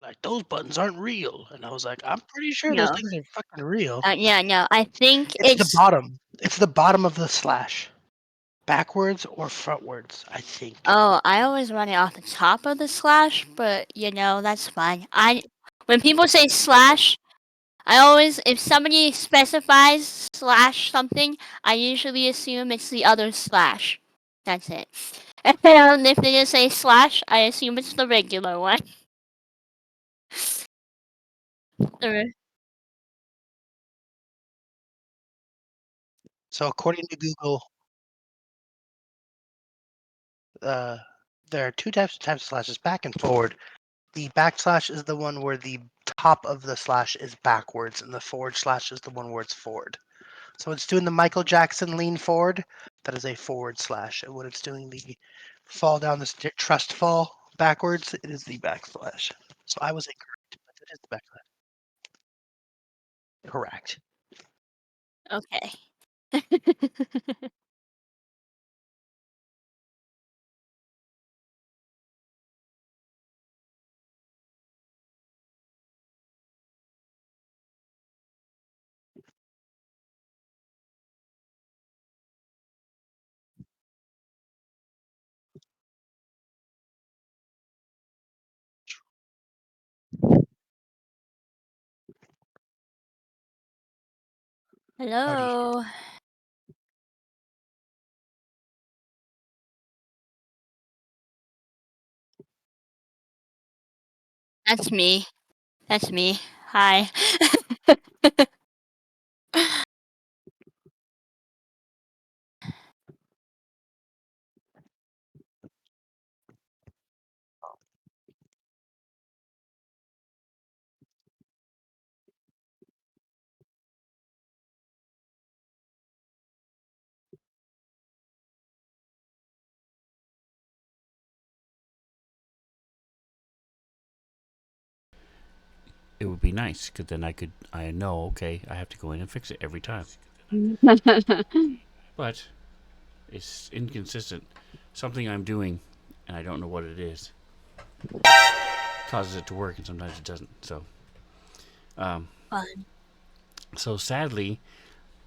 like, "Those buttons aren't real." And I was like, "I'm pretty sure those No. things are fucking real." Yeah, no, I think It's the it's bottom. It's the bottom of the slash. Backwards or frontwards, I think. oh, I always run it off the top of the slash, but, that's fine. When people say slash, I always if somebody specifies slash something, I usually assume it's the other slash. That's it. And if they just say slash, I assume it's the regular one. The So according to Google, uh, there are 2 types of slashes, back and forward. The backslash is the one where the top of the slash is backwards, and the forward slash is the one where it's forward. So it's doing the Michael Jackson lean forward. That is a forward slash. And when it's doing the fall down the trust fall backwards, it is the backslash. So I was incorrect, but it is the backslash. Correct. Okay. Howdy. Hello. That's me. That's me. Hi. It would be nice because then I know, okay, I have to go in and fix it every time. But it's inconsistent. Something I'm doing and I don't know what it is causes it to work and sometimes it doesn't. Um, Fun. so sadly,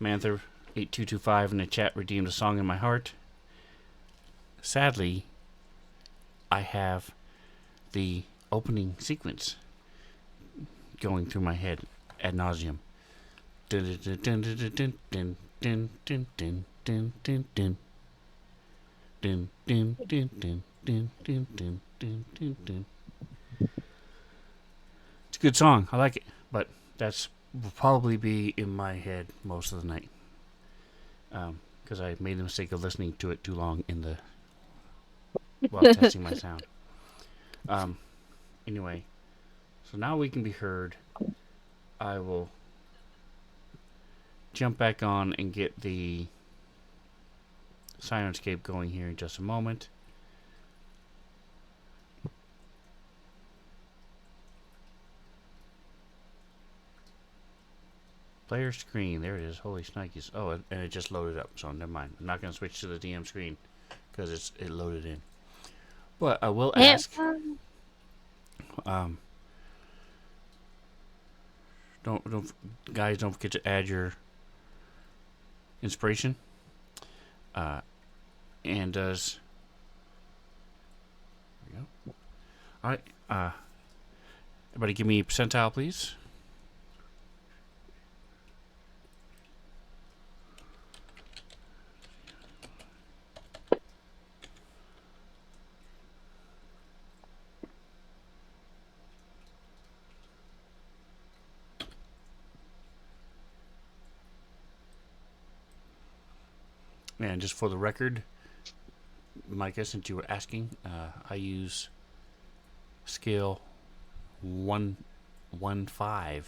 Manther8225 in the chat redeemed a song in my heart. Sadly, I have the opening sequence going through my head ad nauseum. Dun dun dun dun dun dun dun dun dun dun dun dun. Dun, dun, dun, dun, dun, dun, dun, dun, dun, dun. It's a good song. I like it, but that's will probably be in my head most of the night because I made the mistake of listening to it too long while testing my sound. Um, anyway, so now we can be heard. I will jump back on and get the Sirenscape going here in just a moment. Player screen. There it is. Holy shnikes. Oh, and it just loaded up, so never mind. I'm not going to switch to the DM screen because it loaded in. But I will ask. Um, don't guys, don't forget to add your inspiration. And does there we go. All right. Everybody, give me a percentile, please. And just for the record, Micah, since you were asking, I use scale 115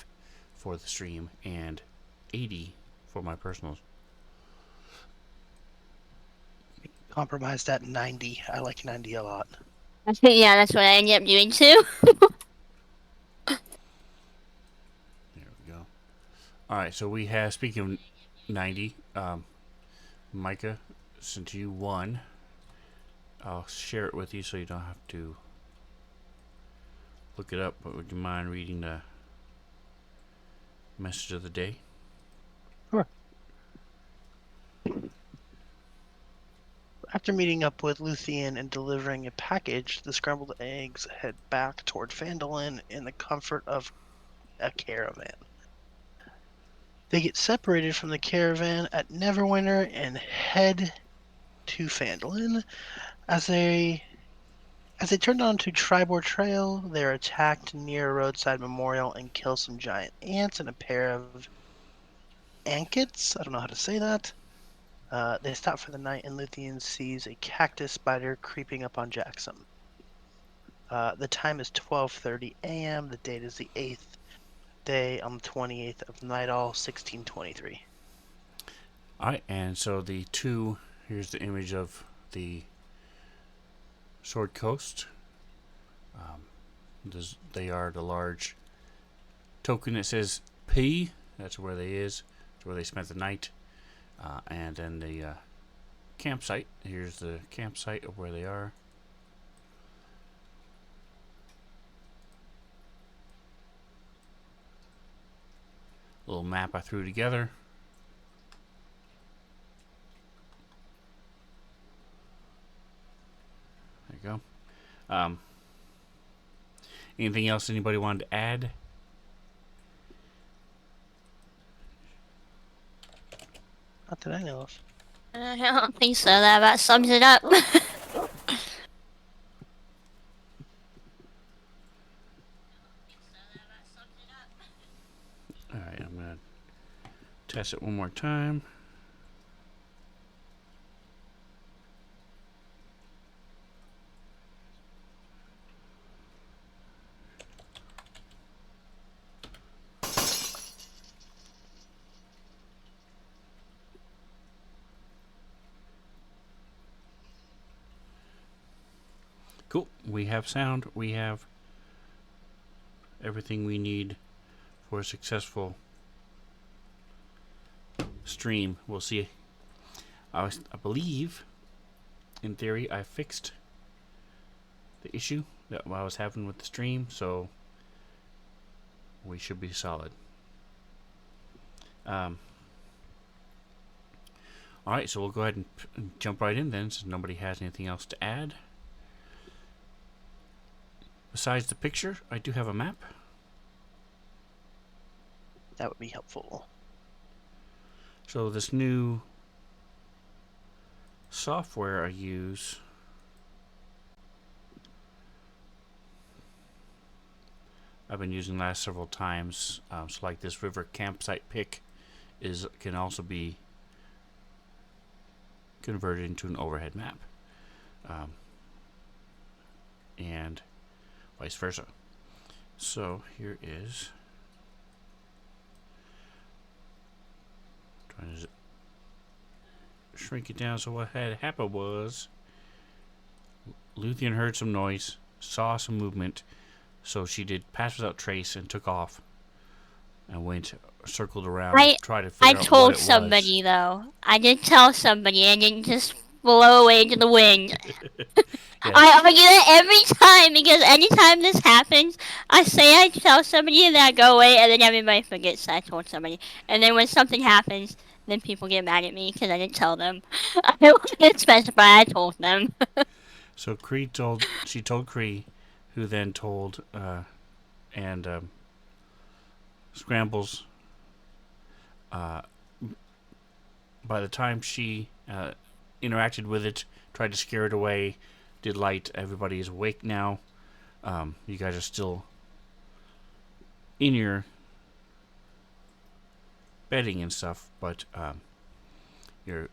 for the stream and 80 for my personals. Compromised at 90. I like 90 a lot. Yeah, that's what I ended up doing too. There we go. All right, so we have, speaking of 90, Micah, since you won, I'll share it with you so you don't have to look it up, but would you mind reading the message of the day? Sure. After meeting up with Luthien and delivering a package, the scrambled eggs head back toward Phandalin in the comfort of a caravan. They get separated from the caravan at Neverwinter and head to Phandalin. As they turn onto Tribor Trail, they're attacked near a roadside memorial and kill some giant ants and a pair of ankets. I don't know how to say that. They stop for the night, and Luthien sees a cactus spider creeping up on Jackson. The time is 12:30 a.m. The date is the 8th day on the 28th of Nidal, 1623. Alright, and so the two, here's the image of the Sword Coast. They are the large token that says P, that's where they is, that's where they spent the night. And then the campsite, here's the campsite of where they are. Little map I threw together. There you go. Anything else anybody wanted to add? Not that I know of. I don't think so. That about sums it up. Alright, I'm going to test it one more time. Cool. We have sound. We have everything we need for a successful stream. We'll see. I believe, in theory, I fixed the issue that I was having with the stream, so we should be solid. Alright, so we'll go ahead and jump right in then, since nobody has anything else to add. Besides the picture, I do have a map. That would be helpful. So this new software I use I've been using last several times. So like this river campsite pick can also be converted into an overhead map, and vice versa. So here is trying to shrink it down. So what had happened was Luthien heard some noise, saw some movement, so she did pass without trace and took off and circled around to try to figure I out what told it was. somebody though. I did tell somebody and didn't just blow away into the wind. Yes. I argue that every time because anytime this happens, I say I tell somebody and then I go away and then everybody forgets that I told somebody. And then when something happens, then people get mad at me because I didn't tell them. I didn't specify. I told them. So she told Cree, who then told Scrambles. By the time she interacted with it, tried to scare it away, did light. Everybody is awake now. You guys are still in your bedding and stuff, but you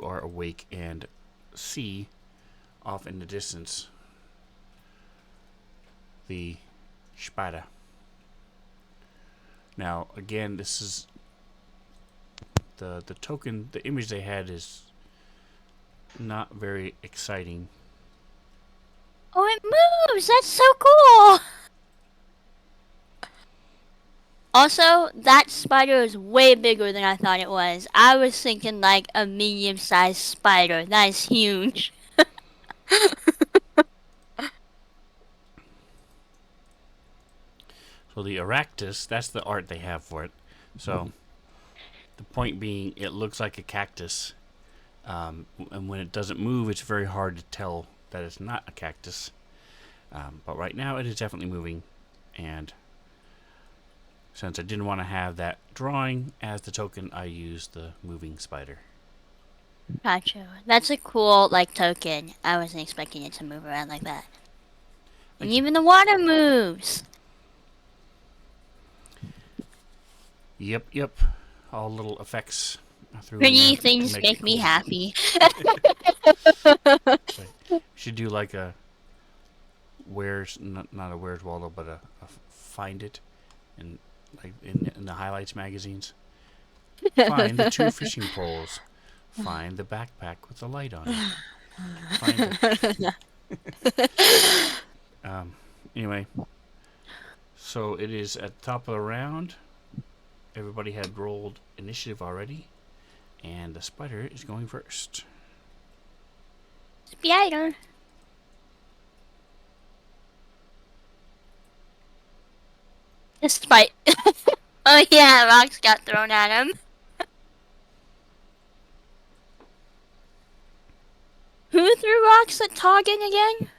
are awake and see off in the distance the spider. Now again, this is the token. The image they had is not very exciting. Oh, it moves! That's so cool! Also, that spider is way bigger than I thought it was. I was thinking like a medium-sized spider. That is huge. So the Aractus, that's the art they have for it. So the point being, it looks like a cactus. And when it doesn't move, it's very hard to tell that it's not a cactus. But right now, it is definitely moving. And since I didn't want to have that drawing as the token, I used the moving spider. Gotcha. That's a cool token. I wasn't expecting it to move around like that. And Thank you. even the water moves. Yep. All little effects I threw in Pretty there to things make make it me cool. happy. Should do like a where's not a Where's Waldo, but a find it, and like in the highlights magazines. Find the 2 fishing poles. Find the backpack with the light on it. Find the anyway. So it is at the top of the round. Everybody had rolled initiative already, and the spider is going first. Spider. Despite. Oh yeah, rocks got thrown at him. Who threw rocks at Toggin again?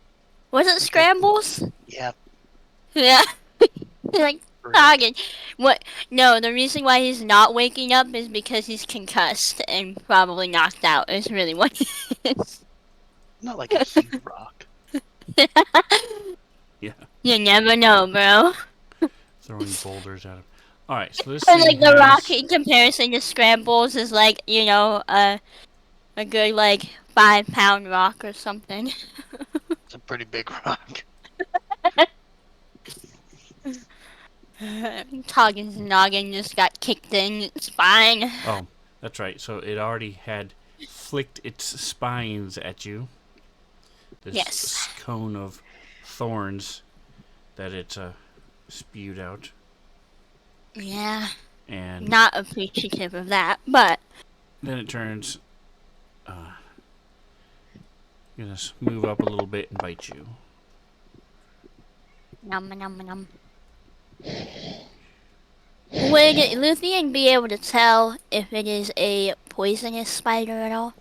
Was it Scrambles? Yeah. Yeah. Toggin. What? No, the reason why he's not waking up is because he's concussed and probably knocked out. Is really what he is. Not like a huge rock. Yeah. You never know, bro. Throwing boulders at him. Alright, so this And thing the has... rock in comparison to Scrambles is a good 5-pound rock or something. It's a pretty big rock. Toggen's noggin just got kicked in. It's fine. Oh, that's right. So it already had flicked its spines at you. This Yes. cone of thorns that it spewed out. Yeah. And Not appreciative of that, but then it turns... gonna move up a little bit and bite you. Nom nom nom. Would Luthien be able to tell if it is a poisonous spider at all?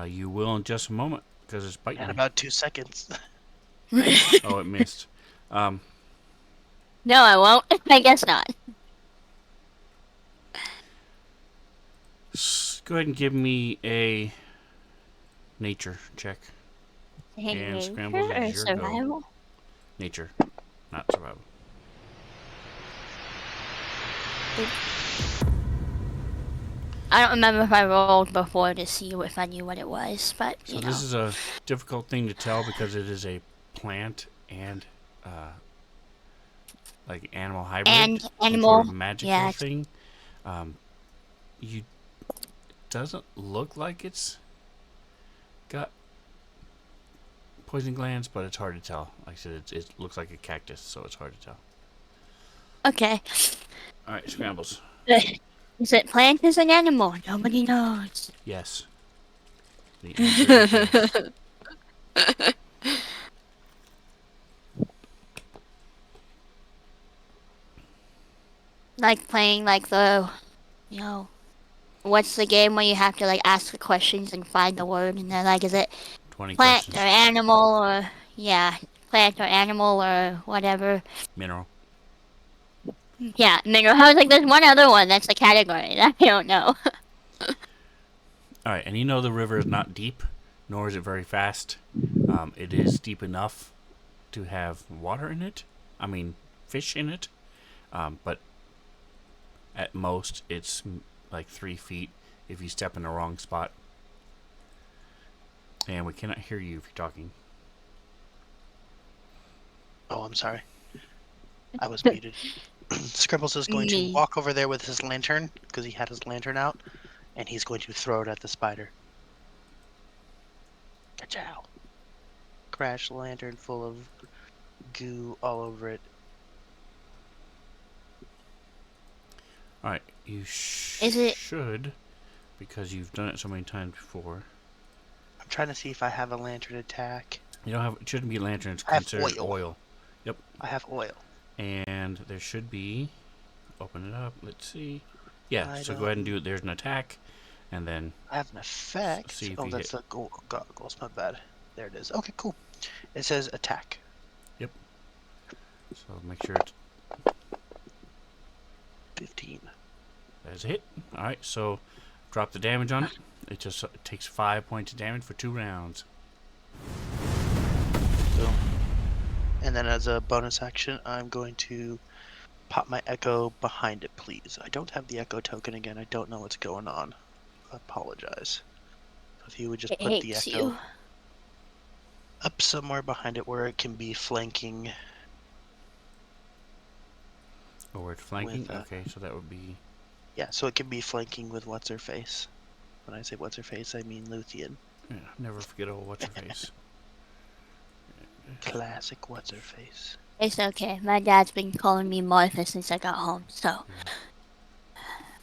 You will in just a moment, because it's biting In me. about 2 seconds. Oh, it missed. No, I won't. I guess not. Go ahead and give me a nature check. And Scrambles Nature or is your go. survival? Nature, not survival. I don't remember if I rolled before to see if I knew what it was, but So this is a difficult thing to tell because it is a plant and animal hybrid, and some animal, sort of magical yeah. thing. You doesn't look like it's got poison glands, but it's hard to tell. Like I said, it looks like a cactus, so it's hard to tell. Okay. All right, Scrambles. Is it plant as an animal? Nobody knows. Yes. The answer is yes. Like playing what's the game where you have to ask the questions and find the word, and then is it 20 plant questions. or animal or plant or animal or whatever. Mineral. Yeah, mineral. I was like, there's one other one that's a category that I don't know. All right, and you know the river is not deep, nor is it very fast. It is deep enough to have water in it. I mean, fish in it. But at most, it's like 3 feet if you step in the wrong spot. And we cannot hear you if you're talking. Oh, I'm sorry. I was muted. Scribbles is going to walk over there with his lantern, because he had his lantern out, and he's going to throw it at the spider. Ka-chow. Crash lantern full of goo all over it. Alright, you should, because you've done it so many times before. I'm trying to see if I have a lantern attack. You don't have, it shouldn't be a lantern, it's I have considered oil. Yep. I have oil. And there should be. Open it up. Let's see. Yeah, I so go ahead and don't. do it. There's an attack, and then I have an see effect. if Oh, you that's hit. the goggles. My bad. There it is. Okay, cool. It says attack. Yep. So make sure it's 15. that's a hit. All right. So drop the damage on it. It just takes 5 points of damage for 2 rounds. Boom. And then as a bonus action, I'm going to pop my echo behind it, please. I don't have the echo token again. I don't know what's going on. I apologize. So if you would just It put the hates echo you. up somewhere behind it where it can be flanking Oh, where it's flanking? with, Okay, so that would be. yeah, so it can be flanking with what's her face. When I say what's her face, I mean Luthien. Yeah, never forget old what's her face. Classic what's her face. It's okay. My dad's been calling me Martha since I got home, so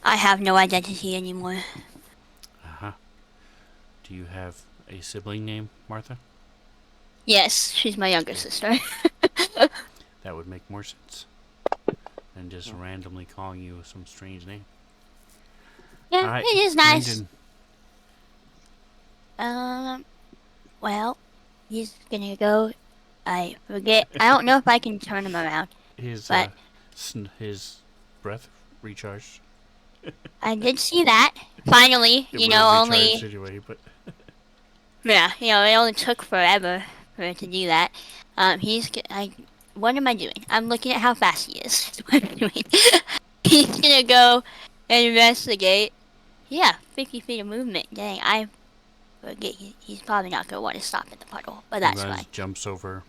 I have no identity anymore. Uh huh. Do you have a sibling name, Martha? Yes, she's my younger sister. That would make more sense than just randomly calling you some strange name. Yeah, All right, it is nice. Ranjan. Well, he's gonna go. I forget. I don't know if I can turn him around, His but his breath recharged. I did see that. Finally, It you would know, have recharged only anyway, but yeah, you know, it only took forever for it to do that. What am I doing? I'm looking at how fast he is. That's what I'm doing. He's gonna go investigate. Yeah, 50 feet of movement. Dang, I forget. He's probably not gonna want to stop at the puddle, but he that's runs, fine. jumps over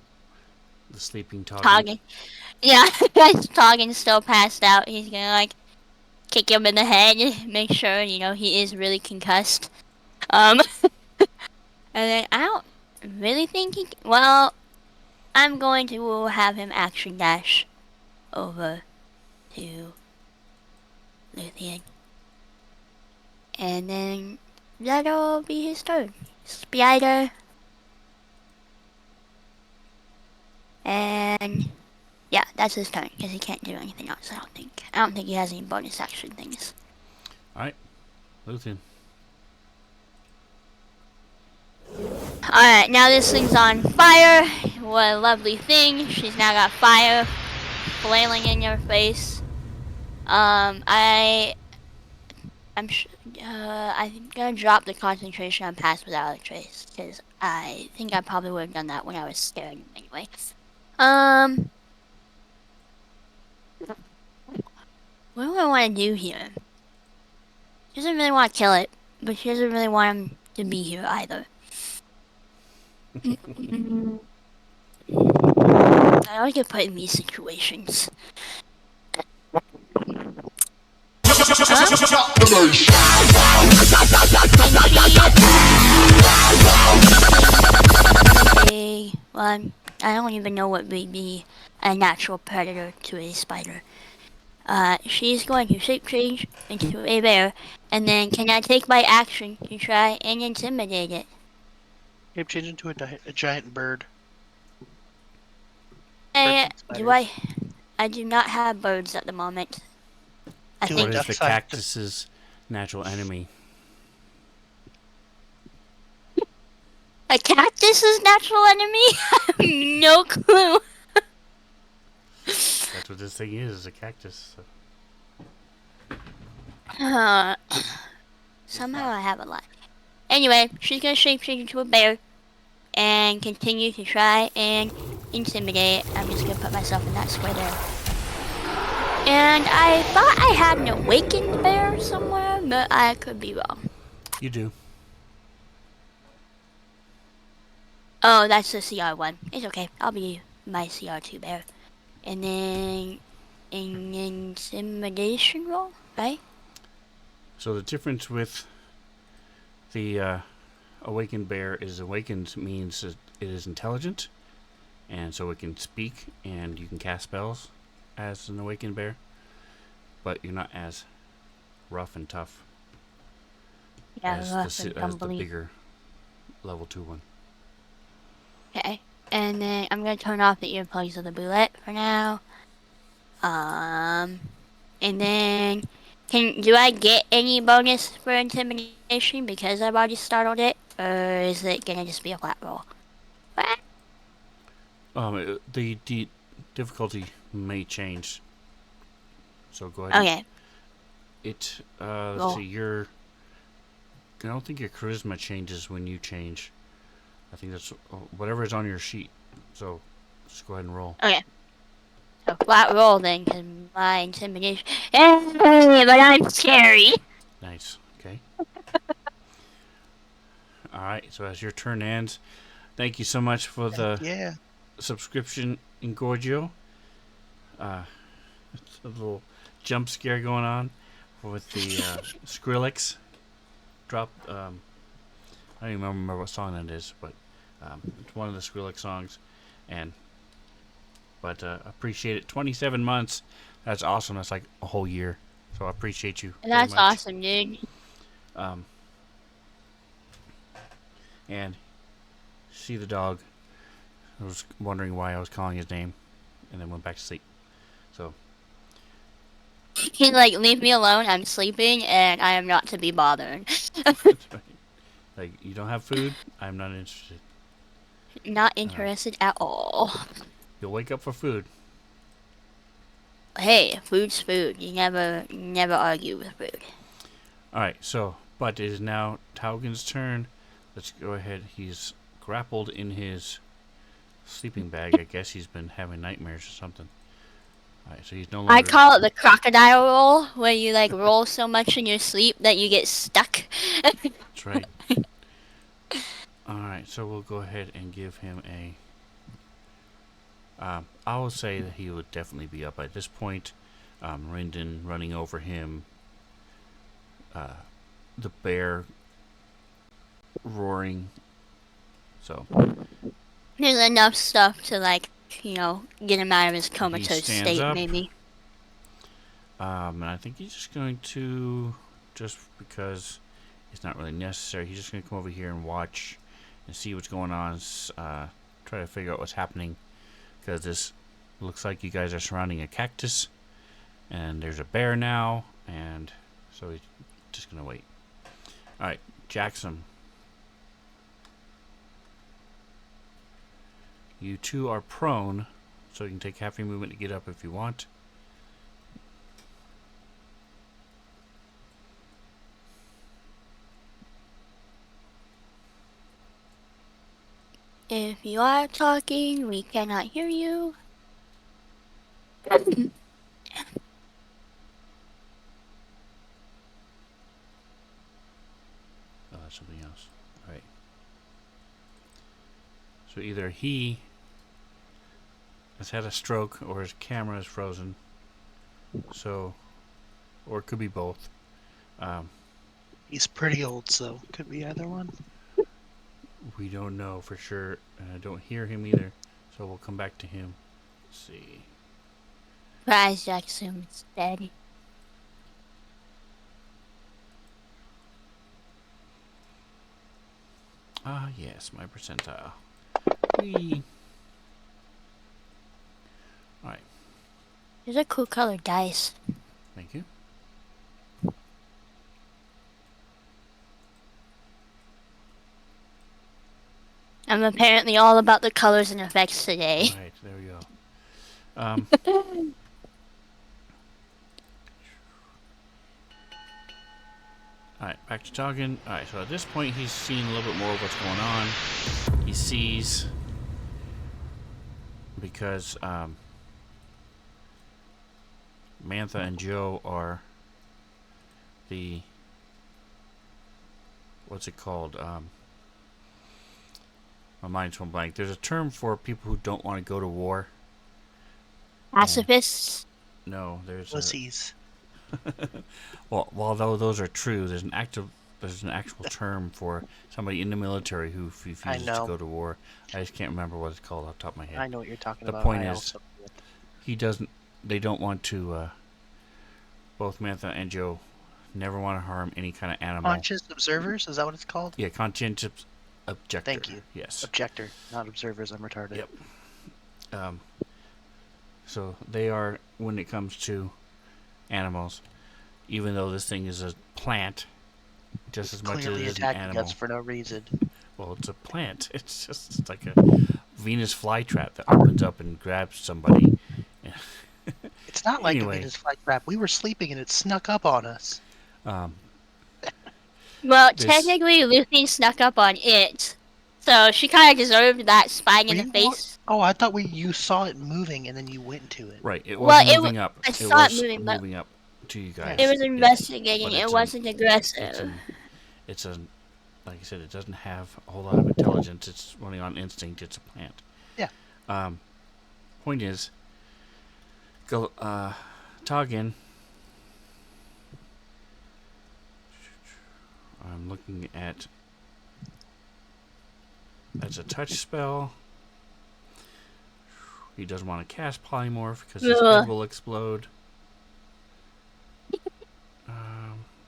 the sleeping Toggin. Toggin. Yeah, Toggen's still passed out. He's gonna like kick him in the head, make sure you know he is really concussed. And then I don't really think he. Well, I'm going to have him action dash over to Luthien, and then that'll be his turn. Spider, and yeah, that's his turn because he can't do anything else. I don't think. I don't think he has any bonus action things. Alright, Luthien. Alright, now this thing's on fire. What a lovely thing. She's now got fire flailing in your face. I'm gonna drop the concentration on pass without a trace because I think I probably would have done that when I was scaring him anyway. What do I want to do here? She doesn't really want to kill it, but she doesn't really want him to be here either. I always get put in these situations. Well, I don't even know what would be a natural predator to a spider. She's going to shape change into a bear, and then can I take my action to try and intimidate it? Shape change into a giant bird. Do I? I do not have birds at the moment. I Do What think is the duck-sized- cactus's natural enemy? a cactus's natural enemy? I have no clue. That's what this thing is a cactus. So. Somehow I have a lot. Anyway, she's gonna shape change into a bear and continue to try and intimidate. I'm just gonna put myself in that square there. And I thought I had an awakened bear somewhere, but I could be wrong. You do. Oh, that's the CR1. It's okay. I'll be my CR2 bear. And then an intimidation roll, right? So the difference with the awakened bear is awakened means that it is intelligent, and so it can speak, and you can cast spells as an awakened bear, but you're not as rough and tough Yeah, as the bigger level 2 one. Okay. And then I'm gonna turn off the earplugs of the bullet for now. And then, do I get any bonus for intimidation because I've already started it, or is it gonna just be a flat roll? What? The difficulty may change. So go ahead. Okay. Let's Roll. see. I don't think your charisma changes when you change. I think that's whatever is on your sheet. So just go ahead and roll. Okay. So flat roll then, because my intimidation. Hey, but I'm scary. Nice. Okay. All right. So as your turn ends, thank you so much for the Yeah. subscription, Ingorgio. It's a little jump scare going on with the Skrillex drop. I don't even remember what song that is, but it's one of the Skrillex songs. But appreciate it. 27 months. That's awesome. That's like a whole year. So I appreciate you very That's much. awesome, dude. And see the dog. I was wondering why I was calling his name, and then went back to sleep. So He's like, leave me alone. I'm sleeping, and I am not to be bothered. that's right. Like, you don't have food? I'm not interested. Not interested at all. You'll wake up for food. Hey, food's food. You never argue with food. Alright, so, but it is now Taugen's turn. Let's go ahead. He's grappled in his sleeping bag. I guess he's been having nightmares or something. Alright, so he's no longer... I call it the crocodile roll, where you like roll so much in your sleep that you get stuck. That's right. Alright, so we'll go ahead and give him a... I will say that he would definitely be up at this point. Rindon running over him. The bear roaring. So There's enough stuff to like, get him out of his comatose stands state, up. maybe. And I think he's just going to, just because it's not really necessary, he's just going to come over here and watch and see what's going on. Try to figure out what's happening, because this looks like you guys are surrounding a cactus, and there's a bear now, and so he's just going to wait. Alright, Jackson. You two are prone, so you can take half your movement to get up if you want. If you are talking, we cannot hear you. Oh, that's something else. Alright. So either he has had a stroke or his camera is frozen. So, or it could be both. He's pretty old, so could be either one. We don't know for sure, and I don't hear him either. So we'll come back to him. Let's see. Surprise, Jackson's dead. Ah, yes, my percentile. Whee. Alright, These are cool colored dice. thank you. I'm apparently all about the colors and effects today. Alright, there we go. Alright, back to talking. Alright, so at this point he's seen a little bit more of what's going on. He sees, because Mantha and Joe are the, what's it called? My mind's going blank. There's a term for people who don't want to go to war. Pacifists. No, there's Pussies. well, although those are true, there's an actual term for somebody in the military who refuses to go to war. I just can't remember what it's called off the top of my head. I know what you're talking about. The point is, they don't want to, both Mantha and Joe never want to harm any kind of animal. Conscious observers, is that what it's called? Yeah, conscientious objector. Thank you. Yes. Objector, not observers. I'm retarded. Yep. So they are, when it comes to animals, even though this thing is a plant, just as much as it Clearly is an attacking us animal. for no reason. Well, it's a plant. It's like a Venus flytrap that opens up and grabs somebody. It's not like a Anyway, Venus flytrap. We were sleeping and it snuck up on us. um, Well, this technically, Lucy snuck up on it, so she kind of deserved that spine in the face. Oh, I thought you saw it moving and then you went to it. right. It Well, was moving up. I It saw it was moving, but moving up to you guys. it was Yes, investigating. but It it's wasn't it's aggressive. an it's a like I said, it doesn't have a whole lot of intelligence. It's running on instinct. It's a plant. Yeah. Point is, go Toggin. I'm looking at. That's a touch spell. He doesn't want to cast polymorph because his head will explode.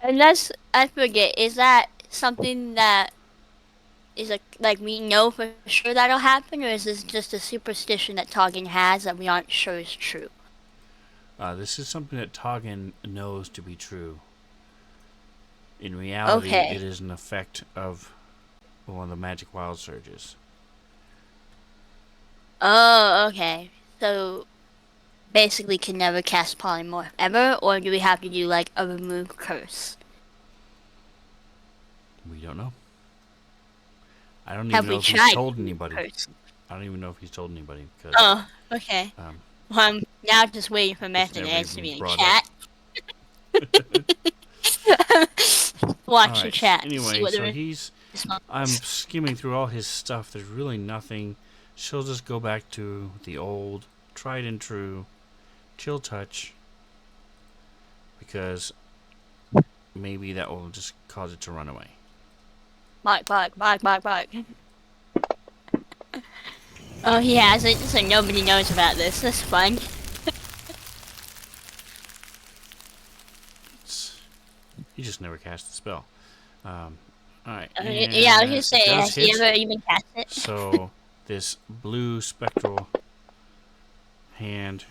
Unless I forget, is that something that is like we know for sure that'll happen, or is this just a superstition that Toggin has that we aren't sure is true? This is something that Toggin knows to be true. In reality, it is an effect of one of the magic wild surges. Oh, okay. So basically can never cast polymorph ever, or do we have to do like a remove curse? We don't know. I don't Have even we know if he's tried told anybody. curse? I don't even know if he's told anybody because Oh, okay. Well, I'm now just waiting for it's Matt never to answer even me in brought chat. Watch the Alright, chat. See anyway, what so the he's. response I'm is. skimming through all his stuff. There's really nothing. She'll just go back to the old, tried and true, chill touch. Because maybe that will just cause it to run away. Bark, bark, bark, bark, bark. Oh, he hasn't, so nobody knows about this. That's fun. He just never cast the spell. Alright, Yeah, I was gonna say, it does has he hit. ever even cast it? So, this blue spectral hand,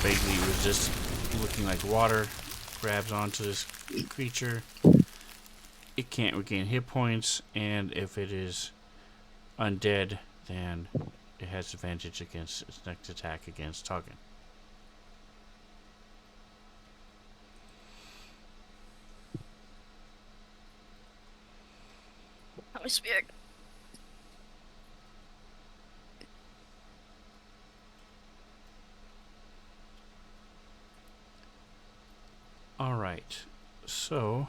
vaguely resist, looking like water, grabs onto this creature. It can't regain hit points, and if it is undead, then it has advantage against its next attack against Toggin. That was weird. Alright, so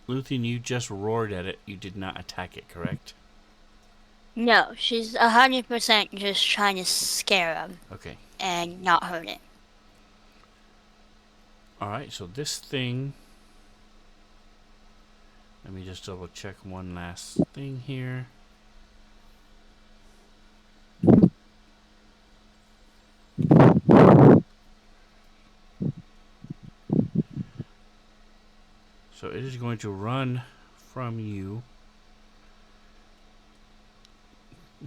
Luthien, you just roared at it. You did not attack it, correct? No, she's 100% just trying to scare him Okay. and not hurt it. Alright, so this thing. Let me just double check one last thing here. So it is going to run from you.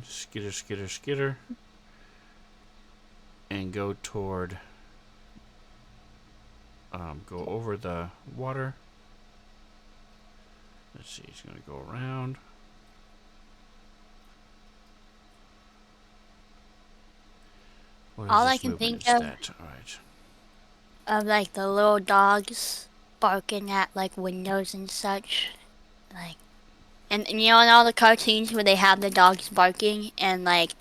Skitter, skitter, skitter. And go toward. Go over the water. Let's see, it's going to go around. All I can think of Alright. of like the little dogs barking at like windows and such, like, and you know in all the cartoons where they have the dogs barking and like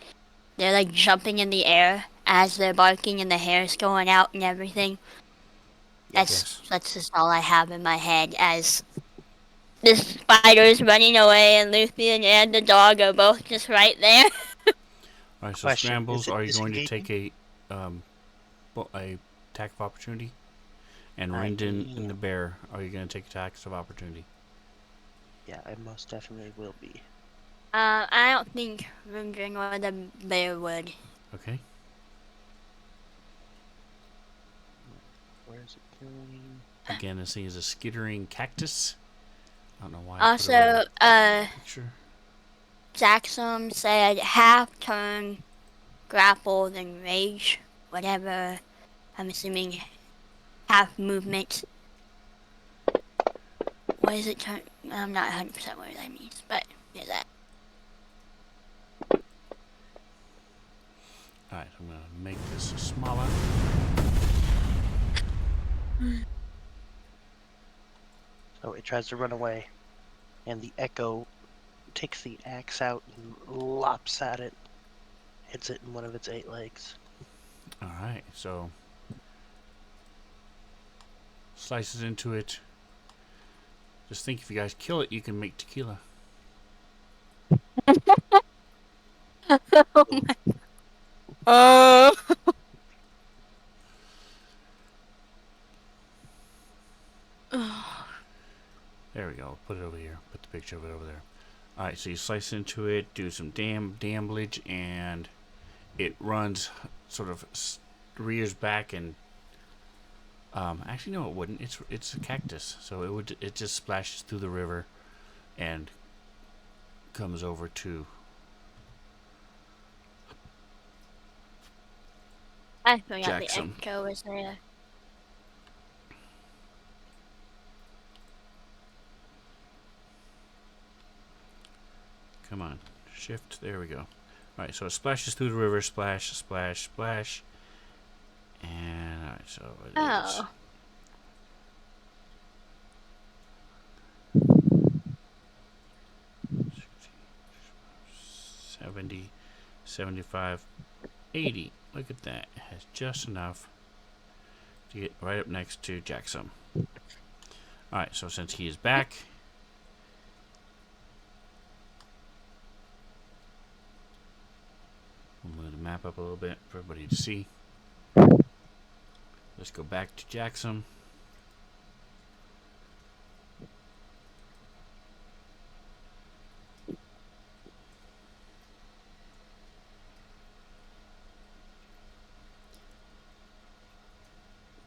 they're like jumping in the air as they're barking and the hair's going out and everything. Yes. That's just all I have in my head as the spider's running away and Luthien and the dog are both just right there. Alright, so Question, Scrambles, is it are you going to disengaging? take a attack of opportunity? And I Rendon and am. the bear, are you going to take attacks of opportunity? Yeah, I most definitely will be. I don't think Rimdring or the bear would. Okay. Where is it going? Again, this thing is a skittering cactus. I don't know why. Also, picture. Jackson said half turn, grapple, then rage, whatever. I'm assuming half movement. What is it turn? I'm not 100% what that means, but yeah, that. Alright, I'm going to make this smaller. So it tries to run away, and the echo takes the axe out and lops at it, hits it in one of its 8 legs. Alright, so slices into it. Just think if you guys kill it, you can make tequila. Oh my. Oh. There we go. Put it over here. Put the picture of it over there. Alright, so you slice into it, do some damage, and it runs, sort of rears back, and actually no, it wouldn't. It's a cactus, so it just splashes through the river and comes over to. I forgot Jackson. the echo was there. Come on, shift. There we go. All right, so it splashes through the river. Splash, splash, splash. And all right, so it is. Oh. 70, 75, 80. Look at that. It has just enough to get right up next to Jackson. Alright, so since he is back, we'll move the map up a little bit for everybody to see. Let's go back to Jackson.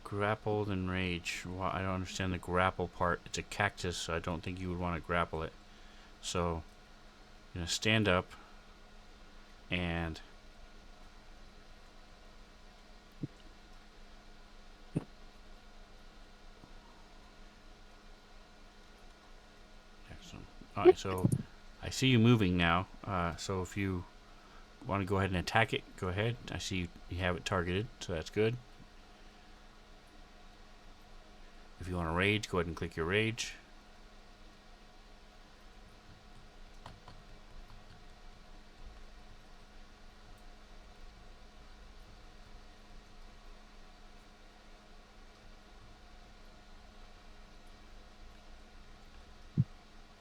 Grappled and rage. Well, I don't understand the grapple part. It's a cactus, so I don't think you would want to grapple it. So, I'm going to stand up and excellent. Alright, so I see you moving now. So if you want to go ahead and attack it, go ahead. I see you have it targeted, so that's good. If you want to rage, go ahead and click your rage.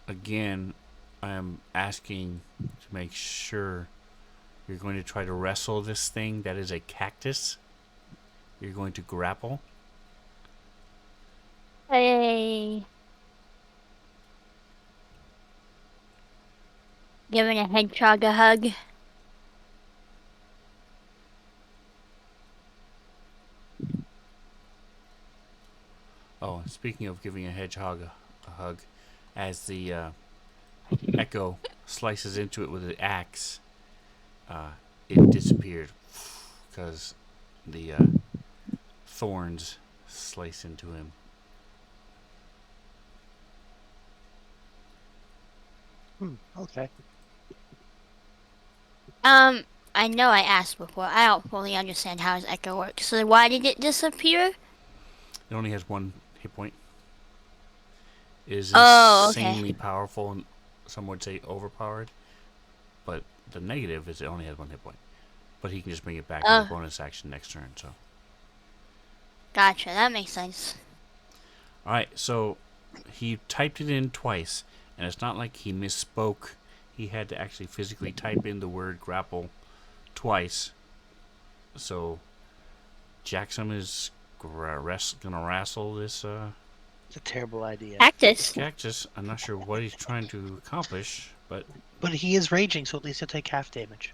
Again, I am asking to make sure you're going to try to wrestle this thing that is a cactus. You're going to grapple. Hey. Giving a hedgehog a hug. Oh, and speaking of giving a hedgehog a hug, as the echo slices into it with an axe, it disappeared because the thorns slice into him. Okay. I know I asked before. I don't fully understand how his echo works. So why did it disappear? It only has one hit point. It is Oh, okay. insanely powerful, and some would say overpowered. But the negative is it only has one hit point. But he can just bring it back as a bonus action next turn. So. Gotcha, that makes sense. Alright, so he typed it in twice, and it's not like he misspoke. He had to actually physically type in the word grapple twice. So Jackson is gonna wrestle this It's a terrible idea. Cactus. I'm not sure what he's trying to accomplish, but he is raging, so at least he'll take half damage.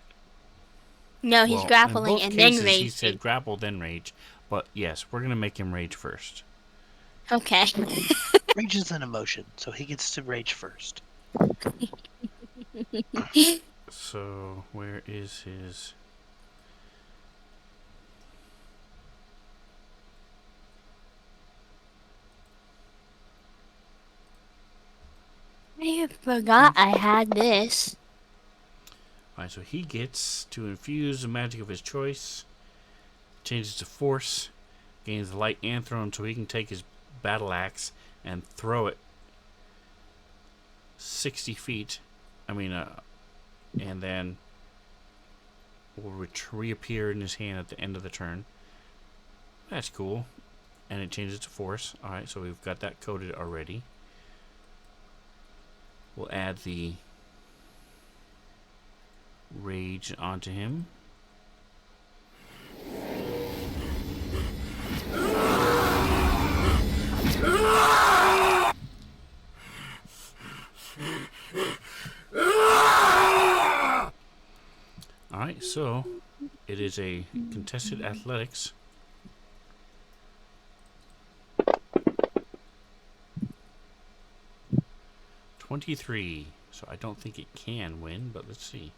No, he's grappling in both and cases, then raging. he said grapple then rage. But yes, we're gonna make him rage first. Okay. Rage is an emotion, so he gets to rage first. So, where is his... I forgot I had this. Alright, so he gets to infuse the magic of his choice. Changes to force. Gains light and thrown, so he can take his battle axe and throw it 60 feet. And then will reappear in his hand at the end of the turn. That's cool. And it changes to force. Alright, so we've got that coded already. We'll add the rage onto him. Alright, so it is a contested athletics. $23. So I don't think it can win, but let's see.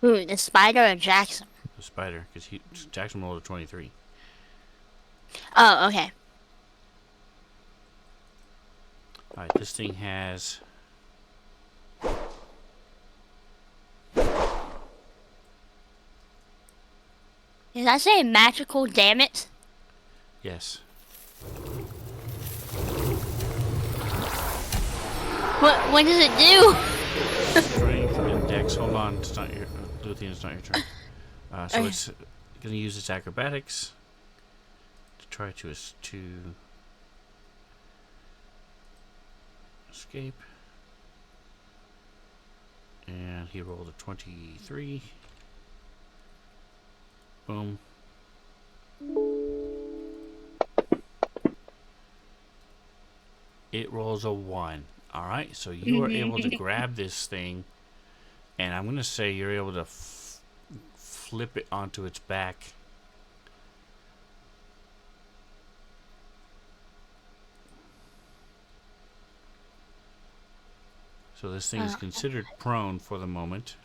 Ooh, the spider or Jackson? The spider, because Jackson rolled a 23. Oh, okay. Alright, this thing has... Does that say magical damage? Yes. What does it do? Strength and dex. Hold on, it's not your... Luthien, it's not your turn. So Okay. it's going to use its acrobatics to try to escape. And he rolled a 23. Boom. It rolls a 1. Alright, so you are able to grab this thing, and I'm going to say you're able to flip it onto its back. So this thing is considered prone for the moment.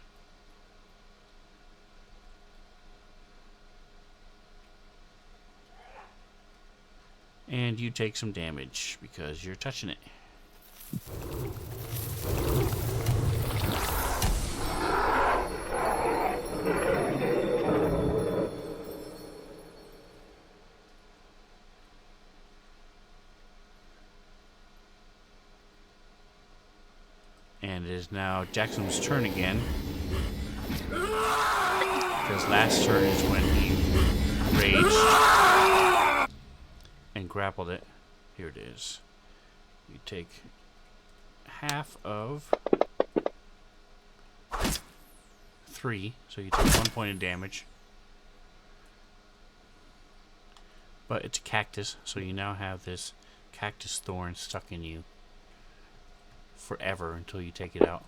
And you take some damage because you're touching it. And it is now Jackson's turn again. Because last turn is when he raged and grappled it. Here it is. You take half of 3, so you take 1 point of damage. But it's a cactus, so you now have this cactus thorn stuck in you forever until you take it out.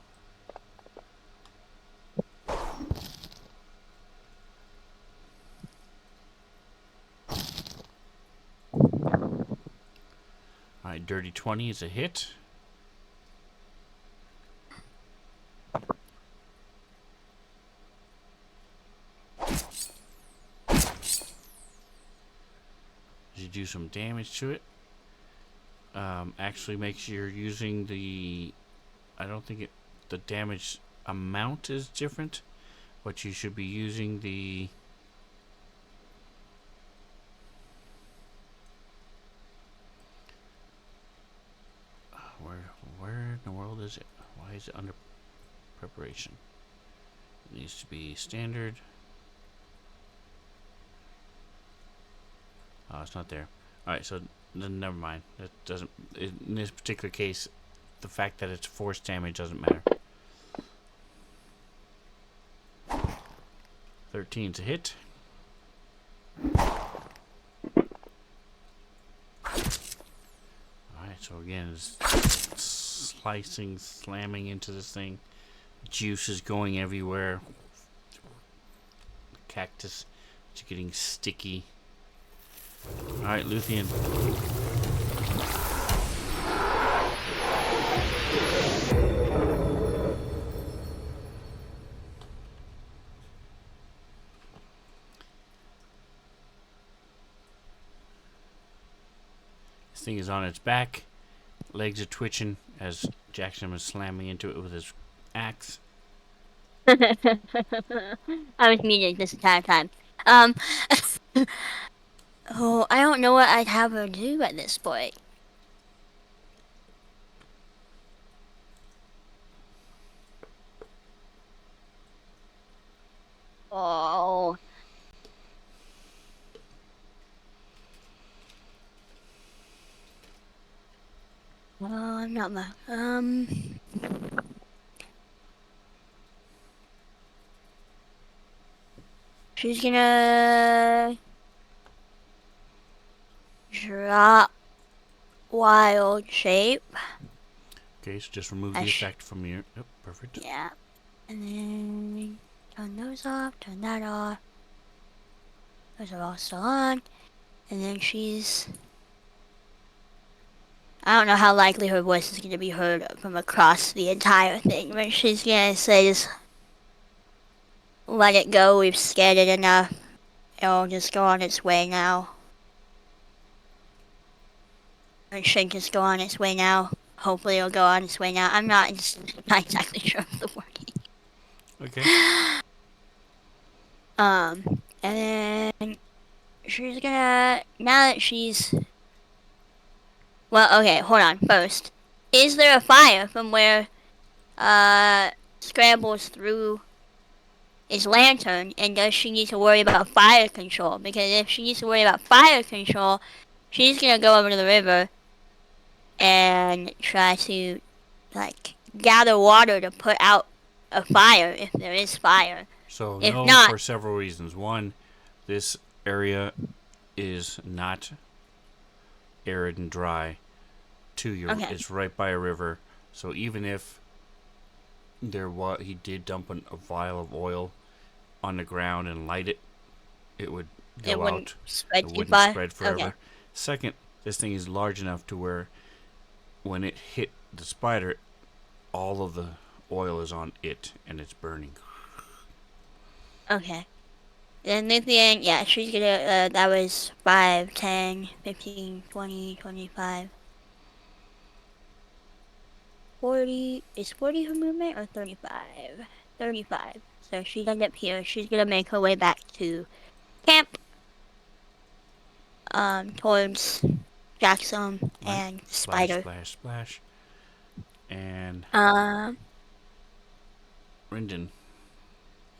Alright, dirty 20 is a hit. You do some damage to it. Actually makes you're using the... I don't think the damage amount is different, but you should be using the... Where in the world is it? Why is it under preparation? It needs to be standard. Oh, it's not there. Alright, so then never mind. That doesn't... In this particular case, the fact that it's force damage doesn't matter. 13's a hit. Alright, so again, it's slicing, slamming into this thing. Juice is going everywhere. The cactus is getting sticky. Alright, Luthien. This thing is on its back. Legs are twitching as Jackson is slamming into it with his axe. I was muted this entire time. Um. Oh, I don't know what I'd have her do at this point. Oh. Well, I'm not my. She's gonna drop wild shape. Okay, so just remove the effect from your. Yep, perfect. Yeah. And then turn those off, turn that off. Those are all still on. And then she's. I don't know how likely her voice is going to be heard from across the entire thing, but she's going to say, just let it go, we've scared it enough. It'll just go on its way now. It should just go on its way now. Hopefully it'll go on its way now. I'm not exactly sure of the wording. Okay. And then she's gonna, now that she's, well, okay, hold on, first. Is there a fire from where, Scrambles through his lantern, and does she need to worry about fire control? Because if she needs to worry about fire control, she's gonna go over to the river and try to, like, gather water to put out a fire if there is fire. So if no, not, for several reasons. One, this area is not arid and dry. Two, it's right by a river. So even if he did dump a vial of oil on the ground and light it, it would go out. Spread it wouldn't spread forever. Okay. Second, this thing is large enough to where when it hit the spider, all of the oil is on it and it's burning. Okay. Then Luthien, yeah, she's gonna, that was 5, 10, 15, 20, 25, 40, is 40 her movement or 35? 35. So she's end up here. She's gonna make her way back to camp. Towards Jackson and Spider. Splash, splash. And Rinden.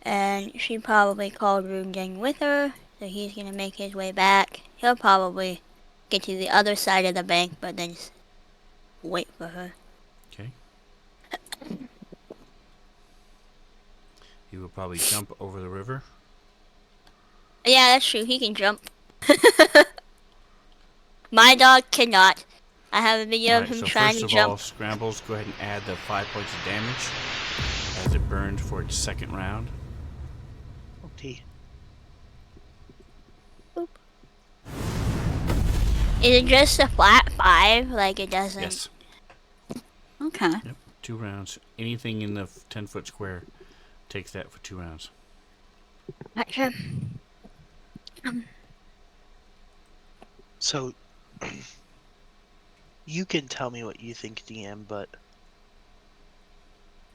And she probably called Runding with her, so he's gonna make his way back. He'll probably get to the other side of the bank, but then wait for her. Okay. He will probably jump over the river. Yeah, that's true. He can jump. My dog cannot. I have a video of him trying to jump. First of all, Scrambles, go ahead and add the 5 points of damage as it burned for its second round. Okay. Boop. Is it just a flat 5? Like it doesn't? Yes. Okay. Yep. 2 rounds. Anything in the 10-foot square takes that for 2 rounds. Gotcha. So, you can tell me what you think, DM, but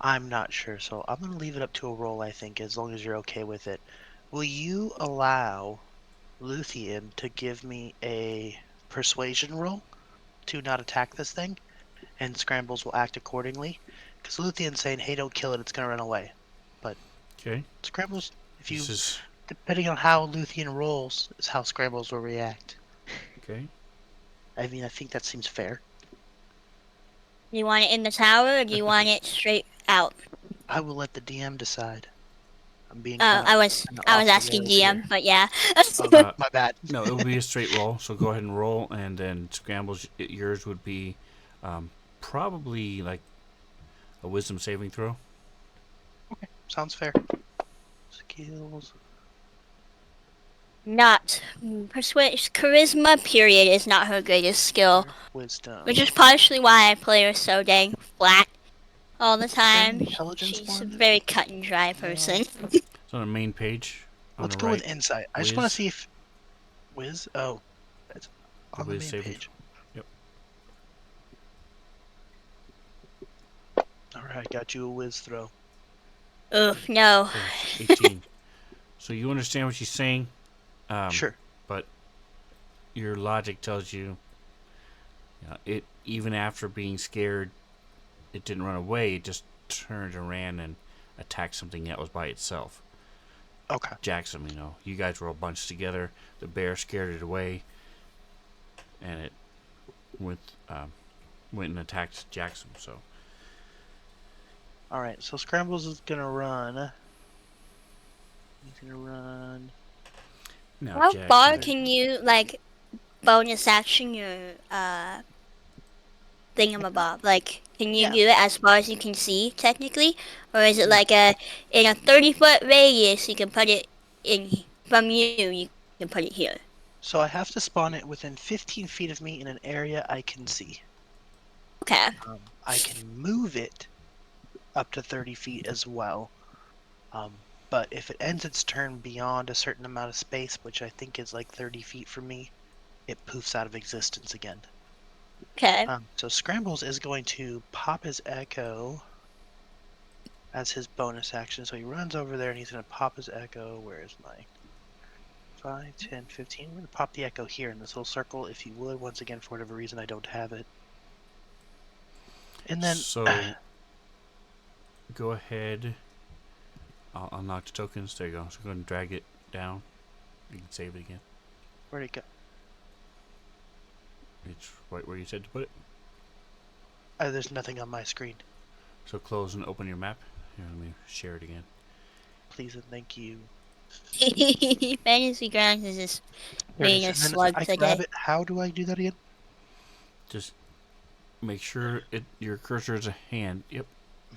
I'm not sure, so I'm going to leave it up to a roll, I think, as long as you're okay with it. Will you allow Luthien to give me a persuasion roll to not attack this thing? And Scrambles will act accordingly? Because Luthien's saying, hey, don't kill it, it's going to run away. But Okay. Scrambles, depending on how Luthien rolls, is how Scrambles will react. Okay. I mean, I think that seems fair. Do you want it in the tower, or do you want it straight out? I will let the DM decide. I'm being. I was asking DM, here. but yeah. My bad. No, it will be a straight roll. So go ahead and roll, and then Scrambles, yours would be probably like a wisdom saving throw. Okay, sounds fair. Skills. Not charisma. Period is not her greatest skill. Wisdom. Which is partially why I play her so dang flat all the time. Intelligence She's a one? very cut and dry person. It's on the main page. Let's go with insight. I just want to see if Wiz. Oh, it's on the main page. Yep. I got you a whiz throw. Ugh, no. So it's 18. So you understand what she's saying, Sure. but your logic tells you, it even after being scared, it didn't run away. It just turned and ran and attacked something that was by itself. Okay. Jackson, you guys were all bunched together. The bear scared it away, and it went and attacked Jackson. So All right. So Scrambles is gonna run. He's gonna run. now How far Jackson. can you like bonus action your thingamabob? Like, can you Yeah. do it as far as you can see technically, or is it like in a 30-foot radius you can put it in from you? You can put it here. So I have to spawn it within 15 feet of me in an area I can see. Okay. I can move it up to 30 feet as well. But if it ends its turn beyond a certain amount of space, which I think is like 30 feet from me, it poofs out of existence again. Okay. So Scrambles is going to pop his Echo as his bonus action. So he runs over there and he's going to pop his Echo. Where is my 5, 10, 15? We're going to pop the Echo here in this little circle, if you would. Once again, for whatever reason, I don't have it. And then... So go ahead. I'll unlock the tokens. There you go. So go ahead and drag it down. You can save it again. Where'd it go? It's right where you said to put it. There's nothing on my screen. So close and open your map. Here, let me share it again. Please and thank you. Fantasy Grounds is just There it being is. a And then if slug I today. grab it, how do I do that again? Just make sure your cursor is a hand. Yep.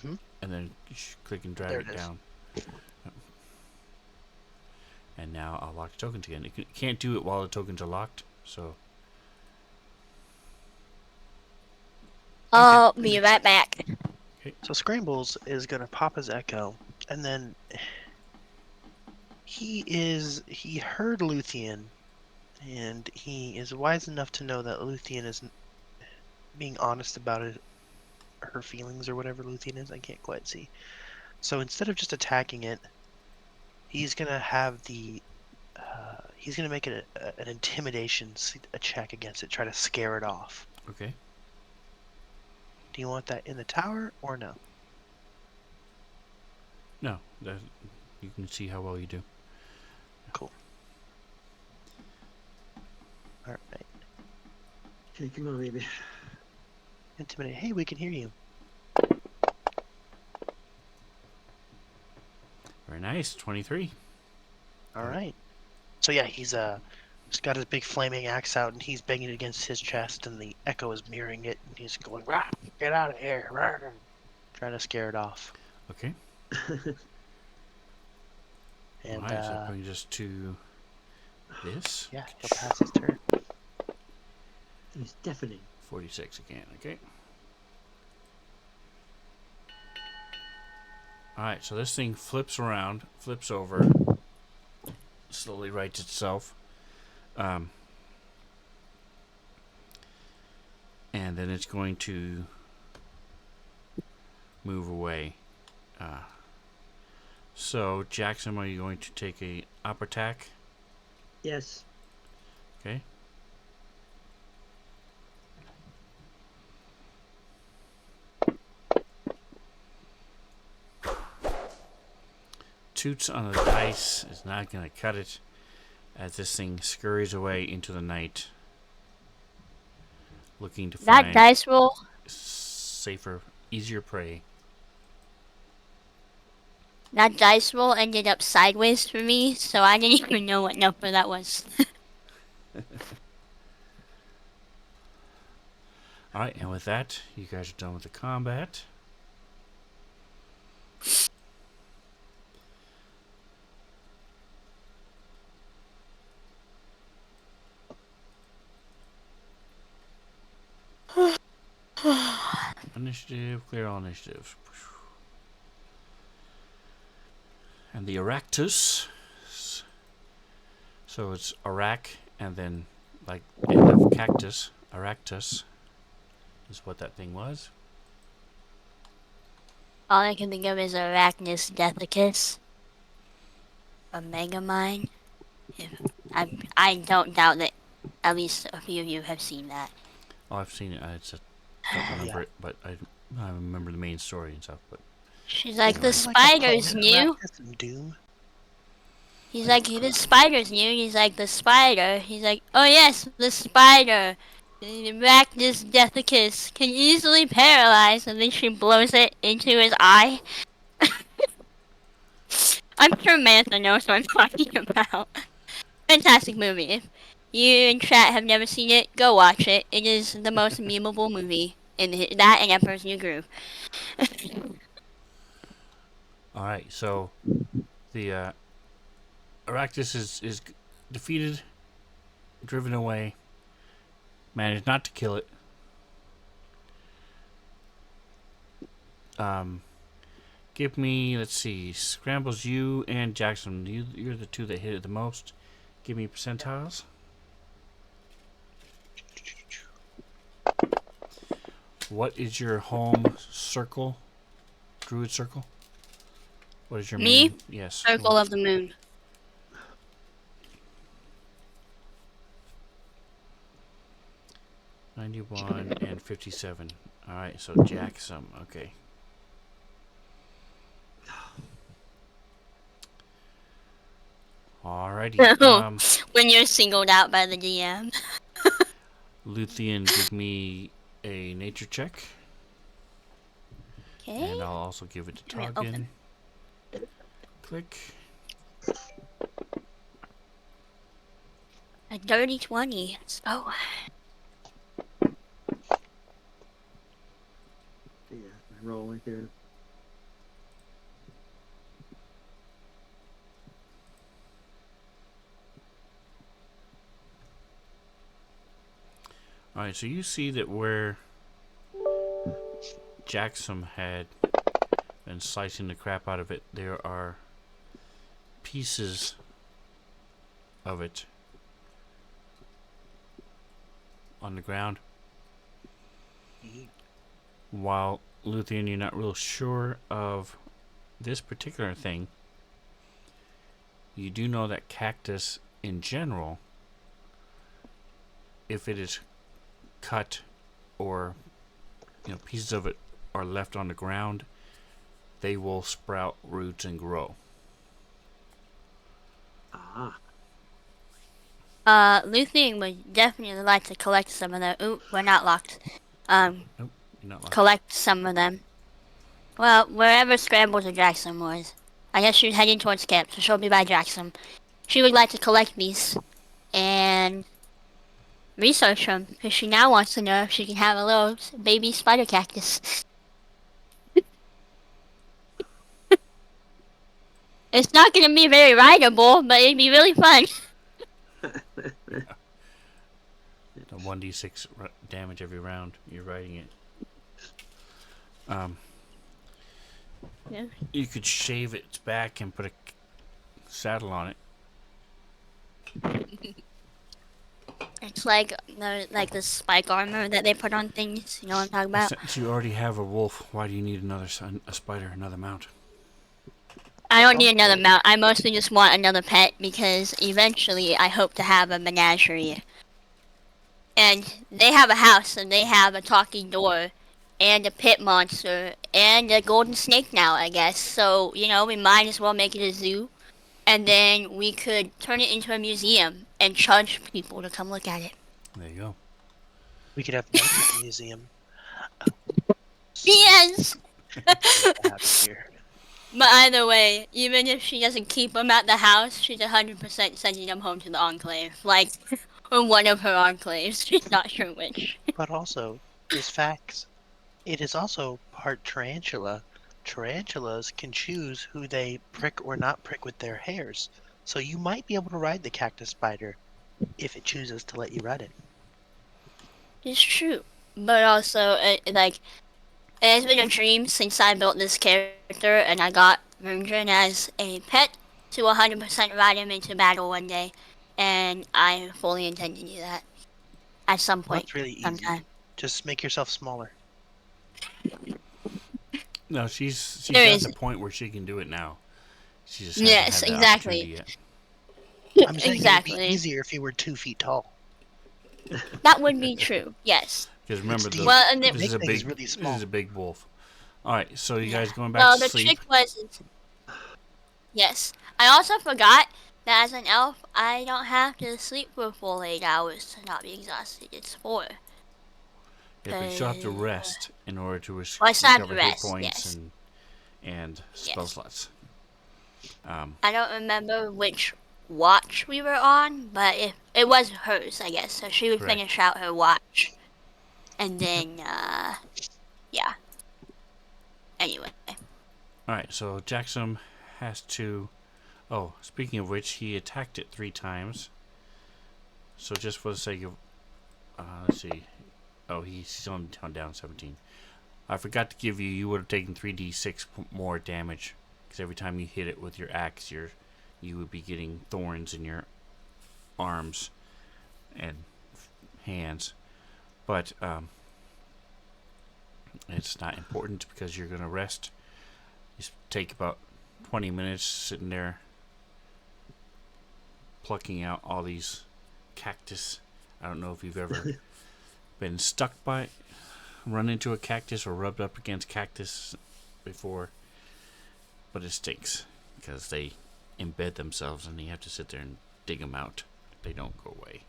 Mhm. And then you click and drag There it it is. down. Yep. And now I'll lock the tokens again. You can't do it while the tokens are locked. So I'll be right back. So Scrambles is gonna pop his Echo, and then he heard Luthien, and he is wise enough to know that Luthien is being honest about her feelings or whatever Luthien is. I can't quite see. So instead of just attacking it, he's gonna have he's gonna make it an intimidation a check against it, try to scare it off. okay. Do you want that in the tower or no? No, you can see how well you do. Cool. All right. Okay, come on, baby. Intimidate. Hey, we can hear you. Very nice. 23. All right. So yeah, he's got his big flaming axe out and he's banging it against his chest, and the Echo is mirroring it, and he's going, "Rah, get out of here!" Rah," trying to scare it off. Okay. And Alright, so that brings us to this. yeah, he'll pass his turn. It's deafening. 46 again. Okay. Alright, so this thing flips around, flips over, slowly rights itself. And then it's going to move away. So, Jackson, are you going to take a up attack? Yes. Okay. Toots on the dice is not going to cut it as this thing scurries away into the night, looking to That find dice roll, safer, easier prey. that dice roll ended up sideways for me, so I didn't even know what number that was. Alright, and with that, you guys are done with the combat. Initiative, clear all initiatives. And the Aractus. So it's Arak and then like end of cactus. Aractus is what that thing was. All I can think of is Arachnus Deathicus, a Megamind. If I don't doubt that at least a few of you have seen that. Oh, I've seen it. I just don't remember Yeah. it, but I remember the main story and stuff. But She's like, the Isn't there like a spiders planet knew. Arachnus in Doom? He's like, the spider's new. He's like, the spider. He's like, oh yes, the spider. The Arachnus Deathicus can easily paralyze, and then she blows it into his eye. I'm sure Mantha knows what I'm talking about. Fantastic movie. If you in chat have never seen it, go watch it. It is the most memeable movie in that and Emperor's New Groove. all right, so the Arachnus is defeated, driven away. Managed not to kill it. Give me, let's see, scrambles you and Jackson. You're the two that hit it the most. Give me percentiles. What is your home circle? Druid circle? What is your Me? main? Yes. Circle of the Moon. $91 and 57. All right, so Jackson. Okay. Alrighty. When you're singled out by the DM. Luthien, give me a nature check. Okay. And I'll also give it to Gonna Toggin. Click. A dirty 20. Oh. Yeah, roll right there. Alright, so you see that where Jackson had been slicing the crap out of it, there are pieces of it on the ground. While Luthien, you're not real sure of this particular thing, you do know that cactus in general, if it is cut or pieces of it are left on the ground, they will sprout roots and grow. Ah. Luthien would definitely like to collect some of them. Ooh, we're not locked. Nope, you're not locked. Collect some of them. Well, wherever Scrambles or Jackson was. I guess she's heading towards camp, so she'll be by Jackson. She would like to collect these and research them, because she now wants to know if she can have a little baby spider cactus. It's not going to be very rideable, but it'd be really fun. The 1d6 damage every round you're riding it. Yeah. You could shave its back and put a saddle on it. It's like the spike armor that they put on things. You know what I'm talking about? Since you already have a wolf, why do you need a spider, another mount? I don't need another mount. I mostly just want another pet because eventually I hope to have a menagerie. And they have a house and they have a talking door and a pit monster and a golden snake now, I guess. So, we might as well make it a zoo. And then we could turn it into a museum and charge people to come look at it. There you go. We could have nights at the museum. Yes! Out here. But either way, even if she doesn't keep them at the house, she's 100% sending them home to the Enclave. Like, or one of her enclaves. She's not sure which. But also, there's facts. It is also part tarantula. Tarantulas can choose who they prick or not prick with their hairs. So you might be able to ride the cactus spider if it chooses to let you ride it. It's true. But also, it has been a dream since I built this character and I got Rundgren as a pet to 100% ride him into battle one day. And I fully intend to do that at some Well, point. that's really easy. Sometime. Just make yourself smaller. No, she's There at is. the point where she can do it now. She just Yes, hasn't had the opportunity exactly. yet. I'm saying it would be Exactly. easier if you were 2 feet tall. That would be true. Yes. Because remember, the- Well, and The this big is a thing is big really this small. is a big wolf. All right, so you guys going back well, to the sleep? trick was. Yes. I also forgot that as an elf, I don't have to sleep for full 8 hours to not be exhausted. It's 4. Yeah, but you still have to 'Cause- rest in order to Well, I still have to recover hit rest. points Yes. and spell Yes. slots. I don't remember which watch we were on, but it was hers, I guess. So she would Correct. finish out her watch, and then yeah. Anyway, All right, so Jackson has to. Oh, speaking of which, he attacked it 3 times. So just for the sake of, let's see. Oh, he's still down 17. I forgot to give you. You would have taken 3d6 more damage because every time you hit it with your axe, you would be getting thorns in your arms and hands. But it's not important because you're gonna rest. You take about 20 minutes sitting there plucking out all these cactus. I don't know if you've ever been stuck by, run into a cactus or rubbed up against cactus before, but it stinks because they embed themselves and you have to sit there and dig them out. They don't go away.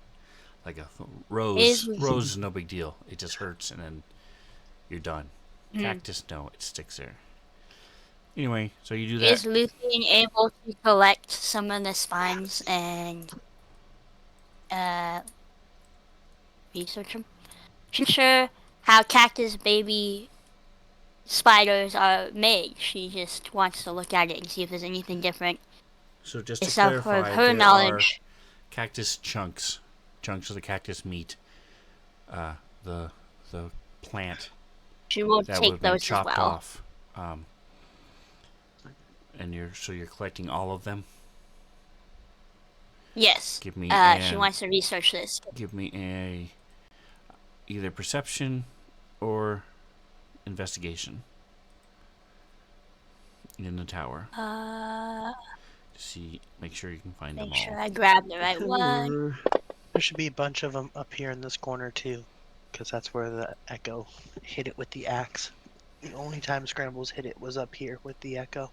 Like a rose is no big deal. It just hurts and then you're done. Cactus, no, it sticks there. Anyway, so you do that. is Luthien able to collect some of the spines and research them? She's sure how cactus baby spiders are made. She just wants to look at it and see if there's anything different. So just to Based off clarify, of her there knowledge, are cactus chunks of the cactus meat, the plant she will that would take have been those as chopped well. off, and you're collecting all of them. Yes. Give me She wants to research this. Give me a either perception or investigation in the tower. Make sure you can find them Make all. sure I grab the right one. There should be a bunch of them up here in this corner too, because that's where the echo hit it with the axe. The only time Scrambles hit it was up here with the echo.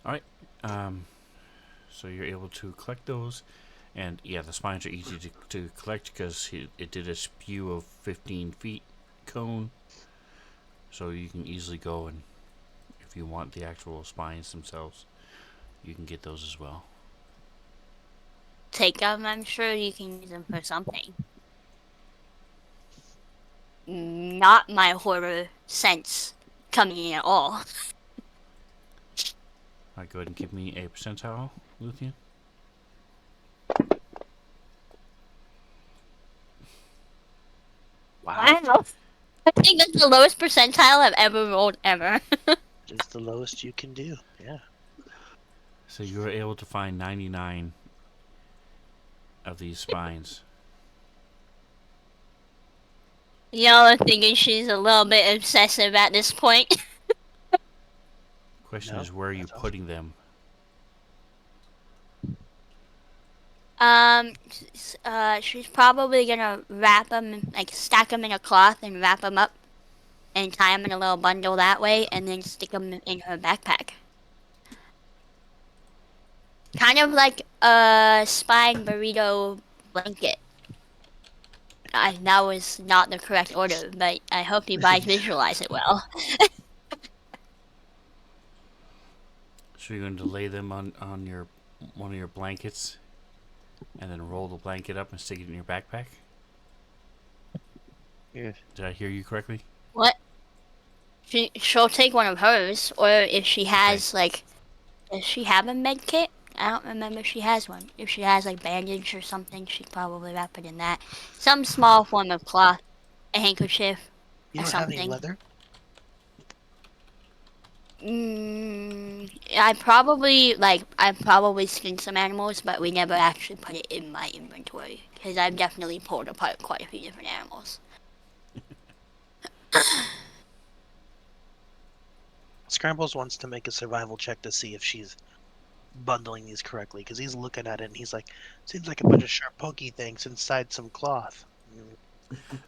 All right. So you're able to collect those, and yeah, the spines are easy to collect because it did a spew of 15 feet cone, so you can easily go and if you want the actual spines themselves, you can get those as well. Take them. I'm sure you can use them for something. Not my horror sense coming in at all. All right, go ahead and give me a percentile, Luthien. Wow. I think that's the lowest percentile I've ever rolled ever. It's the lowest you can do. Yeah. So you were able to find 99 of these spines. Y'all are thinking she's a little bit obsessive at this point. Question No, is, where are you that's all. putting them? She's probably gonna wrap them, like stack them in a cloth and wrap them up and tie them in a little bundle that way and then stick them in her backpack. Kind of like a spine burrito blanket. That was not the correct order, but I hope you guys visualize it well. So you're going to lay them on your one of your blankets, and then roll the blanket up and stick it in your backpack. Yeah. Did I hear you correctly? What? She'll take one of hers, or if she has does she have a med kit? I don't remember if she has one. If she has like bandage or something, she'd probably wrap it in that. Some small form of cloth, a handkerchief, You or don't have any something. leather? I probably skinned some animals, but we never actually put it in my inventory because I've definitely pulled apart quite a few different animals. Scrambles wants to make a survival check to see if she's bundling these correctly, because he's looking at it and he's like, seems like a bunch of sharp pokey things inside some cloth.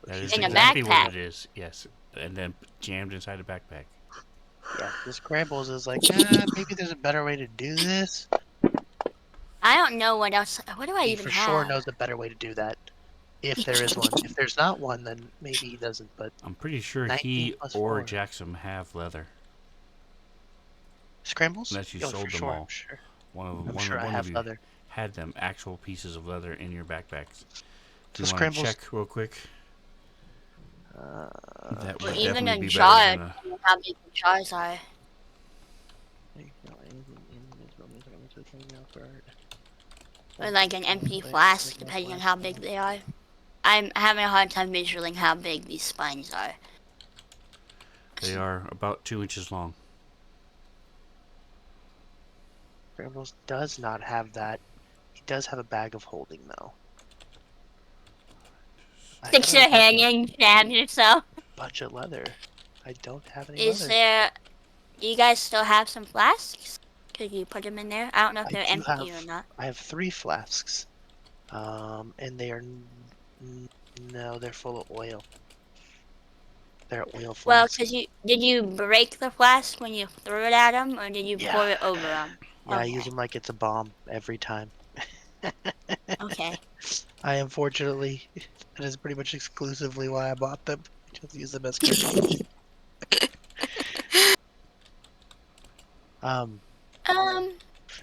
That is In a exactly what backpack. it is. Yes, and then jammed inside a backpack. Yeah, the Scrambles is like, maybe there's a better way to do this. I don't know what else. What do I He even for have? sure knows a better way to do that. If there is one. If there's not one, then maybe he doesn't, but I'm pretty sure 19 he plus or 4. Jackson have leather. Scrambles? Unless you Oh, sold for them sure, all. I'm sure. One I'm of sure I one have of you leather. had them actual pieces of leather in your backpacks. Do So you want to Scrambles, check real quick? That Or would even definitely a be jar. better than a. Depending on how big the jars are. Or like an empty flask, depending on how big they are. I'm having a hard time visualizing how big these spines are. They are about 2 inches long. Scrambles does not have that. He does have a bag of holding, though. I Sticks thought your I had hand a in, stab yourself. bunch of leather. I don't have any Is leather. there? Do you guys still have some flasks? Could you put them in there? I don't know if I they're do empty have. or not. I have 3 flasks. And they are no, they're full of oil. They're oil Well, flasks. cause did you break the flask when you threw it at them, or did you Yeah. pour it over them? Yeah, I Okay. use them like it's a bomb every time. Okay. I unfortunately, that is pretty much exclusively why I bought them. Just use them as grenades. Um.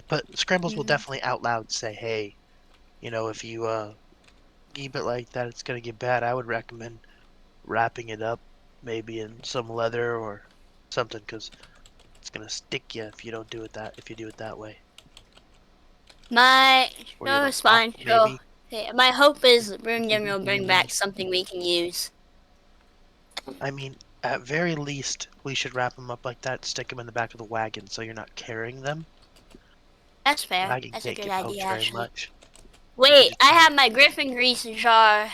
But Scrambles will mm, definitely out loud say, "Hey, if you keep it like that, it's gonna get bad. I would recommend wrapping it up, maybe in some leather or something, because it's gonna stick you if you don't do it that. If you do it that way, My or no, a it's rock, fine. Sure. maybe. Okay, my hope is Bringam will bring back something we can use. I mean, at very least, we should wrap them up like that, stick them in the back of the wagon, so you're not carrying them. That's fair. Wagon That's a can't good get idea, poked very actually. much. You could Wait, just I have have my Griffin grease jar.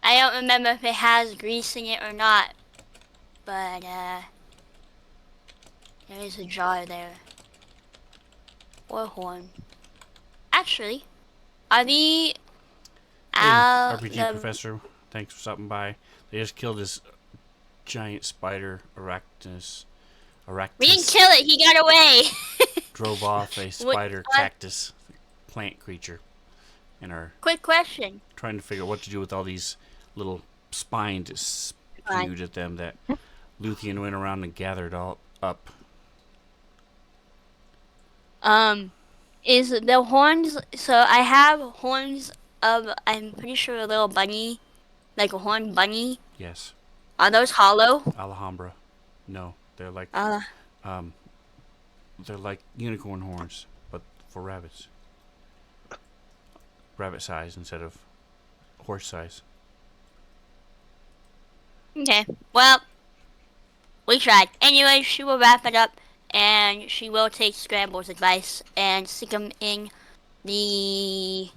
I don't remember if it has grease in it or not, but there is a jar there. Or horn. Actually, are the Hey, out RPG the Professor, thanks for stopping by. They just killed this giant spider, Arachnus. we didn't Aractus kill it. He got away. drove off a What- spider cactus plant creature and are Quick question. trying to figure out what to do with all these little spines spewed at them that Luthien went around and gathered all up. Is the horns? So I have horns of. I'm pretty sure a little bunny, like a horned bunny. Yes. Are those hollow? Alhambra. No, they're like um, they're like unicorn horns, but for rabbits. Rabbit size instead of horse size. Okay. Well, we tried. Anyway, she will wrap it up, and she will take Scramble's advice and stick them in the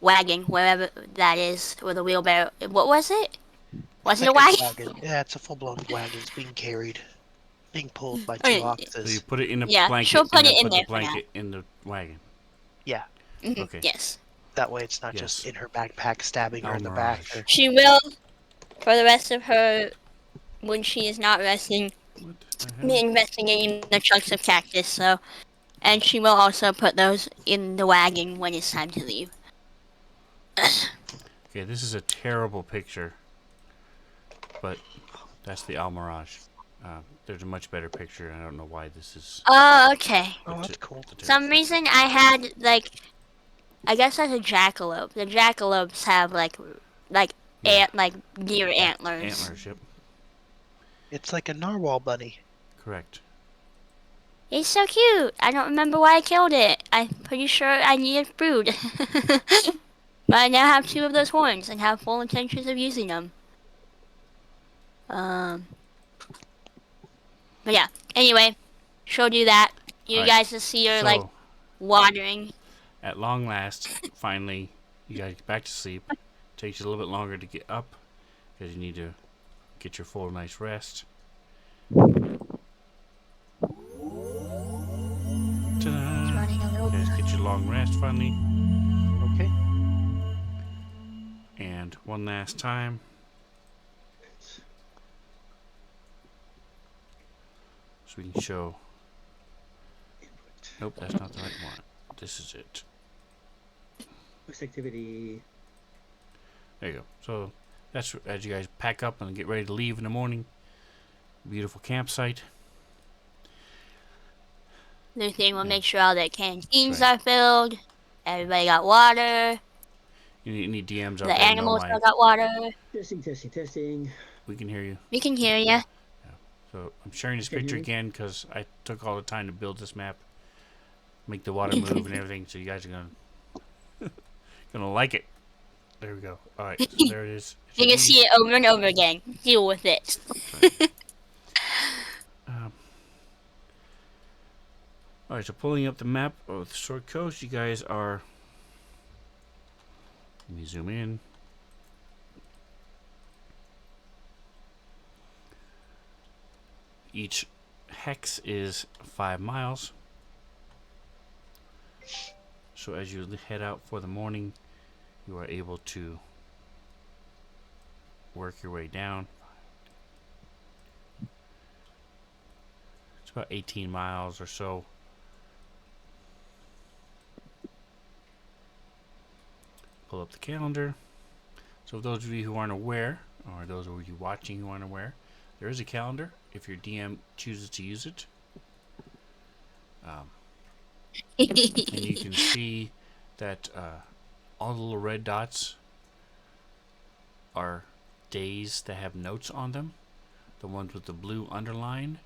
wagon, wherever that is, or the wheelbarrow. What was it? Was it a like wagon? Yeah, it's a full-blown wagon. It's being carried, being pulled by 2 Oh, So you oxes. put it in a yeah, blanket she'll put and then it in put there the blanket in the wagon. Yeah, Okay. Yes. that way it's not just in her backpack stabbing her in the back. Almirage. Or, She will, for the rest of her, when she is not resting, What the be hell? investigating the chunks of cactus, so. And she will also put those in the wagon when it's time to leave. Okay, this is a terrible picture, but that's the Almirage. There's a much better picture. I don't know why this is. Oh, okay. oh, that's cool. Some reason I had, like, I guess that's a jackalope. The jackalopes have, like Yeah. deer antlers. Antlers, yep. It's like a narwhal bunny. Correct. It's so cute. I don't remember why I killed it. I'm pretty sure I needed food. But I now have 2 of those horns and have full intentions of using them. But yeah. Anyway, she'll do that. You Alright, guys just see her So, like watering. at long last, finally, you guys get back to sleep. Takes you a little bit longer to get up because you need to get your full nice rest. Ta-da! running a little You guys get your long rest finally. Okay. And one last time. So we can show. Nope, that's not the right one. This is it. Quest activity. There you go. So that's as you guys pack up and get ready to leave in the morning. Beautiful campsite. New thing, we'll Yeah. make sure all the canteens Right. are filled. Everybody got water. You need DMs out The there. Know animals my. all got water. Testing. We can hear you. We can hear you. So I'm sharing this Can you picture hear me? again because I took all the time to build this map, make the water move and everything. So you guys are gonna like it. There we go. All right, so there it is. You can see it over and over again. Deal with it. All right, so pulling up the map of the Sword Coast, you guys are. Let me zoom in. Each hex is 5 miles. So as you head out for the morning, you are able to work your way down. It's about 18 miles or so. Pull up the calendar. So those of you who aren't aware, or those of you watching who aren't aware, there is a calendar if your DM chooses to use it. And you can see that all the little red dots are days that have notes on them. The ones with the blue underline,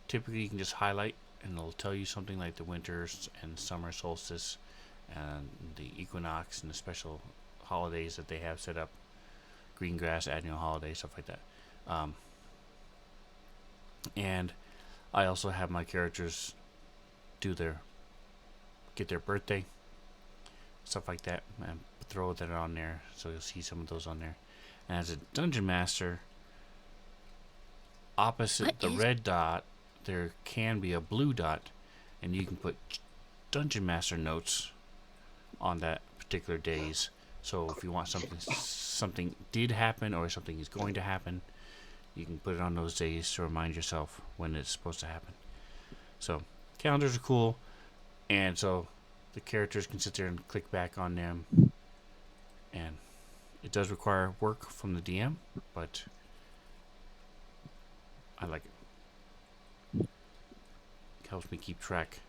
typically you can just highlight and it'll tell you something like the winter and summer solstice and the equinox and the special holidays that they have set up. Green grass annual holiday, stuff like that. And I also have my characters get their birthday, stuff like that, and throw that on there, so you'll see some of those on there. And as a dungeon master, opposite the red dot, there can be a blue dot, and you can put dungeon master notes on that particular days. So if you want something did happen or something is going to happen, you can put it on those days to remind yourself when it's supposed to happen. So calendars are cool, and so the characters can sit there and click back on them, and it does require work from the DM, but I like it. It helps me keep track.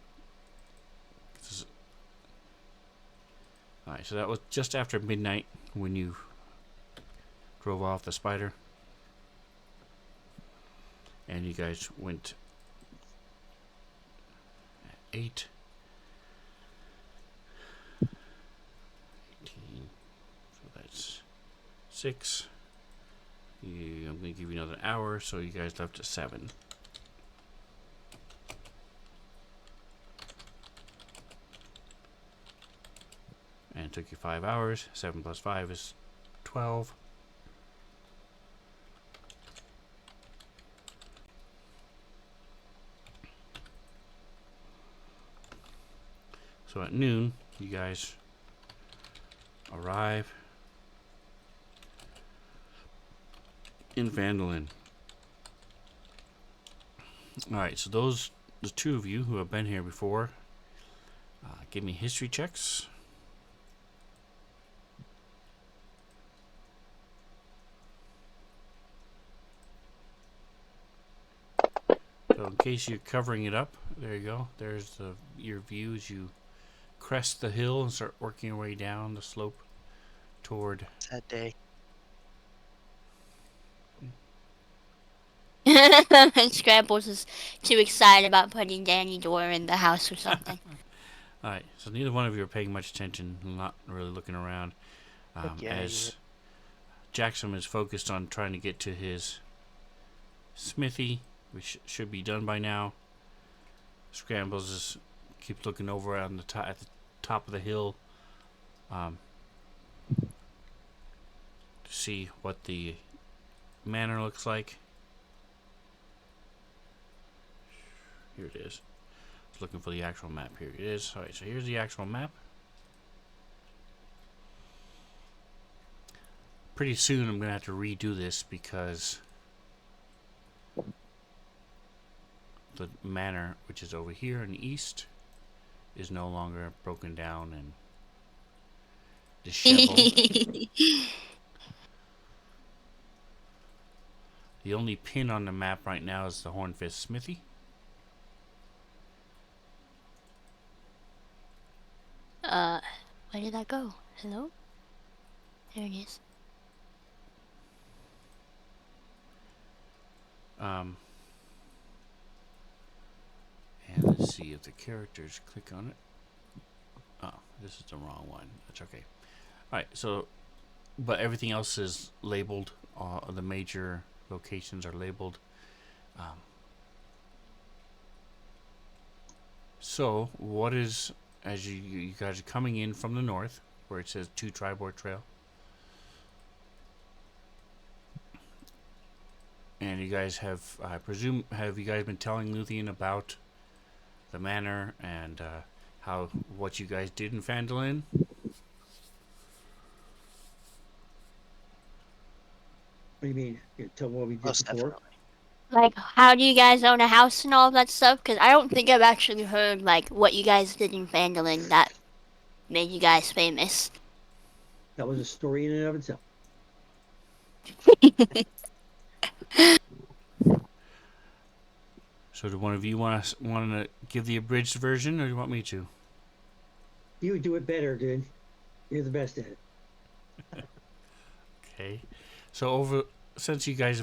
Alright, so that was just after midnight when you drove off the spider. And you guys went at 8. 18. So that's 6. I'm going to give you another hour, so you guys left at 7. And it took you 5 hours. 7 plus 5 is 12. So at noon, you guys arrive in Vandalin. Alright, so the two of you who have been here before, give me history checks. So in case you're covering it up, there you go. There's your view as you crest the hill and start working your way down the slope toward. That day. Scrambles is too excited about putting Danny Door in the house or something. Alright, so neither one of you are paying much attention, not really looking around. As Jackson is focused on trying to get to his smithy, which should be done by now. Scrambles keeps looking over on at the top of the hill to see what the manor looks like. Here it is. I was looking for the actual map. Here it is. Alright, so here's the actual map. Pretty soon I'm going to have to redo this because the manor, which is over here in the east, is no longer broken down and disheveled. The only pin on the map right now is the Hornfist Smithy. Where did that go? Hello? There it is. And let's see if the characters click on it. Oh, this is the wrong one. That's okay. Alright, so, but everything else is labeled. The major locations are labeled. So, what is, as you guys are coming in from the north, where it says 2 Tribord Trail, and you guys have, I presume, have you guys been telling Luthien about the manor and what you guys did in Phandalin? What do you mean? You tell what we did Most before? definitely. Like, how do you guys own a house and all that stuff? Because I don't think I've actually heard, like, what you guys did in Vandalin that made you guys famous. That was a story in and of itself. So do one of you want to give the abridged version, or do you want me to? You would do it better, dude. You're the best at it. Okay. So since you guys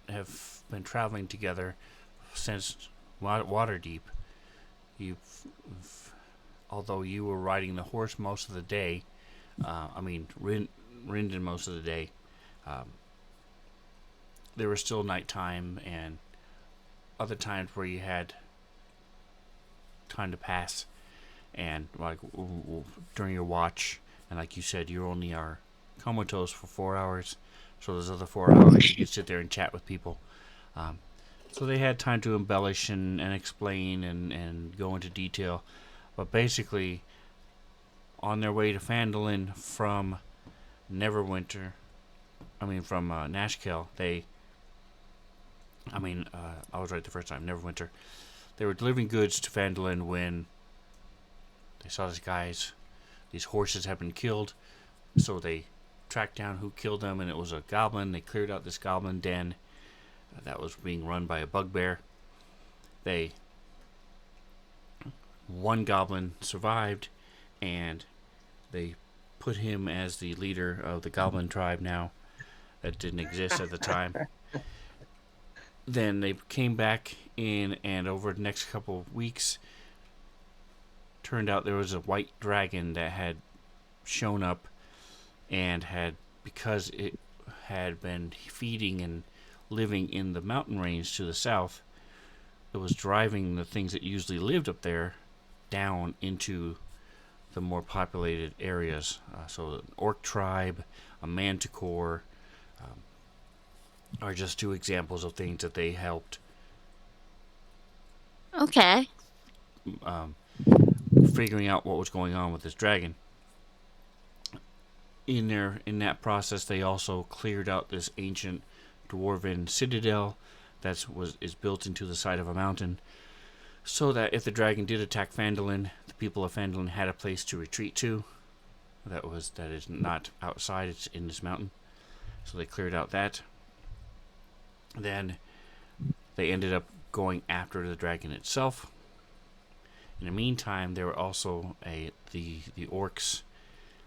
have been traveling together since Waterdeep, although you were riding the horse most of the day, Rindon most of the day, there was still nighttime and other times where you had time to pass, and like during your watch, and like you said, you only are comatose for 4 hours, so those other 4 hours you could sit there and chat with people. So they had time to embellish and explain and go into detail, but basically on their way to Phandalin from Neverwinter, from Nashkel, I was right the first time, Neverwinter. They were delivering goods to Phandalin when they saw these horses had been killed, so they tracked down who killed them, and it was a goblin. They cleared out this goblin den that was being run by a bugbear. One goblin survived, and they put him as the leader of the goblin tribe now that didn't exist at the time. Then they came back in, and over the next couple of weeks, turned out there was a white dragon that had shown up and because it had been feeding and living in the mountain range to the south, it was driving the things that usually lived up there down into the more populated areas. So an orc tribe, a manticore, are just 2 examples of things that they helped Okay. figuring out what was going on with this dragon. In that process, they also cleared out this ancient dwarven citadel that is built into the side of a mountain, so that if the dragon did attack Phandalin, the people of Phandalin had a place to retreat to. That is not outside; it's in this mountain. So they cleared out that. Then they ended up going after the dragon itself. In the meantime, there were also the orcs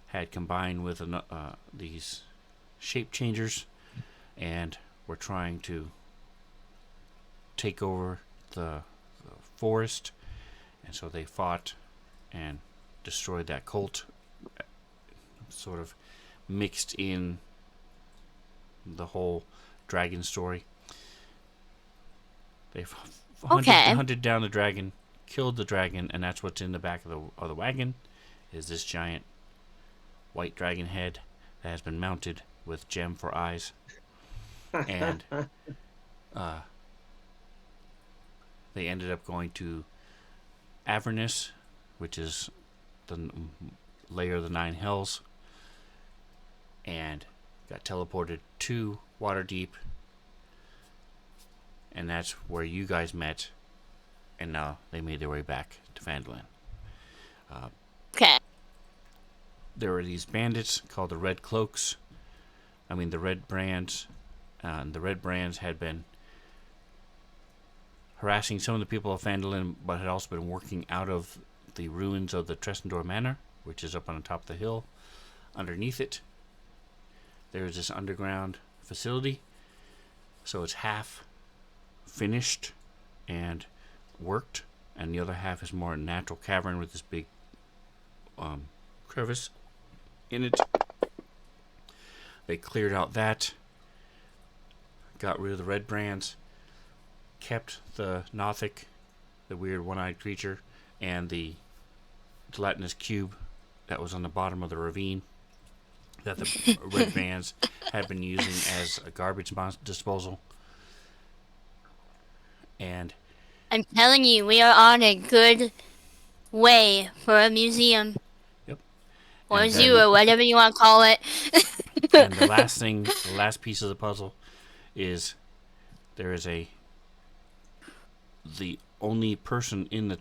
had combined with these shape changers and were trying to take over the forest, and so they fought and destroyed that cult, sort of mixed in the whole dragon story. They hunted down the dragon, killed the dragon, and that's what's in the back of the wagon, is this giant white dragon head that has been mounted with gem for eyes. and they ended up going to Avernus, which is the layer of the Nine Hells, and got teleported to Waterdeep, and that's where you guys met, and now they made their way back to Phandalin. Okay. There were these bandits called the Red Cloaks. The Red Brands. And the Red Brands had been harassing some of the people of Phandalin, but had also been working out of the ruins of the Tressendor Manor, which is up on the top of the hill. Underneath it, there's this underground facility. So it's half finished and worked, and the other half is more a natural cavern with this big crevice in it. They cleared out that, got rid of the Red Brands, kept the Nothic, the weird one-eyed creature, and the gelatinous cube that was on the bottom of the ravine that the Red Brands had been using as a garbage disposal. And I'm telling you, we are on a good way for a museum. yep. Or And zoo, then- or whatever you want to call it. And the last piece of the puzzle is there is the only person in the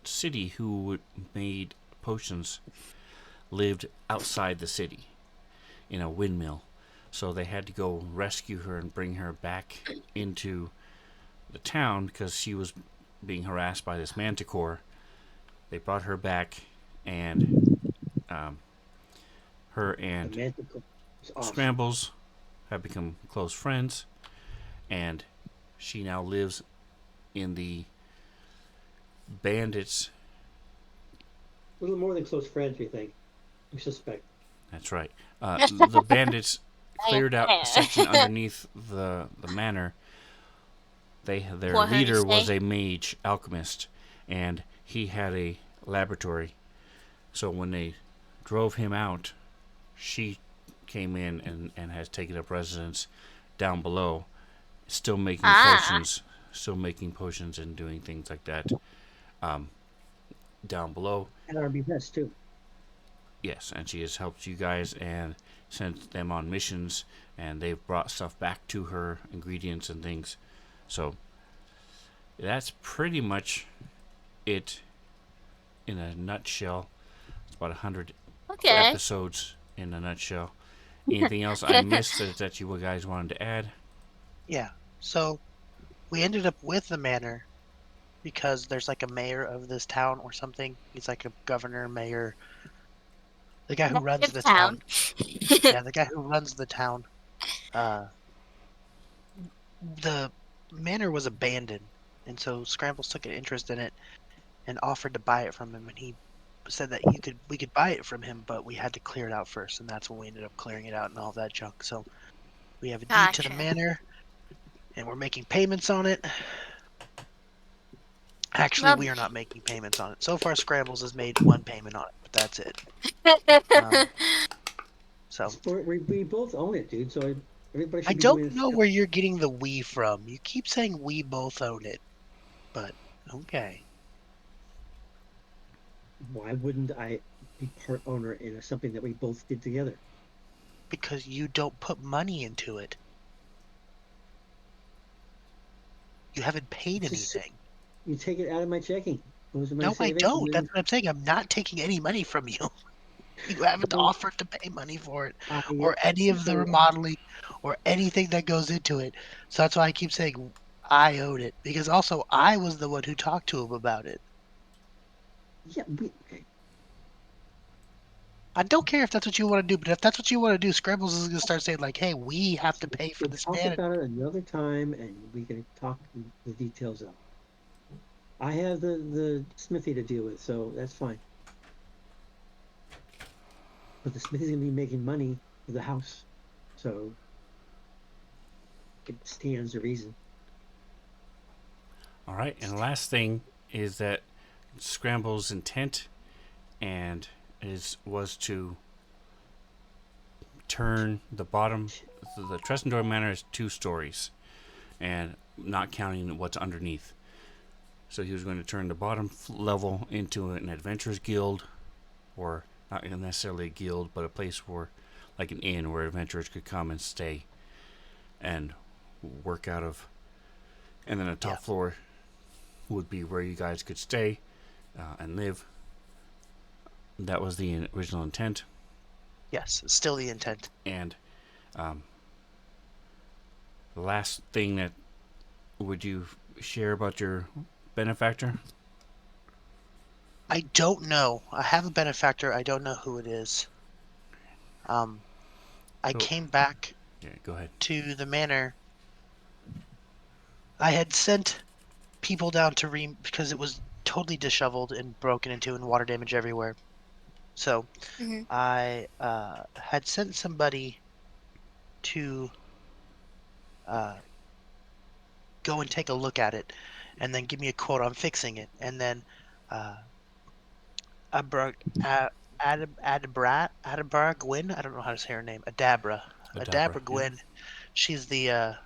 city who made potions lived outside the city in a windmill. So they had to go rescue her and bring her back into the town because she was being harassed by this manticore. They brought her back, and her and Awesome. Scrambles have become close friends, and she now lives in the bandits. A little more than close friends, we think. We suspect. That's right. The bandits cleared out a section underneath the manor. Their For her to leader was stay? a mage alchemist, and he had a laboratory. So when they drove him out, she came in and has taken up residence down below, still making potions and doing things like that. Down below, And our best too. yes, and she has helped you guys and sent them on missions, and they've brought stuff back to her, ingredients and things. So that's pretty much it in a nutshell. It's about 100 Okay. episodes in a nutshell. Anything else I missed that you guys wanted to add? Yeah. So we ended up with the manor because there's like a mayor of this town or something. He's like a governor, mayor. The guy who runs the town. Yeah, the guy who runs the town. The manor was abandoned, and so Scrambles took an interest in it and offered to buy it from him. And he said that we could buy it from him, but we had to clear it out first, and that's when we ended up clearing it out and all that junk. So we have a deed to the Gotcha. manor, and we're making payments on it. Actually, Well- we are not making payments on it. So far, Scrambles has made one payment on it, but that's it. So We both own it, dude. So everybody should I be doing don't it. know where you're getting the we from. You keep saying we both own it, but okay. Why wouldn't I be part owner in something that we both did together? Because you don't put money into it. You haven't paid Just- anything. You take it out of my checking. Goes to my No, I savings, don't. and That's what I'm saying. I'm not taking any money from you. You haven't Well, offered to pay money for it, I- or any of the so- remodeling, or anything that goes into it. So that's why I keep saying I own it. Because also, I was the one who talked to him about it. Yeah, I don't care if that's what you want to do, but if that's what you want to do, Scrambles is going to start saying, like, hey, we have to pay for we'll this talk man. about it another time, and we can talk the details out. I have the smithy to deal with, so that's fine. But the smithy's gonna be making money for the house, so it stands to reason. All right, and the last thing is that Scramble's intent was to turn the bottom. The Tressendor Manor is 2 stories, and not counting what's underneath. So he was going to turn the bottom level into an adventurers guild, or not necessarily a guild, but a place where, like an inn, where adventurers could come and stay and work out of. And then the top floor would be where you guys could stay and live. That was the original intent. Yes, still the intent. And the last thing that would you share about your benefactor? I don't know. I have a benefactor. I don't know who it is. I Oh. came back Yeah, go ahead. to the manor. I had sent people down to because it was totally disheveled and broken into and water damage everywhere. So Mhm. I had sent somebody to go and take a look at it and then give me a quote on fixing it. And then uh, Abra, Adabra Gwyn, I don't know how to say her name, Adabra, Adabra yeah. Gwyn. She's the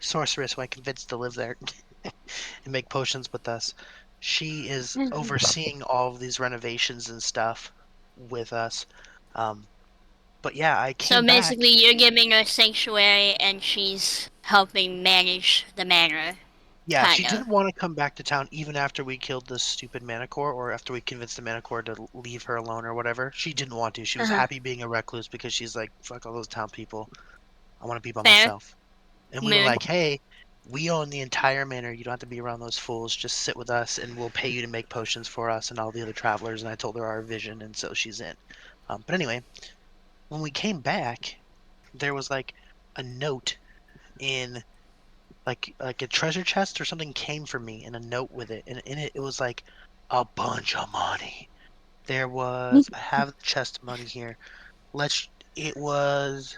sorceress who I convinced to live there and make potions with us. She is overseeing all of these renovations and stuff with us. Um, but yeah, I So came back. basically, you're giving her sanctuary, and she's helping manage the manor, Yeah, she kind of. didn't want to come back to town even after we killed this stupid Manicore, or after we convinced the Manicore to leave her alone or whatever. She didn't want to. She was Uh-huh. happy being a recluse because she's like, fuck all those town people. I want to be by Fair. myself. And we were Mood. like, hey, we own the entire manor. You don't have to be around those fools. Just sit with us and we'll pay you to make potions for us and all the other travelers. And I told her our vision, and so she's in. But anyway, when we came back, there was like a note in like a treasure chest or something came for me and a note with it, and in it it was like a bunch of money. There was I have the chest money here. Let's it was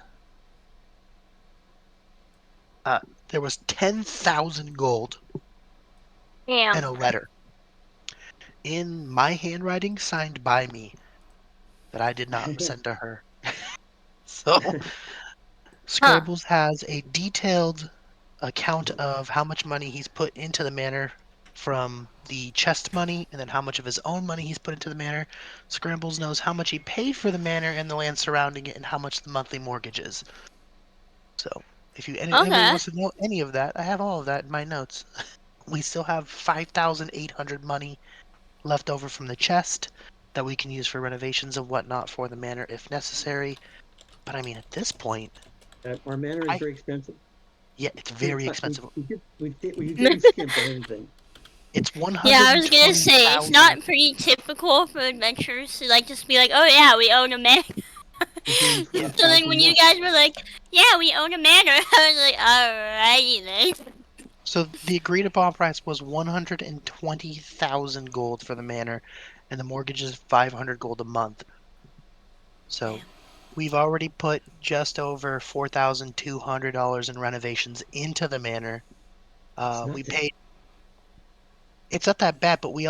uh there was 10,000 gold and Damn. a letter in my handwriting signed by me that I did not send to her. So Huh. Scrambles has a detailed account of how much money he's put into the manor from the chest money, and then how much of his own money he's put into the manor. Scrambles knows how much he paid for the manor and the land surrounding it, and how much the monthly mortgage is. So, if anybody Okay. wants to know any of that, I have all of that in my notes. We still have 5,800 money left over from the chest that we can use for renovations and whatnot for the manor if necessary. But I mean, at this point, Our manor is I very expensive. yeah, it's We, very expensive. we didn't skimp on anything. It's Yeah, I was gonna say it's 120,000. not pretty typical for adventurers to like just be like, "Oh yeah, we own a manor." Yeah. So then 120,000 when you what? guys were like, "Yeah, we own a manor," I was like, "Alrighty then." So the agreed upon price was 120,000 gold for the manor, and the mortgage is 500 gold a month. So Damn. we've already put just over $4,200 in renovations into the manor. It's We not that. paid. It's not that bad, but we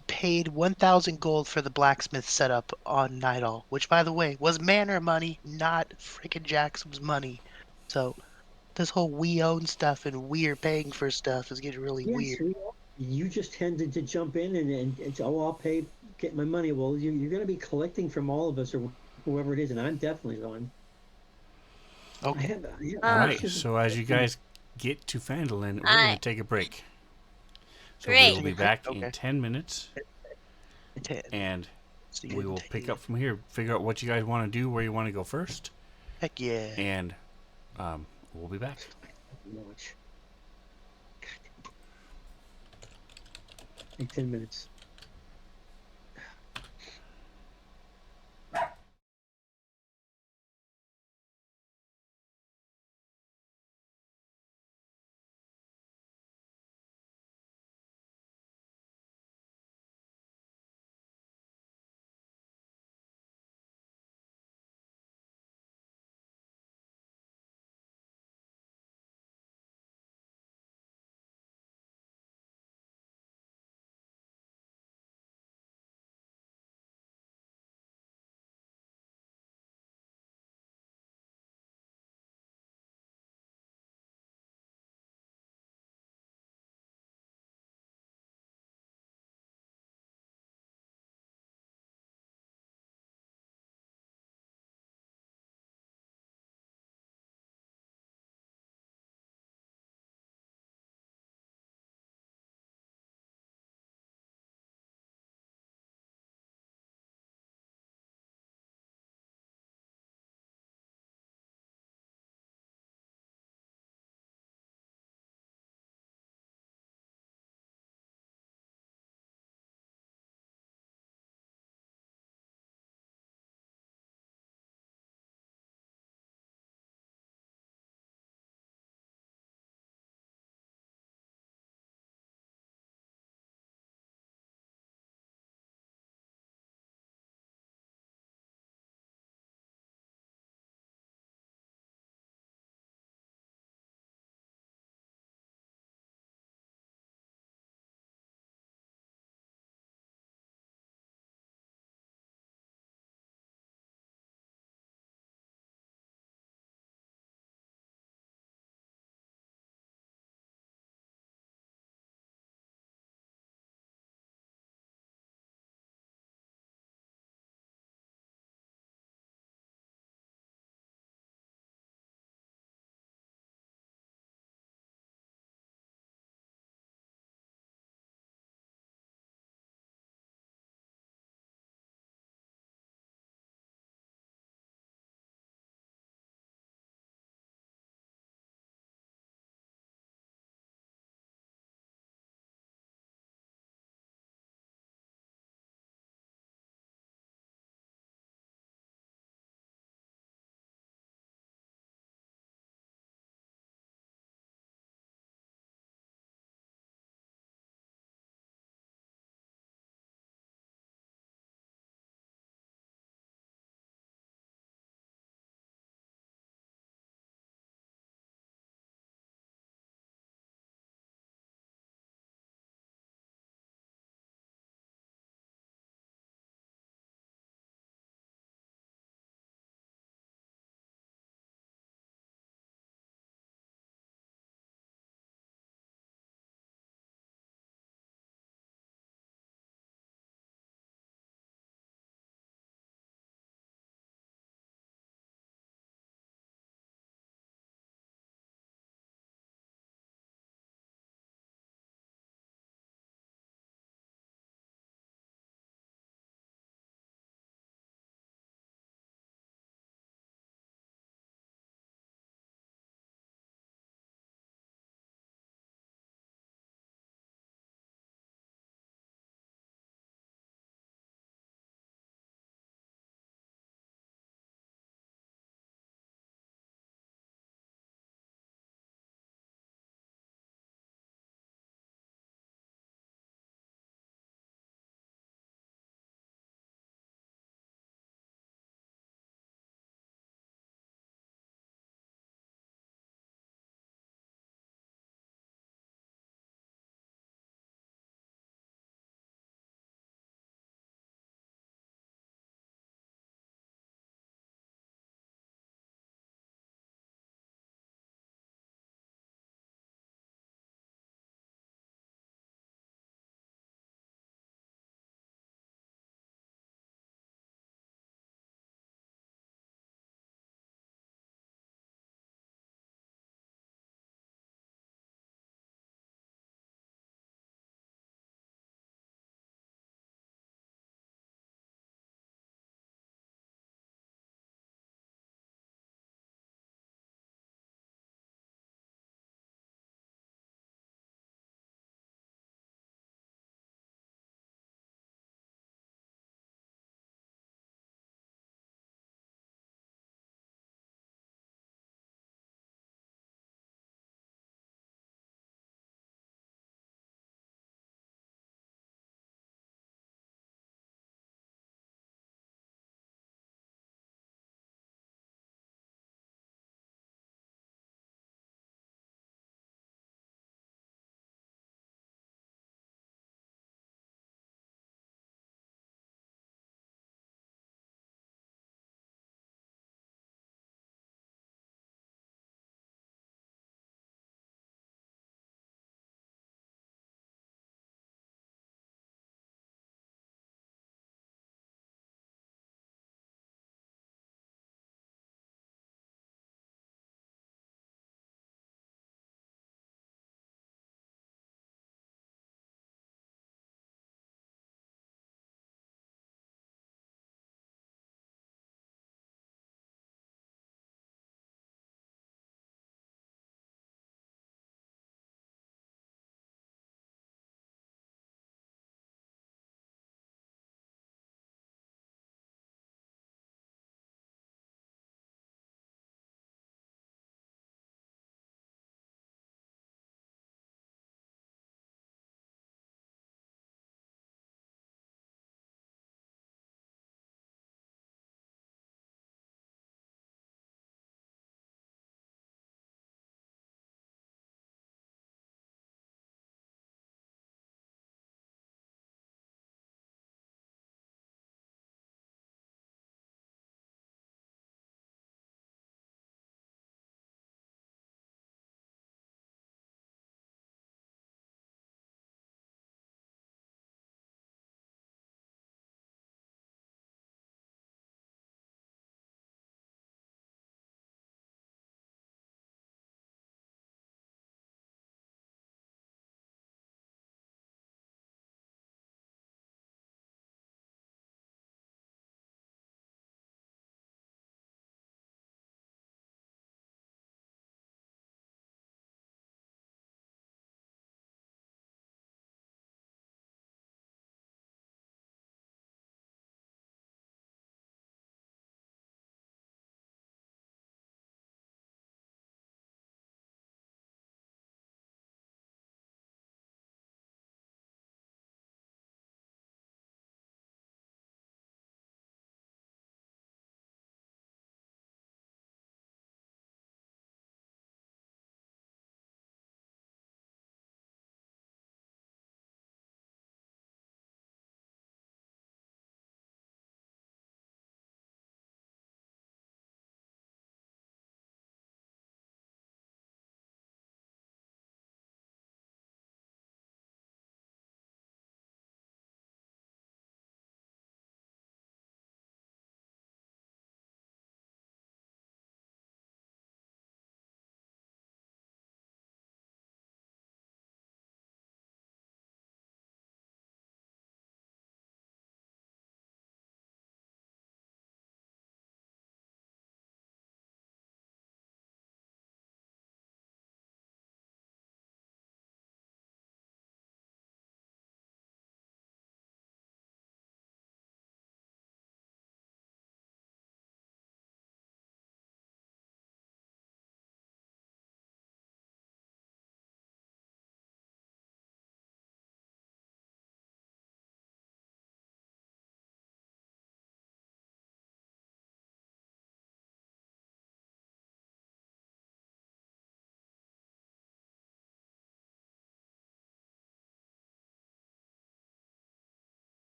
paid 1,000 gold for the blacksmith setup on Nidal, which, by the way, was manor money, not freaking Jackson's money. So this whole we own stuff and we're paying for stuff is getting really Yes, weird. you just tended to jump in and it's, oh, I'll pay, get my money. Well, you're going to be collecting from all of us or whoever it is, and I'm definitely going. Okay. I have All right, questions. so as you guys get to Fandolin, we're going to Alright, take a break. So we We'll will great. take a be break. back in Okay. 10 minutes, 10. and See you we in will 10. pick up from here, figure out what you guys want to do, where you want to go first, Heck yeah. and we'll be back. Watch. In 10 minutes.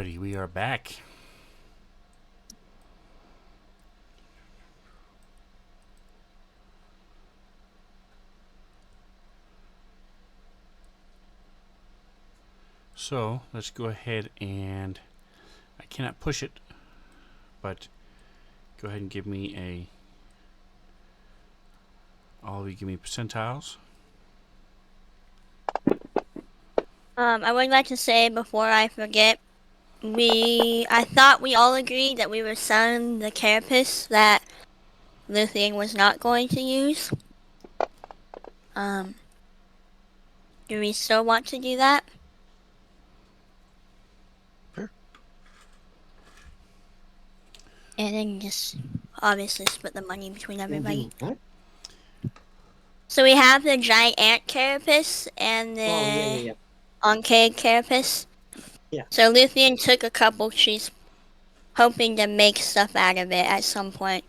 Alrighty, we are back. So let's go ahead and I cannot push it, but go ahead and give me all of you give me percentiles. I would like to say before I forget, I thought we all agreed that we were selling the carapace that Luthien was not going to use. Do we still want to do that? Sure. And then just obviously split the money between everybody. What? So we have the giant ant carapace and the Oh, yeah. Oncade carapace. Yeah. So Luthien took a couple. She's hoping to make stuff out of it at some point.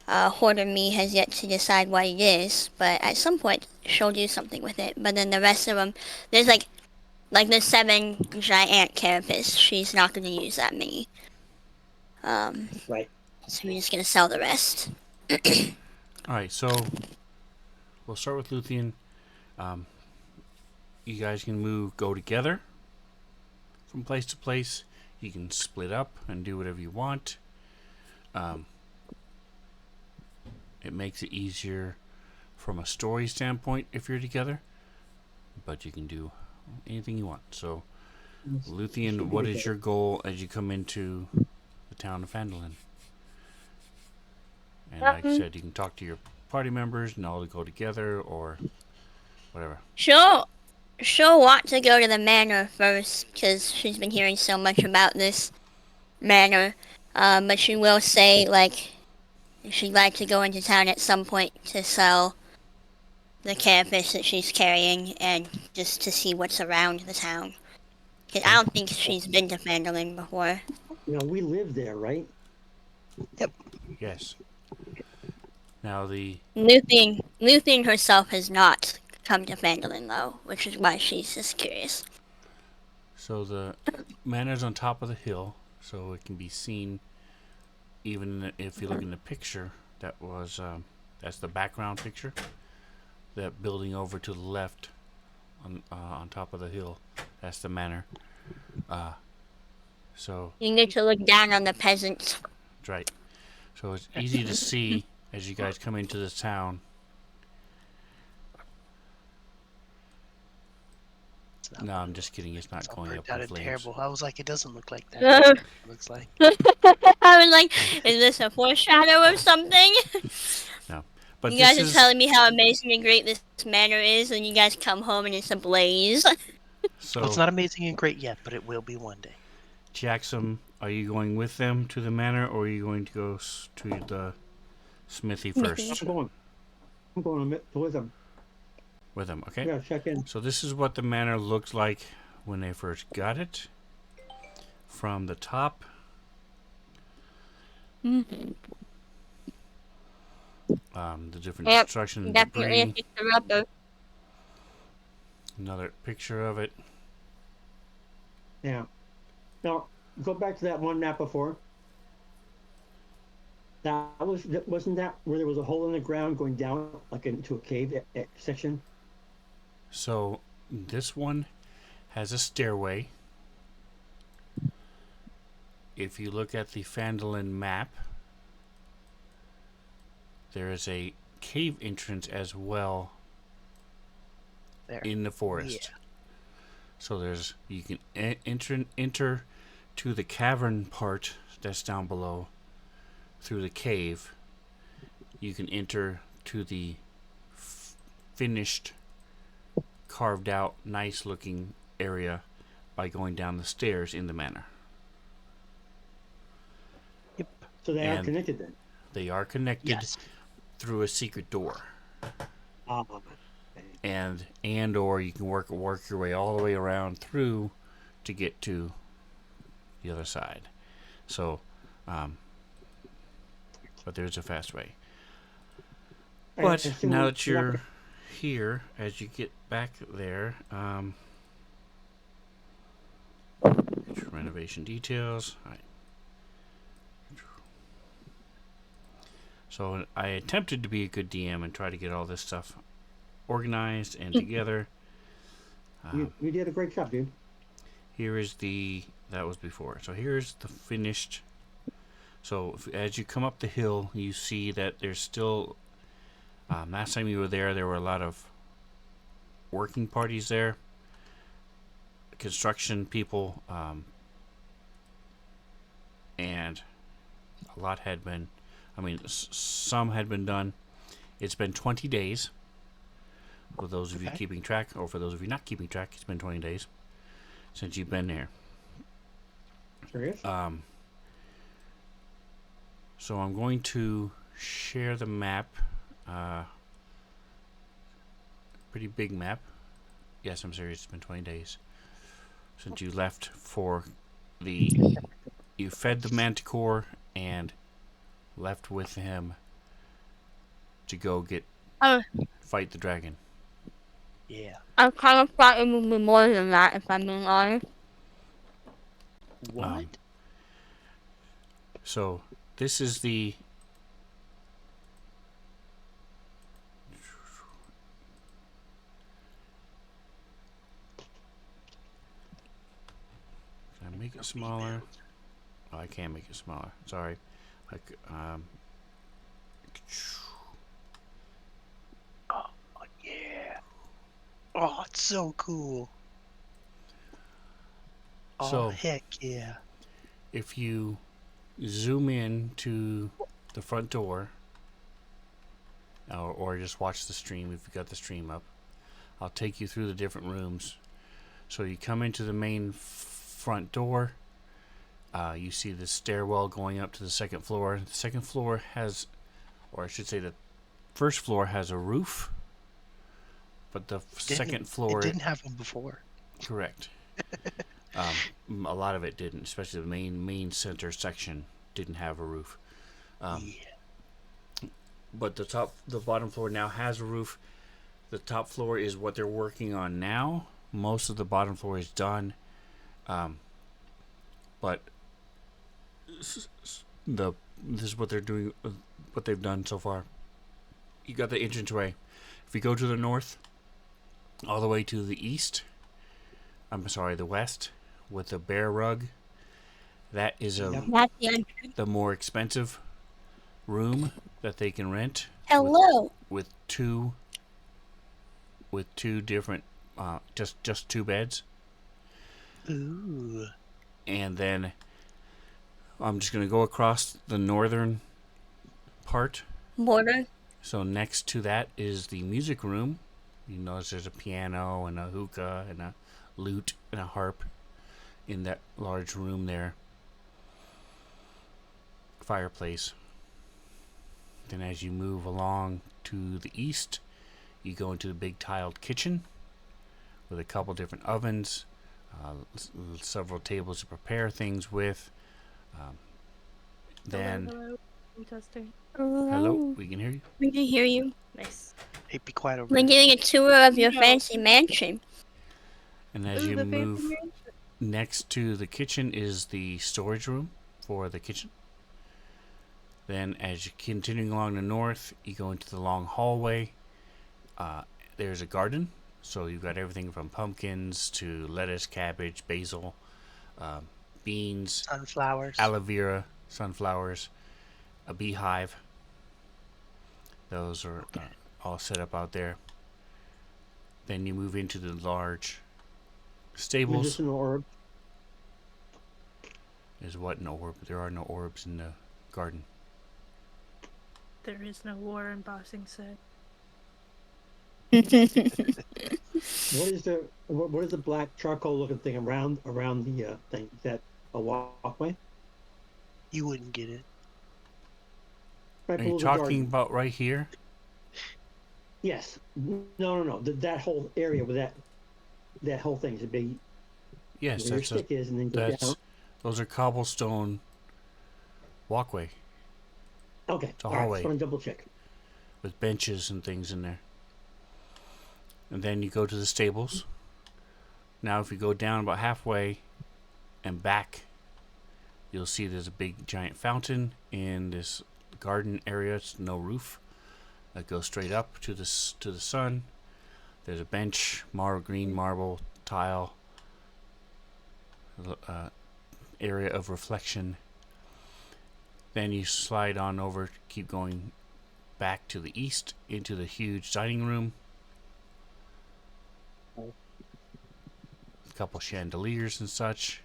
Hoarder Me has yet to decide what it is, but at some point she'll do something with it. But then the rest of them, there's like the 7 giant ant carapace. She's not going to use that many. Right. So we're just going to sell the rest. Alright, so we'll start with Luthien. You guys can go together from place to place. You can split up and do whatever you want. It makes it easier from a story standpoint if you're together, but you can do anything you want. So, Luthien, what is your goal as you come into the town of Phandalin? And like I said, you can talk to your party members and all to go together or whatever. She'll want to go to the manor first because she's been hearing so much about this manor. But she will say she'd like to go into town at some point to sell the carapace that she's carrying and just to see what's around the town. Cause I don't think she's been to Phandalin before. We live there, right? Yes. Now the Luthien herself has not come to Phandalin though, which is why she's just curious. So the manor's on top of the hill, so it can be seen even if you look in the picture. That's the background picture. That building over to the left, on top of the hill, that's the manor. So You get to look down on the peasants. that's right. So it's easy to see as you guys come into this town. No, I'm just kidding. It's not going up in flames. Terrible. I was like, it doesn't look like that. It looks like. I was like, is this a foreshadow of something? No, but you guys are telling me how amazing and great this manor is, and you guys come home and it's ablaze. So well, it's not amazing and great yet, but it will be one day. Jackson, are you going with them to the manor, or are you going to go to the smithy first? I'm going with them. With them, okay. Yeah, check in. So this is what the manor looks like when they first got it. From the top. The different construction and debris. Another picture of it. Yeah. Now, go back to that one map before. Wasn't that where there was a hole in the ground going down like into a cave section? So this one has a stairway. If you look at the Phandalin map, there is a cave entrance as well there in the forest. Yeah. So you can enter to the cavern part that's down below through the cave. You can enter to the finished, carved out, nice looking area by going down the stairs in the manor. Yep. So they are connected then? They are connected through a secret door. And or you can work your way all the way around through to get to the other side. So, but there's a fast way. But now that you're here, as you get back there, Renovation details. All right. So I attempted to be a good DM and try to get all this stuff organized and together. You did a great job, dude. Here is that was before. So here's the finished. So as you come up the hill, you see that there's still. Last time you were there were a lot of working parties there, construction people, and a lot had been. Some had been done. It's been 20 days. For those of you keeping track, or for those of you not keeping track, it's been 20 days since you've been there. Serious? So I'm going to share the map. Pretty big map. Yes, I'm serious. It's been 20 days since you left for you fed the manticore and left with him to go fight the dragon. Yeah. I kind of thought it would be more than that, if I'm being honest. What? So this is the. Can I make it smaller? Oh, I can't make it smaller. Sorry. Oh yeah. Oh, it's so cool. Oh So heck yeah. if you zoom in to the front door, or just watch the stream if you got the stream up, I'll take you through the different rooms. So you come into the main front door. You see the stairwell going up to the second floor. The second floor has, or I should say the first floor has a roof, but the second floor... It didn't have one before. Correct. A lot of it didn't, especially the main center section didn't have a roof. Yeah. But the bottom floor now has a roof. The top floor is what they're working on now. Most of the bottom floor is done. But this is what they're doing, what they've done so far. You got the entranceway. If you go to the north, all the way to the east, the west, with the bear rug, that is That's the end. the more expensive room that they can rent. Hello. With two different, just two beds. Ooh. And then I'm just going to go across the northern part. Border. So next to that is the music room. You notice there's a piano and a hookah and a lute and a harp in that large room there. Fireplace. Then as you move along to the east, you go into the big tiled kitchen with a couple different ovens, several tables to prepare things with. Then, Hello. I'm testing. hello, we can hear you. We can hear you. Nice. Hey, be quiet over We're there. getting a tour of your No. fancy mansion. And as Ooh, you the fancy move mansion. next to the kitchen is the storage room for the kitchen. Then as you're continuing along the north, you go into the long hallway. There's a garden. So you've got everything from pumpkins to lettuce, cabbage, basil, beans, Sunflowers. aloe vera, sunflowers, a beehive. Those are all set up out there. Then you move into the large stables. Medicinal herb. Is what an orb? There are no orbs in the garden. There is no war in Bossing said. What is the black charcoal looking thing around the thing? Is that a walkway? You wouldn't get it. Right Are below you the talking garden. about right here? Yes. No. That whole area with that whole thing is a big. Yes, Where your stick is, and then go down. those are cobblestone walkway Okay. It's a All right. hallway. Just want to double check. with benches and things in there. And then you go to the stables. Now, if you go down about halfway, and back, you'll see there's a big giant fountain in this garden area. It's no roof that goes straight up to the sun. There's a bench, green marble tile, area of reflection. Then you slide on over, keep going back to the east into the huge dining room. A couple chandeliers and such.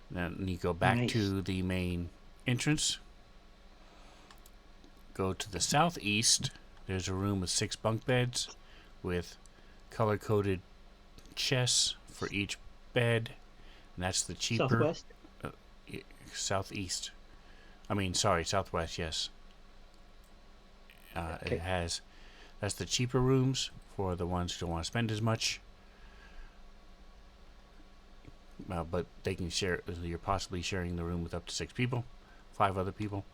Then you go back to the main entrance. Go to the southeast. There's a room with 6 bunk beds with color-coded chests for each bed. And that's the cheaper... Southwest? Southeast. Southwest, yes. Okay. That's the cheaper rooms for the ones who don't want to spend as much. But they can share. You're possibly sharing the room with up to 6 people, 5 other people.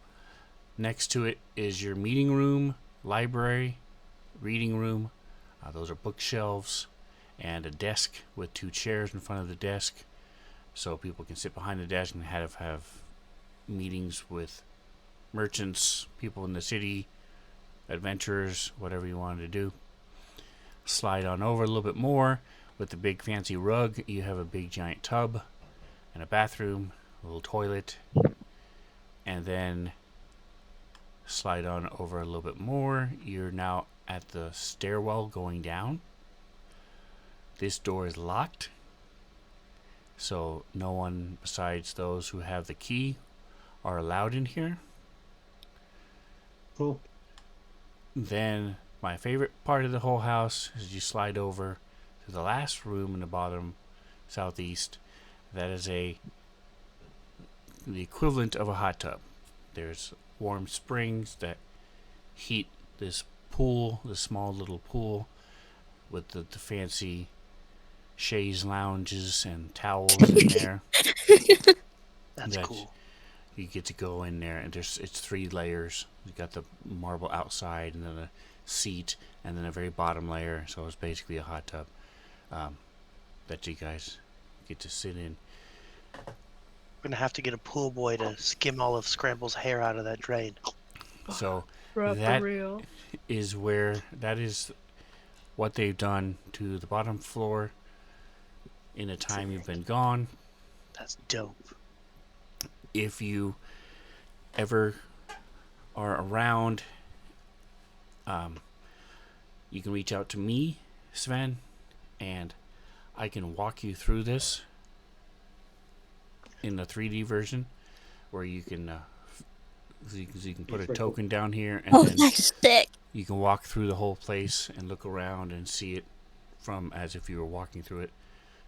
Next to it is your meeting room, library, reading room. Those are bookshelves and a desk with 2 chairs in front of the desk, so people can sit behind the desk and have meetings with merchants, people in the city, adventurers, whatever you wanted to do. Slide on over a little bit more. With the big fancy rug, you have a big giant tub and a bathroom, a little toilet, and then slide on over a little bit more. You're now at the stairwell going down. This door is locked, so no one besides those who have the key are allowed in here. Cool. Then my favorite part of the whole house is you slide over to the last room in the bottom southeast. That is the equivalent of a hot tub. There's warm springs that heat this pool, this small little pool with the fancy chaise lounges and towels in there. That's cool. You get to go in there, and it's 3 layers. You got the marble outside, and then a seat, and then a very bottom layer. So it's basically a hot tub that you guys get to sit in. We're gonna have to get a pool boy to skim all of Scramble's hair out of that drain. So Bro, that for real. that is what they've done to the bottom floor in the time you've been gone. That's dope. If you ever are around, you can reach out to me, Sven, and I can walk you through this in the 3D version, where you can you can put a token down here, and then that's sick. you can walk through the whole place and look around and see it from as if you were walking through it.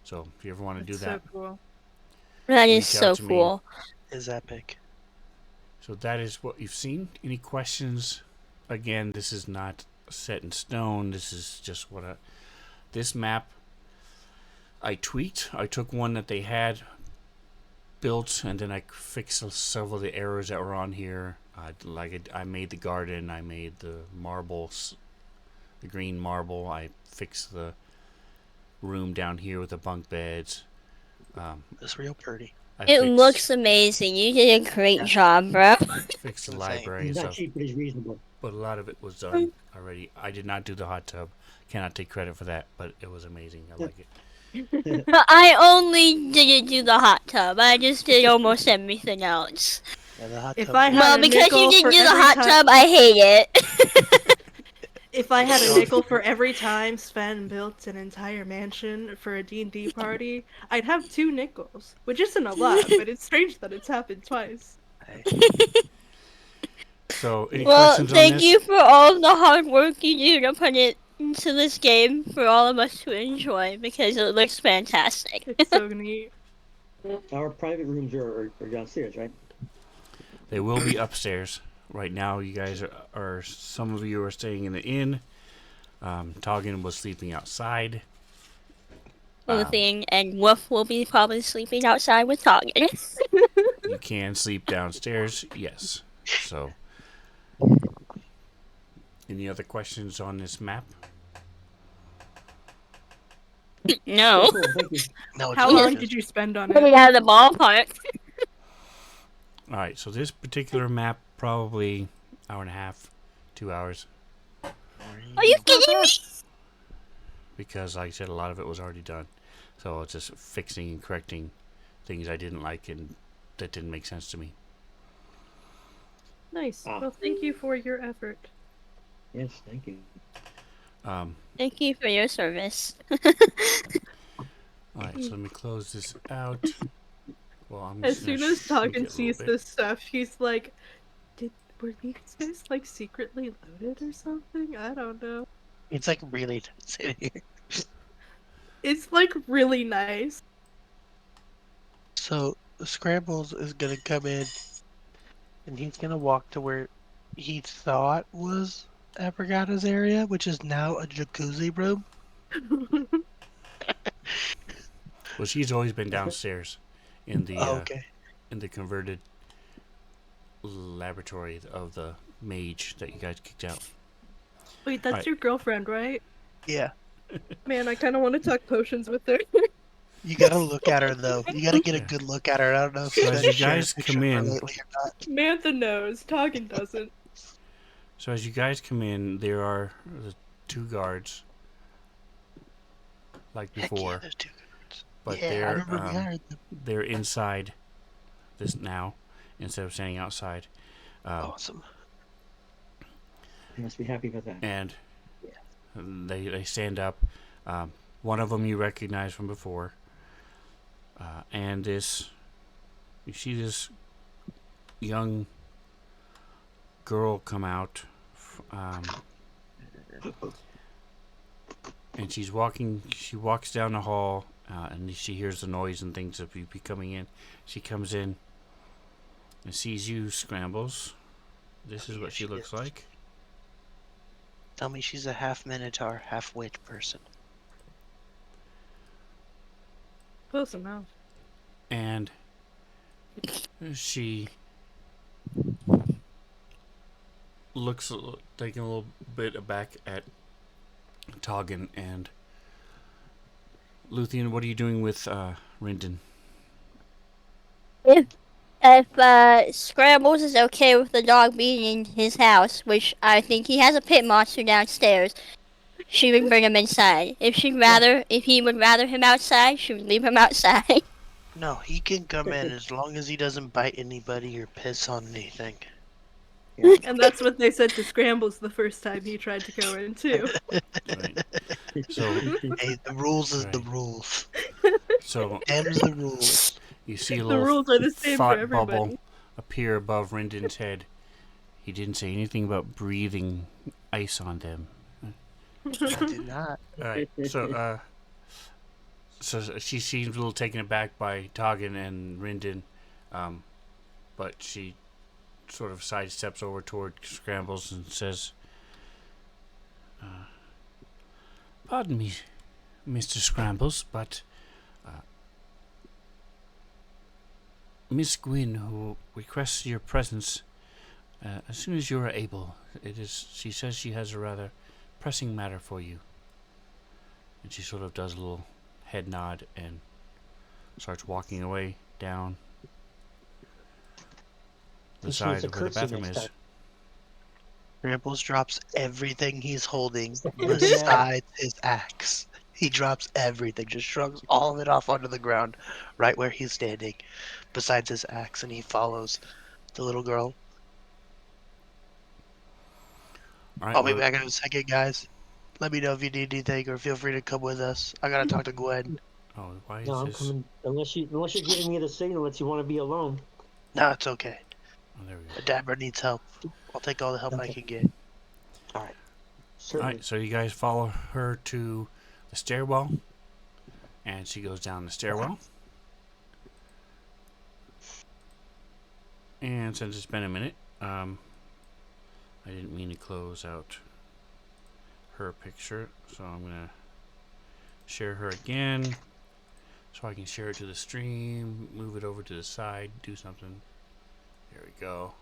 So if you ever want to do that, So cool. That is reach so out to me. cool. Is epic. So that is what you've seen. Any questions? Again, this is not set in stone. This is just this map I tweaked. I took one that they had built, and then I fixed several of the errors that were on here. I made the garden. I made the marbles, the green marble. I fixed the room down here with the bunk beds. It's real pretty. It looks amazing. You did a great job, bro. Fixed the Insane. library and He's not stuff. cheap, but he's reasonable. But a lot of it was done already. I did not do the hot tub. Cannot take credit for that, but it was amazing. I like it. I only didn't do the hot tub. I just did almost everything else. Yeah, the hot If tub. I had Well, a because nickel you didn't for do the every hot time- tub, I hate it. If I had a nickel for every time Sven built an entire mansion for a D&D party, I'd have 2 nickels, which isn't a lot, but it's strange that it's happened twice. Hey, So, any Well, questions on thank this? you for all the hard work you do to put it into this game for all of us to enjoy, because it looks fantastic. It's so neat. Our private rooms are downstairs, right? They will be upstairs. Right now, you guys are some of you are staying in the inn. Toggin was sleeping outside. Thing, and Wolf will be probably sleeping outside with Toggin. You can sleep downstairs, yes. So, any other questions on this map? No. Cool, thank you. No, How it's long just- did you spend on Put it? it out of the ballpark. All right, so this particular map probably hour and a half, 2 hours, Are you kidding me? because like I said, a lot of it was already done. So it's just fixing and correcting things I didn't like and that didn't make sense to me. Nice. Ah. Well, thank you for your effort. Yes, thank you. Thank you for your service. All right, so let me close this out. Well, I'm As just gonna soon as shrink Toggin it a little sees bit. this stuff, he's like, were these guys like secretly loaded or something? I don't know. It's like really sitting here. It's like really nice. So Scrambles is gonna come in, and he's gonna walk to where he thought was Abrigato's area, which is now a jacuzzi room. Well, she's always been downstairs in Oh, okay. the converted laboratory of the mage that you guys kicked out. Wait, that's Alright. your girlfriend, right? Yeah. Man, I kind of want to talk potions with her. You gotta look at her though. You gotta get a Yeah. good look at her. I don't know if So you've as been you sharing guys a picture come of her in- lately or not. Mantha knows. Toggin doesn't. So as you guys come in, there are the two guards, like Heck before, yeah, there's two guards. but Yeah, I they're remember we hired them. they're inside this now instead of standing outside. Awesome. You must be happy with that. And Yeah. they stand up. One of them you recognize from before, and this you see this young girl come out, and she's walking. She walks down the hall, and she hears the noise and things of you coming in. She comes in and sees you, Scrambles. This is Yeah, what she she looks is. like. Tell me she's a half minotaur, half witch person. Close enough. And she looks taking a little bit aback at Toggin and Luthien. What are you doing with Rindon? If Scrambles is okay with the dog being in his house, which I think he has a pit monster downstairs, she would bring him inside. If he would rather him outside, she would leave him outside. No, he can come in as long as he doesn't bite anybody or piss on anything. And that's what they said to Scrambles the first time he tried to go in, too. Right. So, Hey, the rules is the Right. rules. so Them's the rules. you see a The little rules are the same for thought everybody. bubble appear above Rindon's head. He didn't say anything about breathing ice on them. I do not. All right. So she seems a little taken aback by Toggin and Rindon, but she sort of sidesteps over toward Scrambles and says, "Pardon me, Mr. Scrambles, but Miss Gwyn, who requests your presence as soon as you are able. She says she has a rather pressing matter for you." And she sort of does a little head nod and starts walking away down the And she side needs a of where the curtsy bathroom next is. time. Ramples drops everything he's holding Yeah. besides his axe. He drops everything, just shrugs all of it off onto the ground, right where he's standing, besides his axe, and he follows the little girl. All right, I'll be well, back in a second, guys. Let me know if you need anything, or feel free to come with us. I gotta talk to Gwen. oh, why is No, I'm this? coming. Unless you're giving me the signal that you want to be alone. No, it's okay. Oh, there we go. Dabber needs help. I'll take all the help I Okay. can get. All right. All Certainly. right, so you guys follow her to the stairwell, and she goes down the stairwell. And since it's been a minute, I didn't mean to close out her picture, so I'm gonna share her again, so I can share it to the stream, move it over to the side, do something. There we go.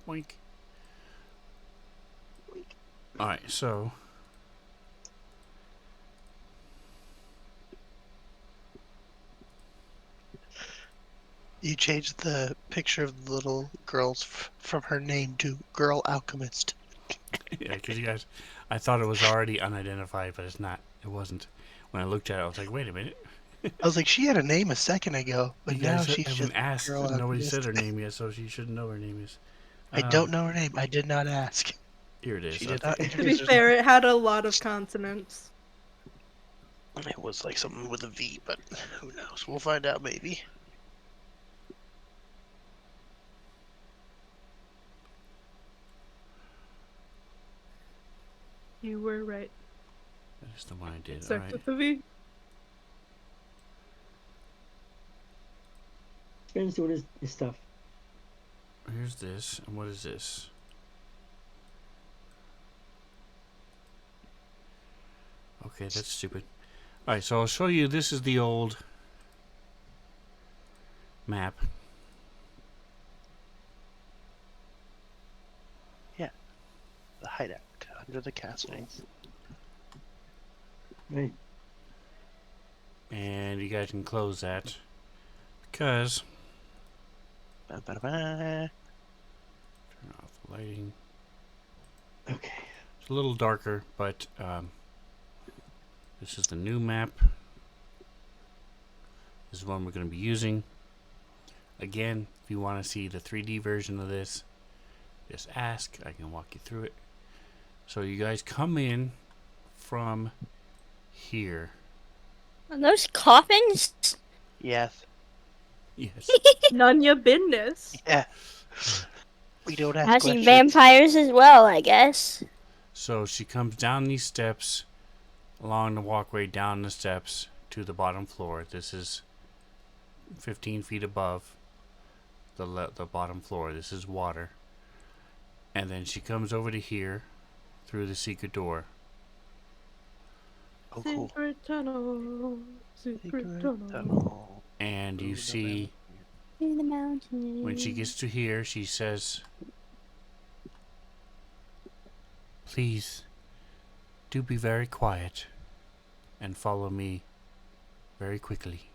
Boink. Alright, so You changed the picture of the little girls from her name to Girl Alchemist. Yeah, because you guys, I thought it was already unidentified, but it's not. It wasn't. When I looked at it, I was like, wait a minute. I was like, she had a name a second ago, but You now guys she's haven't just asked. Girl Nobody Alchemist. said her name yet, so she shouldn't know her name is. I don't know her name. I did not ask. Here it is. She did Okay. not To be introduce herself. fair, it had a lot of consonants. It was like something with a V, but who knows? We'll find out maybe. You were right. That is the one I did. All Starts right. with a V. Sven's doing his stuff. Here's this. And what is this? Okay, that's stupid. Alright, so I'll show you. This is the old map. The hideout under the castle. Right. And you guys can close that. Because. Ba-ba-da-ba. Turn off the lighting. Okay. It's a little darker, but this is the new map. This is one we're going to be using. Again, if you want to see the 3D version of this, just ask. I can walk you through it. So you guys come in from here. Are those coffins? Yes. Yes. None your business. Yeah. We don't ask Has questions. vampires as well, I guess. So she comes down these steps, along the walkway, down the steps to the bottom floor. This is 15 feet above the bottom floor. This is water. And then she comes over to here through the secret door. Oh, cool. Secret tunnel. Secret tunnel. tunnel. And you see, In the mountains. when she gets to here, she says, "Please, do be very quiet and follow me very quickly."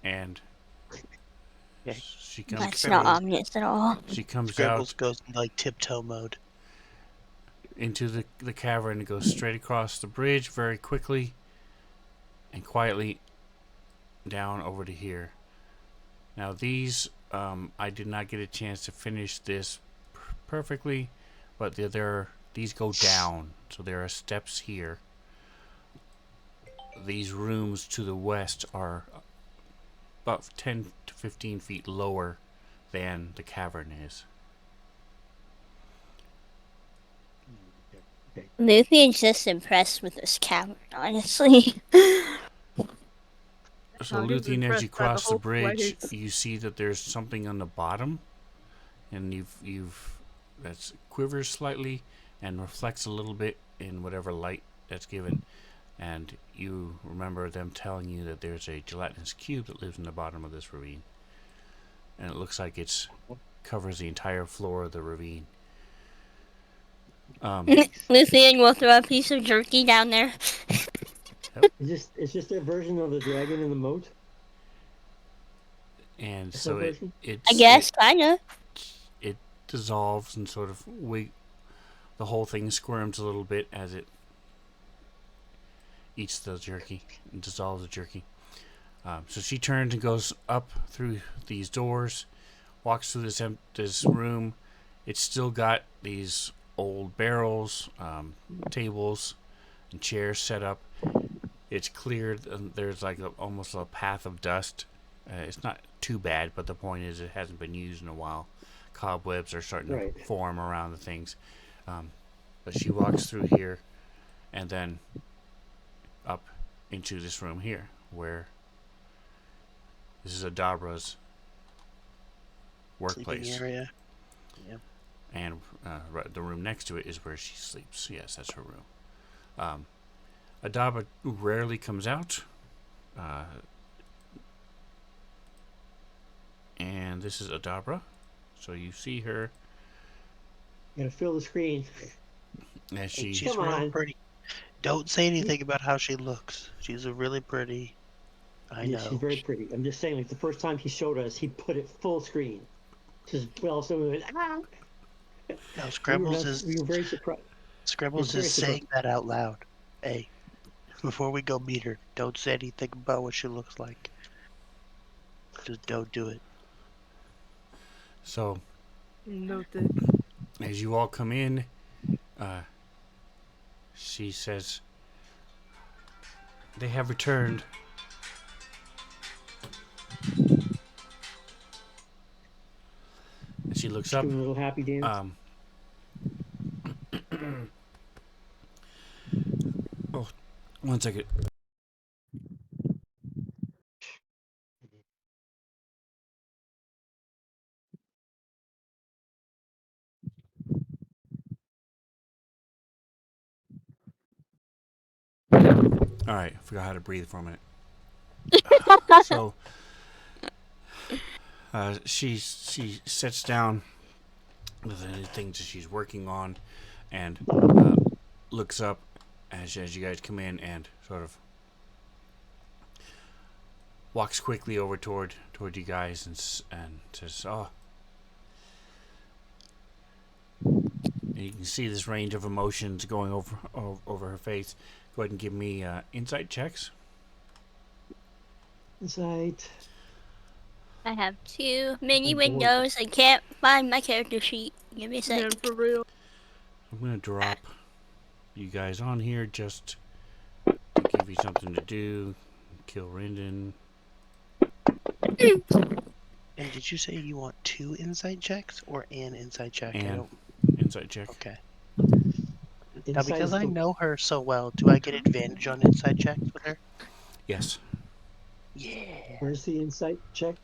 And Yeah. she comes. That's not ominous at all. She comes Scrambles out goes in like tiptoe mode. into the cavern and goes straight across the bridge very quickly and quietly down over to here. Now these, I did not get a chance to finish this perfectly, but these go down, so there are steps here. These rooms to the west are about 10 to 15 feet lower than the cavern is. Luthion's just impressed with this cavern, honestly. So Not even Luthien, as you impressed by the cross the whole bridge, place. you see that there's something on the bottom, and you've that quivers slightly and reflects a little bit in whatever light that's given. And you remember them telling you that there's a gelatinous cube that lives in the bottom of this ravine, and it looks like it's covers the entire floor of the ravine. Luthien will throw a piece of jerky down there. Is this their version of the dragon in the moat? And Is so that it version? it's, I guess, kinda. it dissolves and sort of the whole thing squirms a little bit as it eats the jerky and dissolves the jerky. So she turns and goes up through these doors, walks through this room. It's still got these old barrels, tables, and chairs set up. It's cleared. There's like almost a path of dust. It's not too bad, but the point is it hasn't been used in a while. Cobwebs are starting Right. to form around the things. But she walks through here and then up into this room here, where this is Adabra's workplace. Sleeping area. Yep. And the room next to it is where she sleeps. Yes, that's her room. Adabra rarely comes out. And this is Adabra. So you see her Gotta fill the screen. as Hey, she... she's Come real on. pretty. Don't say anything about how she looks. She's a really pretty. I Yeah, know. she's very pretty. I'm just saying, like the first time he showed us, he put it full screen. Just well, so we went, ah! No, We were very surprised. Scribbles very is surprised. saying that out loud. Hey, before we go meet her, don't say anything about what she looks like. Just don't do it. So Noted. as you all come in, she says, "They have returned." And she looks Just up. doing a little happy dance. Oh, 1 second. All right, I forgot how to breathe for a minute. So she sits down with the things that she's working on, and looks up as you guys come in, and sort of walks quickly over toward you guys, and says, "Oh." And you can see this range of emotions going over her face. Go ahead and give me insight checks. Insight. I have too many I'm bored. windows. I can't find my character sheet. Give me a sec. Man, for real. I'm gonna drop you guys on here just to give you something to do. Kill Rendon. And did you say you want 2 insight checks or an insight check? I And don't. insight check. Okay. Now, Insight because is I the- know her so well, do I get advantage on insight checks with her? Yes. Yeah. Where's the insight check?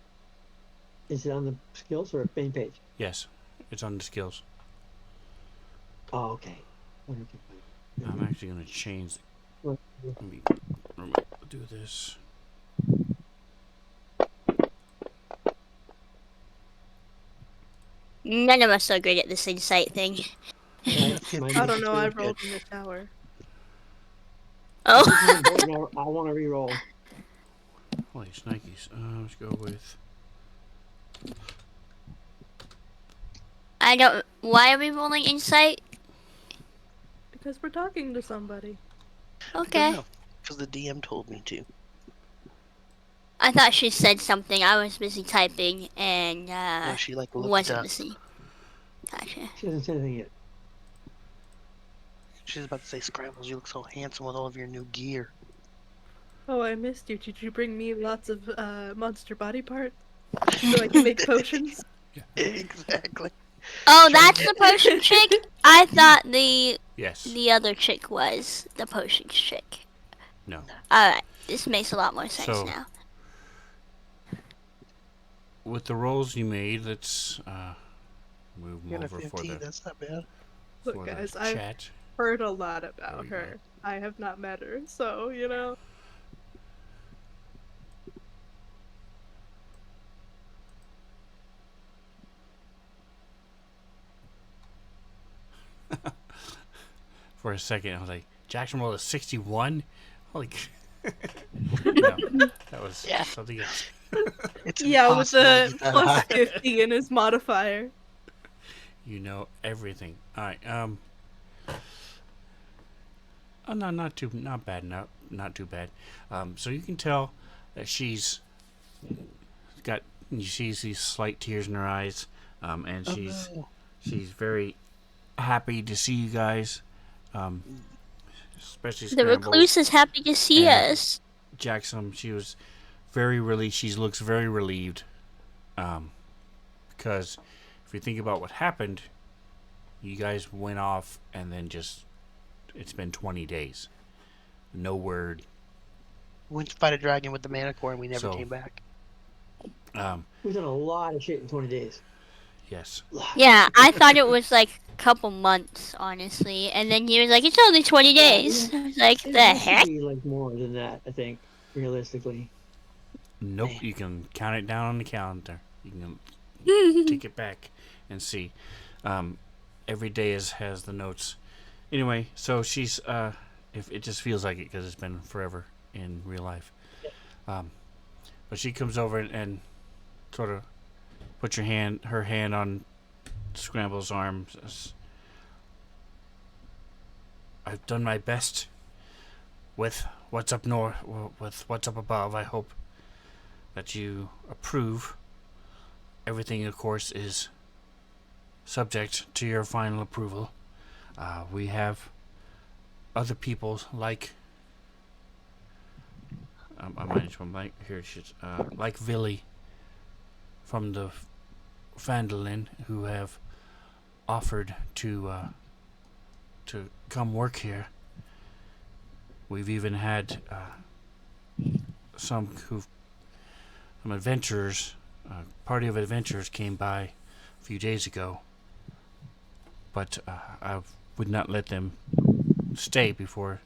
Is it on the skills or main page? Yes. It's on the skills. Oh, okay. I'm actually gonna change. Well, Let me do this. None of us are great at this insight thing. I don't know. I rolled in the tower. Oh. This is important. I want to re-roll. Holy shnikes. Let's go with. I don't. Why are we rolling insight? Because we're talking to somebody. Okay. Because the DM told me to. I thought she said something. I was busy typing and No, she looked wasn't up. listening. Gotcha. She hasn't said anything yet. She's about to say, Scrambles, you look so handsome with all of your new gear. Oh, I missed you. Did you bring me lots of monster body parts so I can make potions? Exactly. Oh, Trying that's to the potion chick? I thought the Yes. other chick was the potions chick. No. Alright, this makes a lot more sense So- now. With the rolls you made, let's move them Get a over 15, for the that's not bad. Look, for guys, the I've chat. heard a lot about There we go. her. I have not met her, so, you know. For a second, I was like, Jackson rolled a 61? Holy. No, that was Yeah. something else. It's Yeah, with impossible to the get that plus high. 50 in his modifier. You know everything. All right. Oh no, not bad. Not too bad. So you can tell that she's got. You see these slight tears in her eyes, and she's Oh, very happy to see you guys. Especially The Scrambles. recluse is happy to see And- us. Jackson, she was very relieved. She looks very relieved, because if you think about what happened, you guys went off and then just it's been 20 days, no word. we went to fight a dragon with the Manicore and we never So- came back. We've done a lot of shit in 20 days. Yes, Yeah, I thought it was like a couple months, honestly. And then he was like, it's only 20 days. I was like, It the has heck? to be like more than that, I think, realistically. nope. Man. You can count it down on the calendar. You can take it back and see. Every day has the notes. Anyway, so she's if it just feels like it because it's been forever in real life. But she comes over and sort of puts her hand on Scramble's arm. Says, I've done my best with what's up north, with what's up above. I hope that you approve. Everything, of course, is subject to your final approval. We have other people like I might as well like Villy from the Fandolin who have offered to come work here. We've even had some adventurers, party of adventurers came by a few days ago, but I would not let them stay before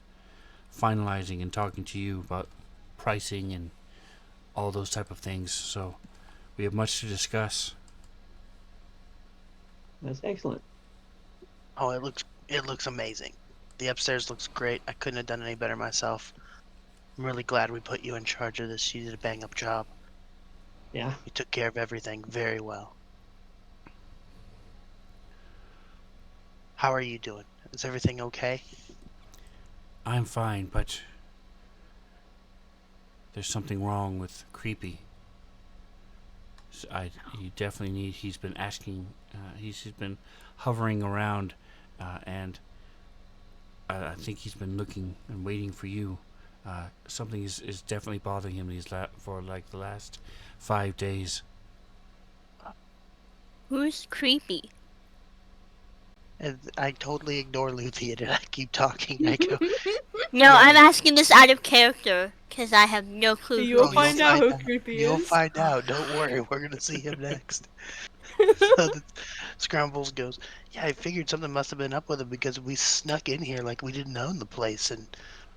finalizing and talking to you about pricing and all those type of things. So we have much to discuss. That's excellent. Oh, it looks amazing. The upstairs looks great. I couldn't have done any better myself. I'm really glad we put you in charge of this. You did a bang up job. Yeah. You took care of everything very well. How are you doing? Is everything okay? I'm fine, but there's something wrong with Creepy. He definitely need. He's been asking. He's been hovering around, and I think he's been looking and waiting for you. Something is definitely bothering him. For like the last 5 days. Who's creepy? And I totally ignore Luthien and I keep talking. I go, No, Yeah. I'm asking this out of character because I have no clue. You'll who find he is. out who creepy You'll is. find out. Don't worry. We're going to see him next. So Scrambles goes, yeah, I figured something must have been up with him because we snuck in here like we didn't own the place. And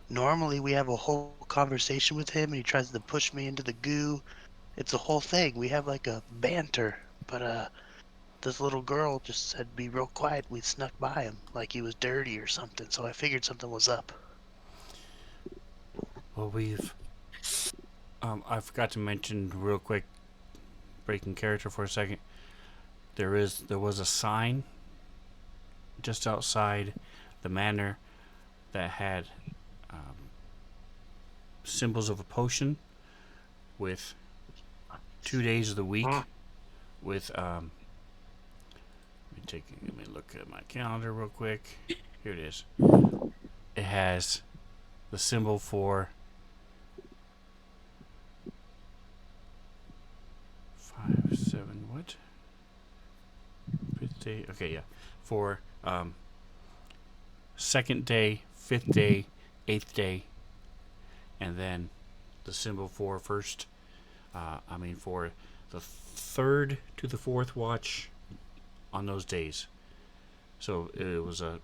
normally we have a whole conversation with him and he tries to push me into the goo. It's a whole thing. We have like a banter. But this little girl just said be real quiet. We snuck by him like he was dirty or something. So I figured something was up. Well, we've. I forgot to mention real quick, breaking character for a second. There was a sign just outside the manor that had symbols of a potion with 2 days of the week with let me look at my calendar real quick. Here it is. It has the symbol for 5, 7, what? 5th day. Okay, yeah. For second day, 5th day, 8th day, and then the symbol for for the 3rd to the 4th watch on those days. So it was a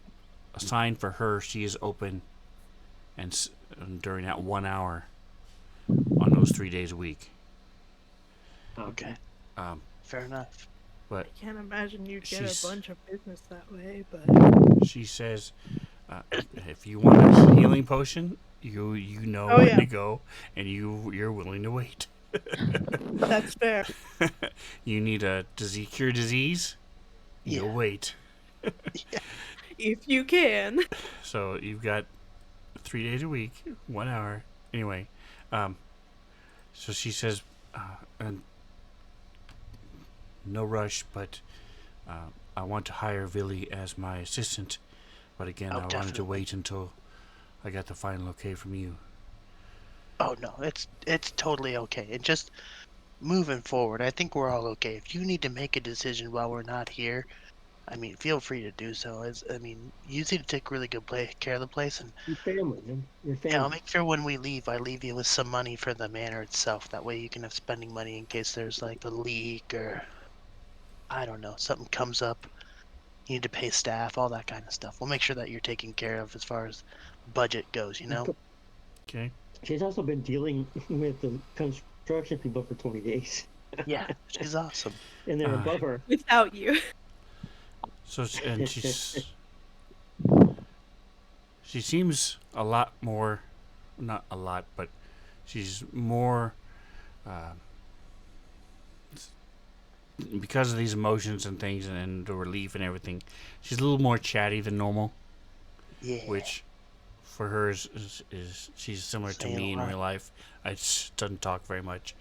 sign for her. She is open and during that 1 hour on those 3 days a week. Okay. Fair enough. But I can't imagine you'd get She's- a bunch of business that way, but she says, if you want a healing potion, you know Oh, when yeah. to go, and you're willing to wait. that's fair. You need a cure disease, you'll Yeah. wait. If you can. So you've got 3 days a week, 1 hour. Anyway, so she says, and no rush, but I want to hire Villy as my assistant. But again, Oh, I wanted to definitely. wait until I got the final okay from you. Oh no, it's totally okay. And just moving forward, I think we're all okay. If you need to make a decision while we're not here, I mean, feel free to do so. You seem to take really good care of the place, and Your family, man. Your yeah, I'll family. make sure when we leave, I leave you with some money for the manor itself. That way, you can have spending money in case there's like a leak or I don't know, something comes up. You need to pay staff, all that kind of stuff. We'll make sure that you're taken care of as far as budget goes. You know. Okay. She's also been dealing with the construction people for 20 days. Yeah, she's awesome. And they're above her. Without you. So she seems a lot more, not a lot, but she's more uh, because of these emotions and things and the relief and everything, she's a little more chatty than normal, Yeah, which for her is she's similar to saying me a in lot. real life. I just doesn't talk very much,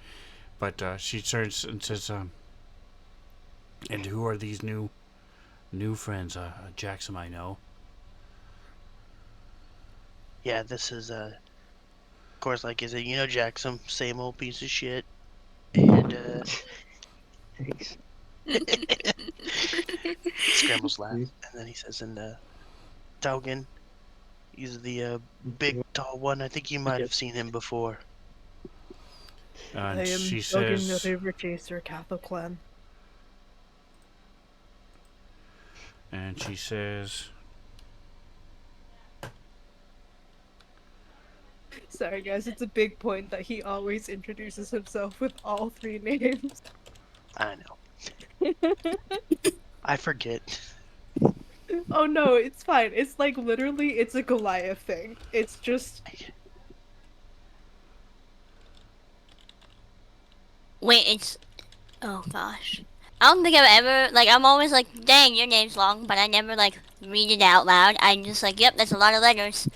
but she turns and says, "And who are these new friends? Jackson, I know." Yeah, this is of course, like I said, you know, Jack, some same old piece of shit, and Thanks. Scrambles laugh, Please. and then he says, "And Taugen, he's the big tall one. I think you might have Yes. seen him before." I And am she Dogen, the says, river chaser, Kappa clan. and she says, Sorry, guys, it's a big point that he always introduces himself with all three names. I know. I forget. Oh no, it's fine. It's like literally, it's a Goliath thing. It's just Wait, it's oh gosh. I don't think I've ever like I'm always like, dang, your name's long, but I never like read it out loud. I'm just like, yep, that's a lot of letters.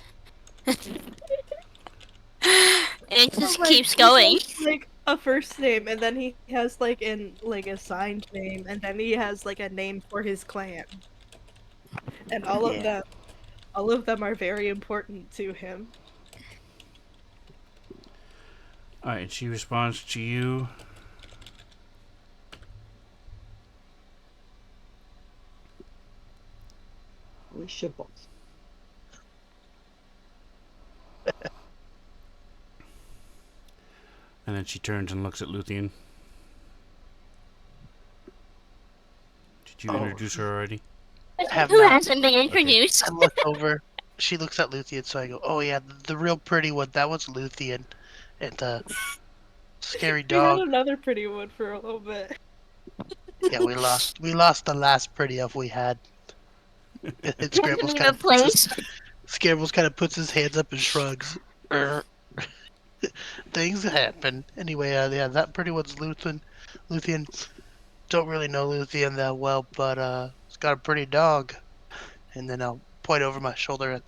It oh, just like keeps he going. has like a first name, and then he has like an like a signed name, and then he has like a name for his clan, and Yeah. all of them are very important to him. "All right." And she responds to you, Holy shitballs. and then she turns and looks at Luthien. Did you Oh, introduce her already? have Who not. hasn't been Okay. introduced? I look over. She looks at Luthien, so I go, "Oh yeah, the real pretty one. That was Luthien, and the scary We had dog. another pretty one for a little bit. Yeah, we lost the last pretty elf we had." And Hasn't been Scrambles replaced. kind of puts his hands up and shrugs. Er, Things happen. Anyway, yeah, that pretty one's Luthien. Luthien, don't really know Luthien that well, but he's got a pretty dog. And then I'll point over my shoulder at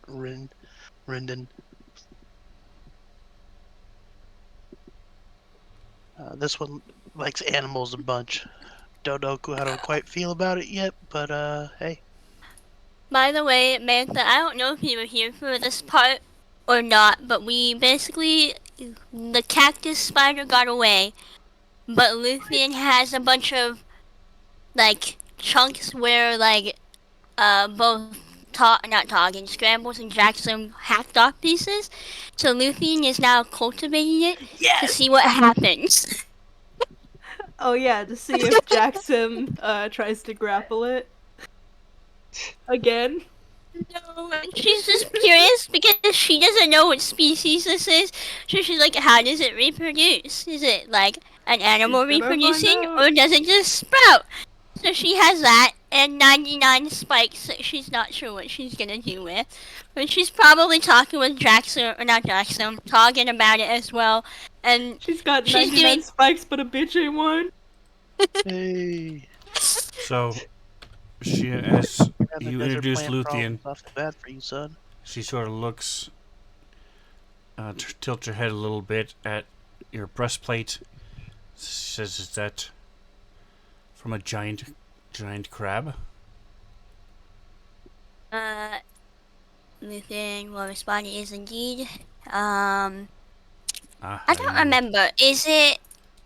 Rinden. This one likes animals a bunch. Don't know how to quite feel about it yet, but hey. By the way, Mantha, I don't know if you were here for this part or not, but we basically the cactus spider got away, but Luthien has a bunch of like chunks where like both not Toggin, Scrambles and Jackson hacked off pieces. So Luthien is now cultivating it to Yes. see what happens. Oh yeah, to see if Jackson tries to grapple it again. No, she's just curious because she doesn't know what species this is. So she's like, how does it reproduce? Is it like an She's animal gonna find reproducing out. or does it just sprout? So she has that and 99 spikes that she's not sure what she's gonna do with. But she's probably talking with Jackson, or not Jackson, talking about it as well. And She's got she's 99 doing. spikes, but a bitch ain't one. Hey. So she, as Yeah, the you desert introduce plant Luthien, problem's awful bad for you, son. she sort of looks, tilts her head a little bit at your breastplate. Says, "Is that from a giant crab?" Uh, Luthien will respond, it is indeed. Um, Ah, I I don't knew. remember. Is it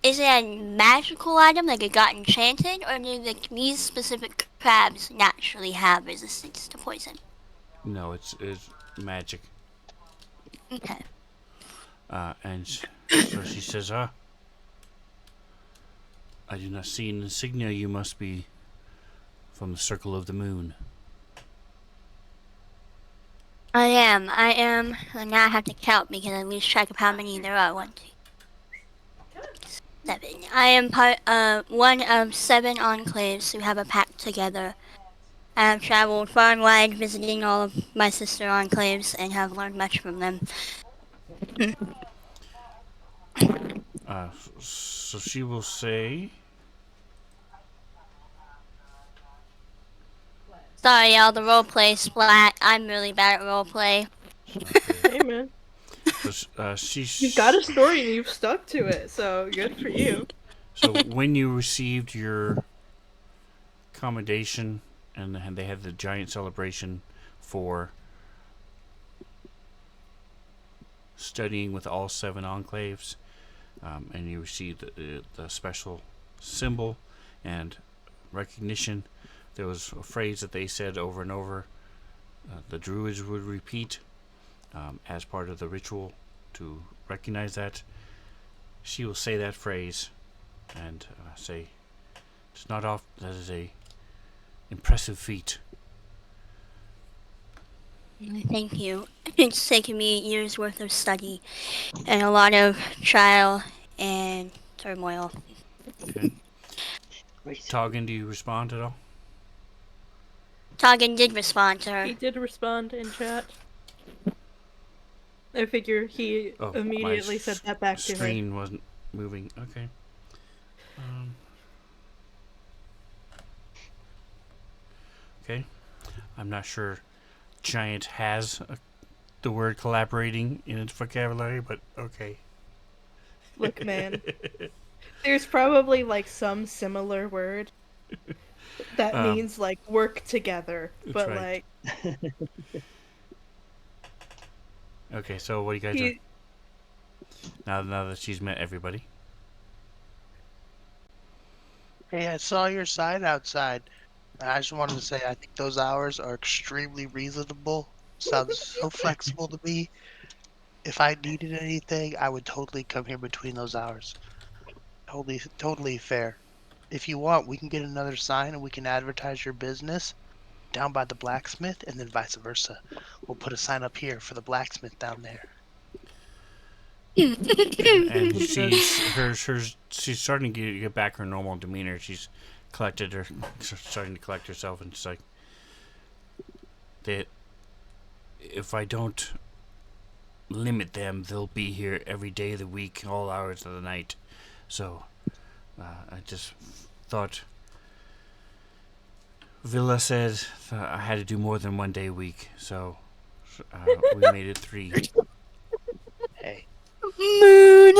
a magical item, like it got enchanted, or do these specific crabs naturally have resistance to poison? No, it's magic. Okay. So she says, "Ah, I do not see an insignia. You must be from the circle of the moon." I am. And now I have to count because I lose track of how many there are. 1, 2, 7. I am one of 7 enclaves who have a pact together. I have traveled far and wide visiting all of my sister enclaves and have learned much from them. So she will say, Sorry, y'all. The roleplay splat. I'm really bad at roleplay. okay. Hey man, So she. you've got a story and you've stuck to it, so good for you. So when you received your commendation, and they had the giant celebration for studying with all 7 enclaves, and you received the special symbol and recognition. There was a phrase that they said over and over. The druids would repeat as part of the ritual to recognize that. She will say that phrase and say, "It's not off. That is a impressive feat." Thank you. It's taken me years worth of study and a lot of trial and turmoil. Okay. Great. Toggin, do you respond at all? Toggin did respond to her. He did respond in chat. I figure he Oh, immediately my said that back to her. screen wasn't moving. Okay. Okay. I'm not sure Giant has the word collaborating in its vocabulary, but okay. Look, man, there's probably like some similar word that means like work together, That's but right. like Okay, so what are you guys doing? he, Now that she's met everybody. Hey, I saw your sign outside. I just wanted to say I think those hours are extremely reasonable. Sounds so flexible to me. If I needed anything, I would totally come here between those hours. Totally fair. If you want, we can get another sign and we can advertise your business down by the blacksmith and then vice versa. We'll put a sign up here for the blacksmith down there. And she's starting to get back her normal demeanor. She's starting to collect herself, and she's like, that if I don't limit them, they'll be here every day of the week, all hours of the night. So I just thought Villa said I had to do more than 1 day a week, so we made it 3. Hey, Moon.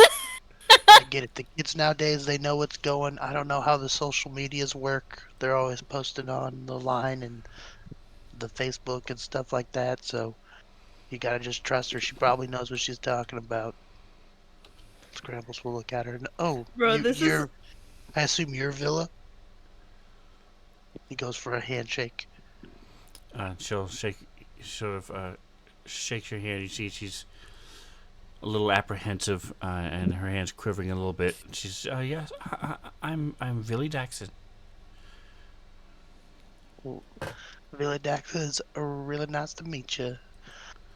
I get it. The kids nowadays, they know what's going. I don't know how the social medias work. They're always posting on the line and the Facebook and stuff like that. So you gotta just trust her. She probably knows what she's talking about. Scrambles will look at her and bro, this is I assume you're Villa. He goes for a handshake. She'll shakes your hand. You see she's a little apprehensive, and her hands quivering a little bit. She's, yes, I'm Villy Daxon. Villa Dax is really nice to meet you.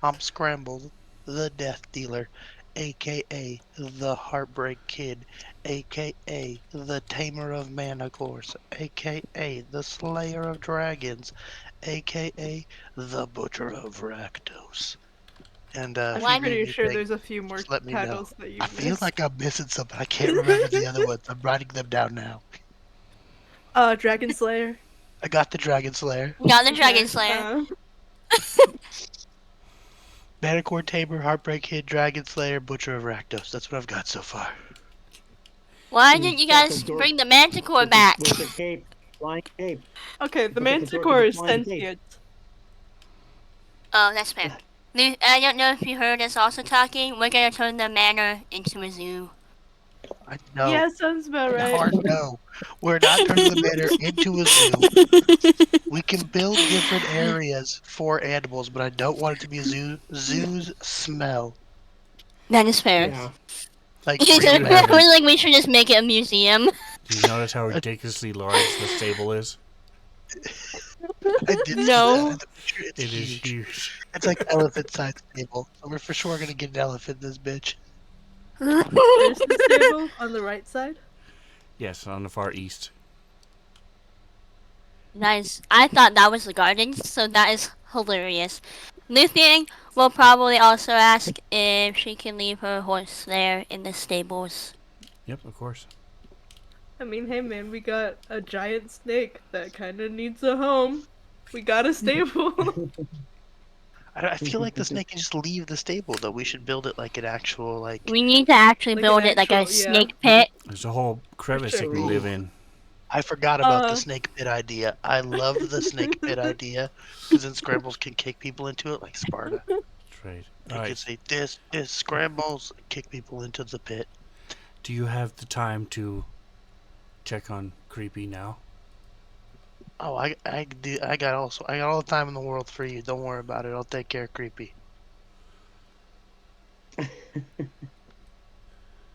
I'm Scramble, the Death Dealer, aka the Heartbreak Kid, aka the Tamer of Manacores, aka the Slayer of Dragons, aka the Butcher of Rakdos. And if Why- you I'm need pretty sure anything, there's a few more just let me know. titles that you I feel missed. like I'm missing something. I can't remember the other ones. I'm writing them down now. Dragon Slayer. I got the Dragon Slayer, Got the Dragon Okay, Slayer. Manicore Tamer, Heartbreak Kid, Dragon Slayer, Butcher of Rakdos. That's what I've got so far. Why didn't you guys bring the Manticore back? With the cape, flying cape. Okay, the Look at the door to Manticore the is flying gate. sentient. Oh, that's fair. I don't know if you heard us also talking. We're gonna turn the manor into a zoo. I know. Yeah, sounds about right. Hard no. We're not turning the manor into a zoo. We can build different areas for animals, but I don't want it to be a zoo. Zoos smell. That is fair. Yeah. Like do real have bad. it. We're like, we should just make it a museum. Do you notice how ridiculously large the stable is? I did see No. that in the picture. It's It is huge. huge. It's like elephant sized stable. So we're for sure gonna get an elephant in this bitch. Where's the stable? On the right side? Yes, on the far east. Nice. I thought that was the gardens, so that is hilarious. Luthien will probably also ask if she can leave her horse there in the stables. Yep, of course. I mean, hey man, we got a giant snake that kind of needs a home. We got a stable. I feel like the snake can just leave the stable, though. We should build it like an actual, like... We need to actually Like an build it like a actual- yeah. snake pit. There's a whole crevice sure. it can live in. I forgot about the Uh, snake pit idea. I love the snake pit idea, because then Scrambles can kick people into it like Sparta. That's right. He All can right. say, this Scrambles, kick people into the pit. Do you have the time to check on Creepy now? Oh, I do. I got all the time in the world for you. Don't worry about it. I'll take care of Creepy.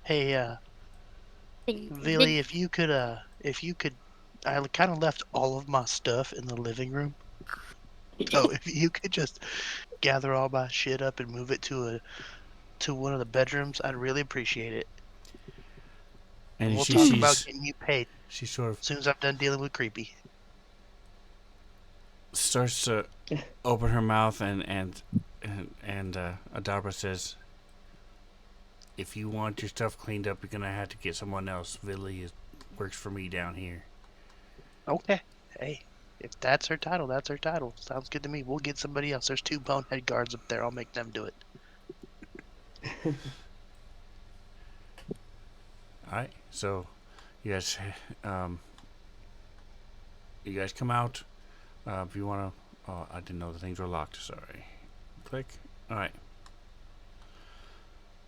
Hey, Villy, if you could, I kind of left all of my stuff in the living room. So if you could just gather all my shit up and move it to one of the bedrooms, I'd really appreciate it. And We'll she talk sees. about getting you paid She sort of as soon as I'm done dealing with Creepy. starts to open her mouth, and Adabra says, "If you want your stuff cleaned up, you're gonna have to get someone else. Works for me down here." Okay. Hey, if that's her title, that's her title. Sounds good to me. We'll get somebody else. There's 2 bonehead guards up there. I'll make them do it. All right. So, you guys, come out. If you wanna, oh, I didn't know the things were locked. Sorry. Click. All right.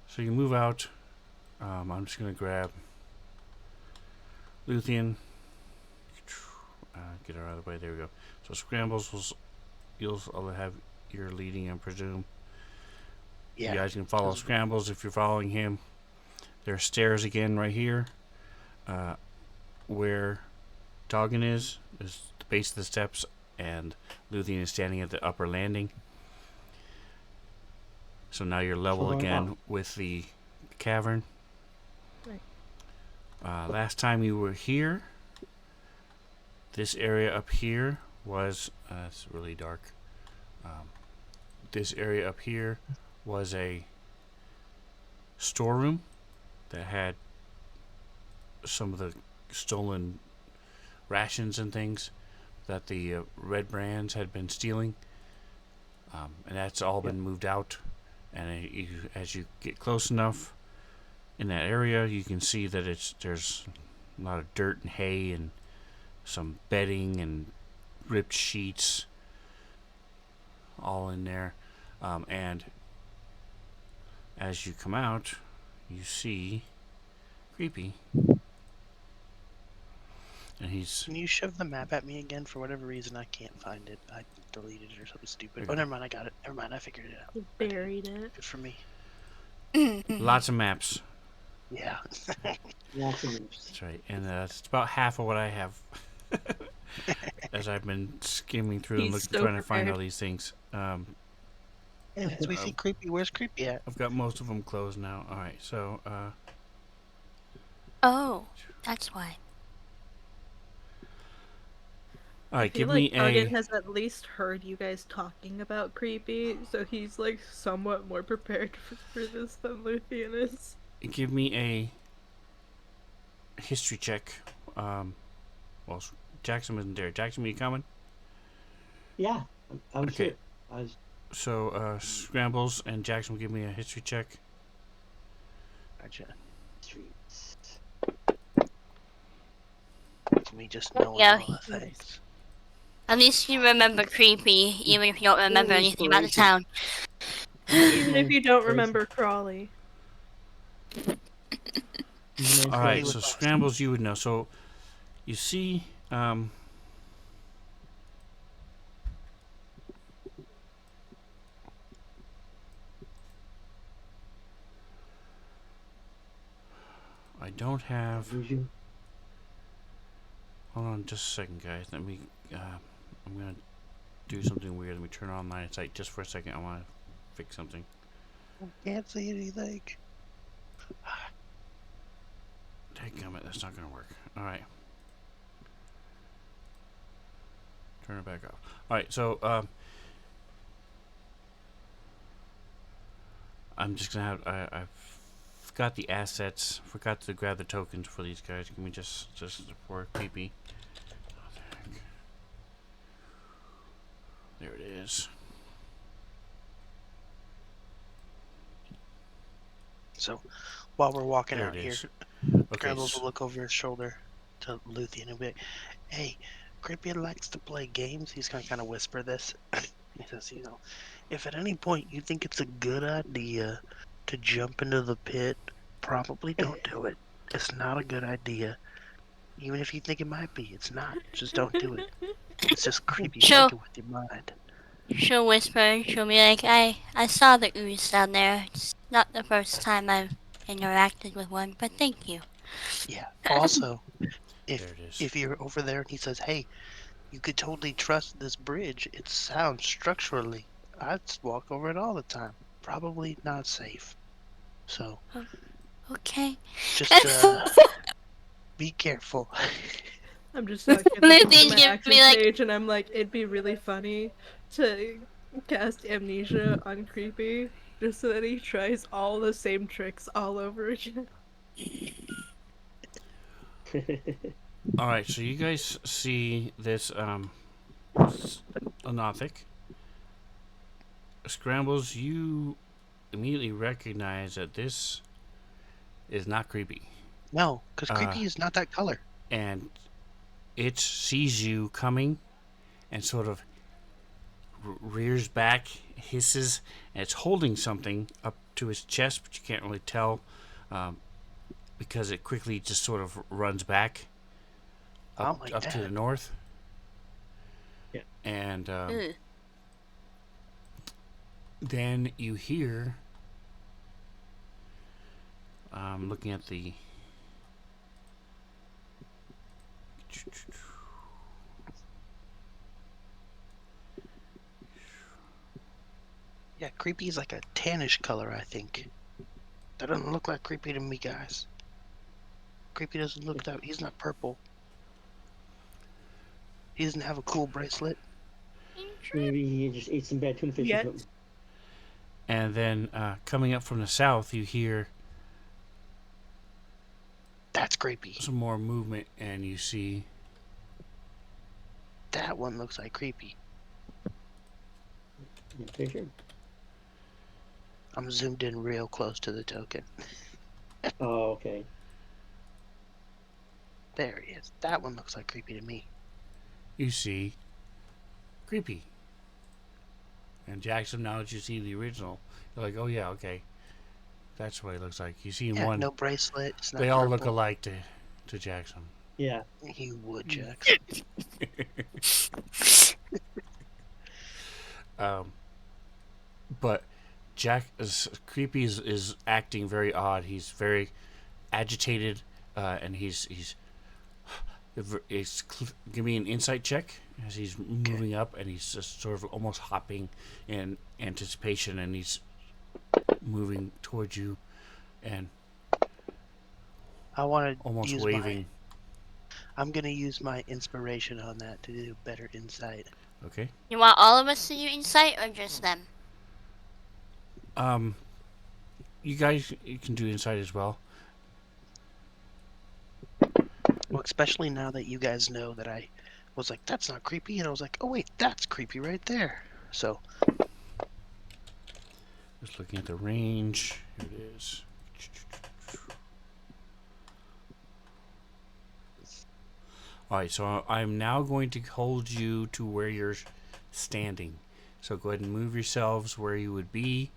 So you move out. I'm just gonna grab Luthien. Get her out of the way. There we go. So Scrambles you'll have your leading, I presume. Yeah. You guys can follow Scrambles if you're following him. There are stairs again right here. Where Doggin is the base of the steps, and Luthien is standing at the upper landing. So now you're level So again up. with the cavern. Right. Last time you were here, this area up here was it's really dark. This area up here was a storeroom that had some of the stolen rations and things that the Red Brands had been stealing, and that's all been moved out. And as you get close enough in that area, you can see that there's a lot of dirt and hay and some bedding and ripped sheets all in there. And as you come out, you see Creepy. And he's... Can you shove the map at me again? For whatever reason, I can't find it. I deleted it or something stupid. Oh, never mind. I got it. Never mind. I figured it out. You buried it. Good for me. lots of maps. Yeah. Lots of moves. That's right. And it's about half of what I have. As I've been skimming through and He's looking, so trying to find prepared. all these things. Anyways, we see Creepy. Where's Creepy at? I've got most of them closed now. All right, so Oh, that's why. all I right, feel give like me Target a... has at least heard you guys talking about Creepy, so he's like somewhat more prepared for this than Luthien is. Give me a history check. Well, Jackson wasn't there. Jackson, are you coming? Yeah, I was Okay. here. I was So Scrambles and Jackson will give me a history check. Gotcha. streets. It's me just knowing Yeah, all the things. At least you remember Creepy, even if you don't remember anything about the town. Even if you don't remember Crawley. All right, He so was Scrambles, you would know. So you see, I don't have... Usually. Hold on just a second, guys. Let me... I'm going to do something weird. Let me turn on line of sight just for a second. I want to fix something. Can't see anything. Dadgummit, that's not going to work. All right. Turn it back off. All right, so I'm just going to have... I've forgot the assets. Forgot to grab the tokens for these guys. Give me just for creepy. There it is. So while we're walking There out it here, is. Okay. Grambles will look over his shoulder to Luthien and be like, "Hey, Creepy likes to play games." He's gonna kind of whisper this. He says, if at any point you think it's a good idea to jump into the pit, probably don't do it. It's not a good idea. Even if you think it might be, it's not. Just don't do it. It's just creepy. She'll Think it with your mind. she'll whisper. She'll be like, I saw the ooze down there. It's not the first time I've interacted with one, but thank you. Yeah. Also, There it is. if you're over there and he says, "Hey, you could totally trust this bridge. It's sound structurally. I'd walk over it all the time. Probably not safe. So Okay. just be careful." I'm just here looking through Luthien my give action me like, page, and I'm like, it'd be really funny to cast amnesia on Creepy, just so that he tries all the same tricks all over again. All right. So you guys see this anothic. Scrambles. You immediately recognize that this is not creepy. No, because creepy is not that color. And it sees you coming and sort of rears back, hisses, and it's holding something up to his chest, but you can't really tell because it quickly just sort of runs back up, Like up to the that. north. Yeah. And then you hear, looking at the Yeah, creepy is like a tannish color, I think. That doesn't look like creepy to me, guys. Creepy doesn't look that. He's not purple. He doesn't have a cool bracelet. Maybe he just ate some bad tuna fish or Yet. something. and then coming up from the south, you hear That's creepy. some more movement, and you see That one looks like creepy. Picture. I'm zoomed in real close to the token. Oh, okay. There he is. That one looks like creepy to me. you see creepy. And Jackson, now that you see the original, you're like, oh yeah, okay, that's what he looks like. You see Yeah, one. no bracelet. It's not They all purple. look alike to Jackson. Yeah. You would, Jackson. But Creepy is acting very odd. He's very agitated, and he's give me an insight check as he's moving up, and he's just sort of almost hopping in anticipation, and he's moving towards you, and I want to almost use waving. I'm gonna use my inspiration on that to do better insight. Okay. you want all of us to do insight or just them? You guys, you can do insight as well. Well, especially now that you guys know that I was like, that's not creepy, and I was like, oh wait, that's creepy right there. So Just looking at the range. Here it is. Alright, so I'm now going to hold you to where you're standing. So go ahead and move yourselves where you would be,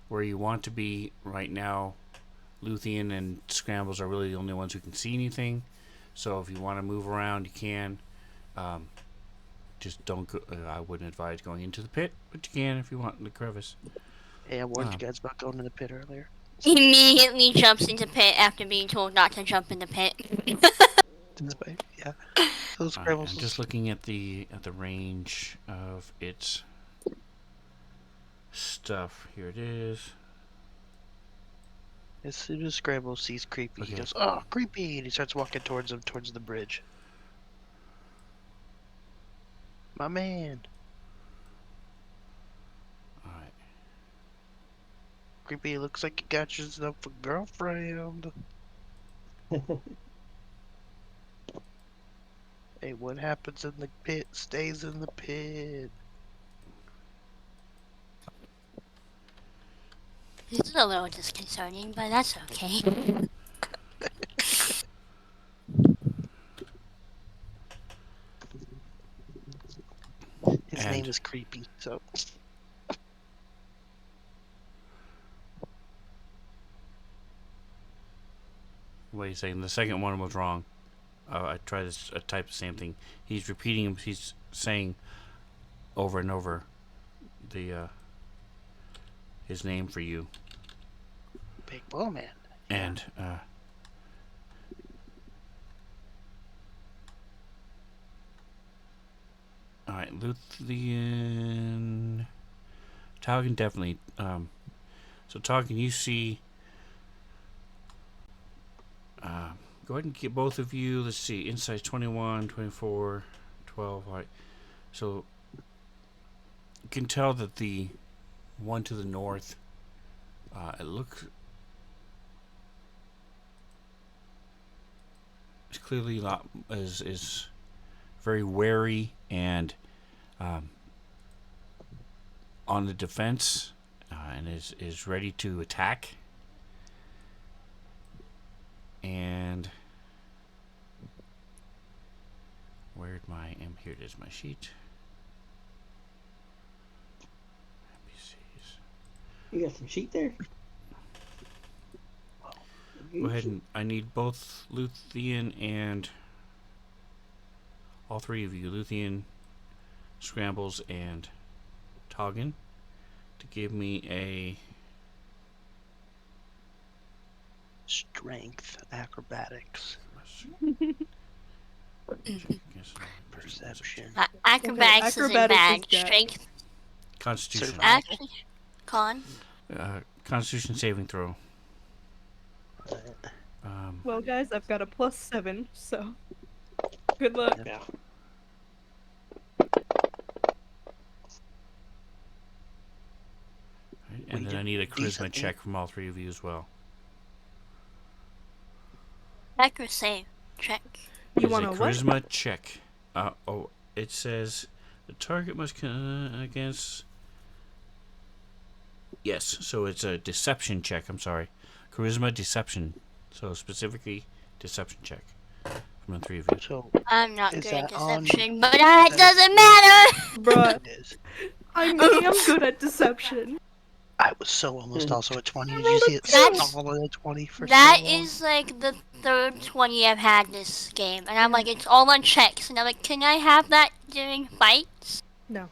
where you want to be right now. Luthien and Scrambles are really the only ones who can see anything. So if you want to move around, you can. Just don't go. I wouldn't advise going into the pit, but you can if you want in the crevice. hey, I warned you guys about going to the pit earlier. He immediately jumps into pit after being told not to jump in the pit. Yeah. Those Alright, Scrabbles. I'm just looking at the range of its stuff. Here it is. As soon as Scramble sees creepy, he Okay. goes, "Oh, creepy!" and he starts walking towards him, towards the bridge. My man. Alright. Creepy, looks like you got yourself a girlfriend. Hey, what happens in the pit stays in the pit. This is a little disconcerting, but that's okay. His And- name is Creepy, so. Wait a second. The second one was wrong. I tried to type the same thing. He's repeating him. He's saying over and over the his name for you. Big Bull Man. And all right, Luthien. Talking definitely. So talking, you see. Go ahead and get both of you. Let's see. Insight 21, 24, 12. All right. So you can tell that the one to the north, it looks. It's clearly not is very wary and on the defense and is ready to attack. And where'd my here it is, my sheet. NPCs. You got some sheet there? Go ahead and I need both Luthien and all three of you, Luthien, Scrambles, and Toggin, to give me a Strength, acrobatics, perception. Acrobatics isn't acrobatics bad. is good. Strength, Constitution. Survival. actually, con. Constitution saving throw. Well, guys, I've got a +7, so good luck. Yeah. Right, and then I need a charisma check from all three of you as well. Check or save? Check. You It's want a a what? charisma check. It says the target must against. Yes, so it's a deception check. I'm sorry, charisma deception. So specifically, deception check from the three of you. So, I'm not Is good at that on- deception, but that doesn't matter. Bruh, it is. I am good at deception. I was so almost also at 20. Did you rolled see a it That's- solid at 20 for That so long? is like the third 20 I've had this game, and I'm like, it's all on checks, and I'm like, can I have that during fights? No.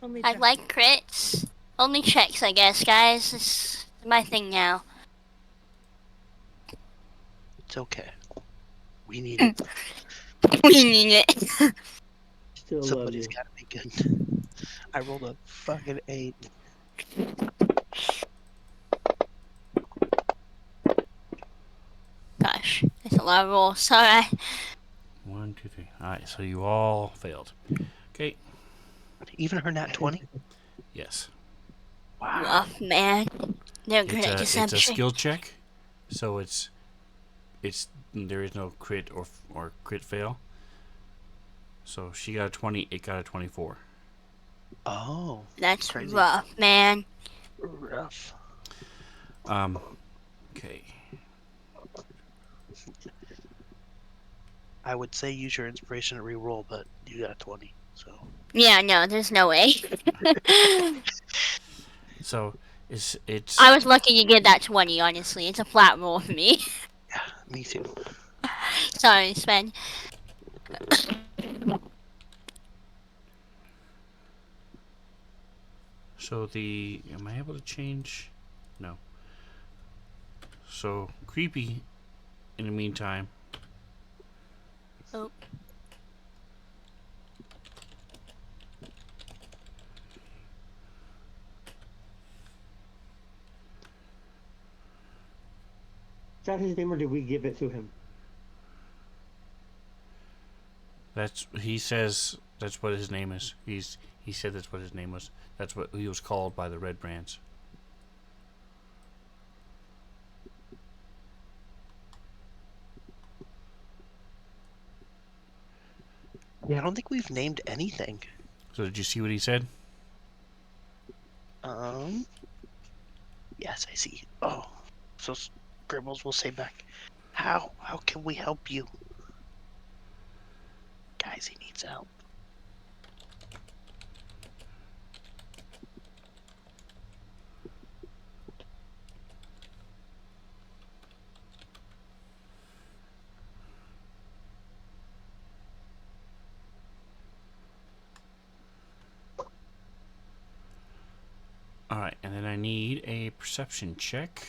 Only I check. like crits. Only checks, I guess, guys. It's my thing now. It's okay. We need it. We need it. Still love you. Somebody's got to be good. I rolled a fucking 8. Gosh, that's a lot of rolls. Sorry. 1, 2, 3. All right, so you all failed. Okay. Even her nat 20? Yes. Wow. Rough, man. They're good at It's a deception. skill check, so it's there is no crit or crit fail. So she got a 20. It got a 24. Oh, That's crazy. rough, man. rough. Okay. I would say use your inspiration to reroll, but you got a 20, so. Yeah, no, there's no way. So it's I was lucky to get that 20, honestly. It's a flat roll for me. Yeah, me too. Sorry, Sven. so am I able to change? No. So creepy. In the meantime, Oh. Is that his name, or did we give it to him? he says that's what his name is. He said that's what his name was. That's what he was called by the Red Brands. Yeah, I don't think we've named anything. So did you see what he said? Yes, I see. Oh, so Scribbles will say back, how? How can we help you? Guys, he needs help. All right, and then I need a perception check.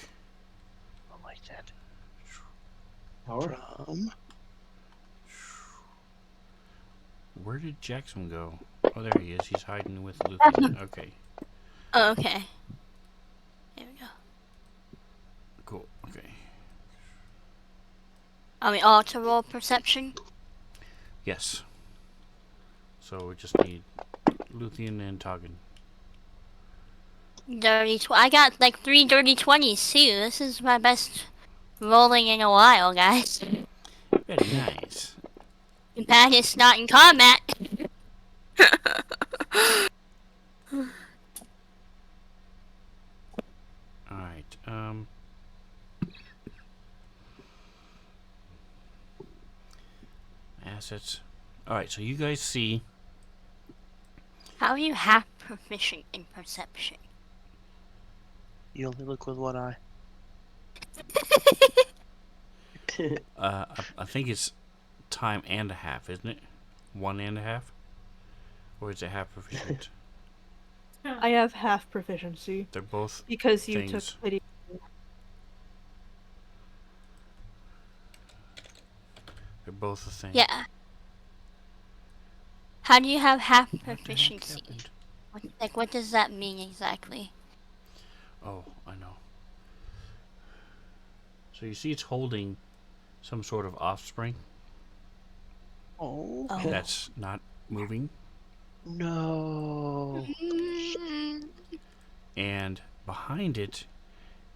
I like that. Power? From Where did Jackson go? Oh, there he is. He's hiding with Luffy. Okay, Oh, okay. There we go. cool. Okay. Are we all to roll perception? Yes. So we just need Luthien and Toggin. I got like 3 dirty 20s too. This is my best rolling in a while, guys. Very nice. That is not in combat. All right. Assets. All right. So you guys see. How are you half proficient in perception? you only look with one eye. I think it's time and a half, isn't it? 1.5, or is it half proficient? I have half proficiency They're both because you took things. pity. They're both a thing. Yeah. How do you have half What the heck proficiency? happened? What does that mean exactly? Oh, I know. So you see, it's holding some sort of offspring Oh, Oh. that's not moving, no. and behind it,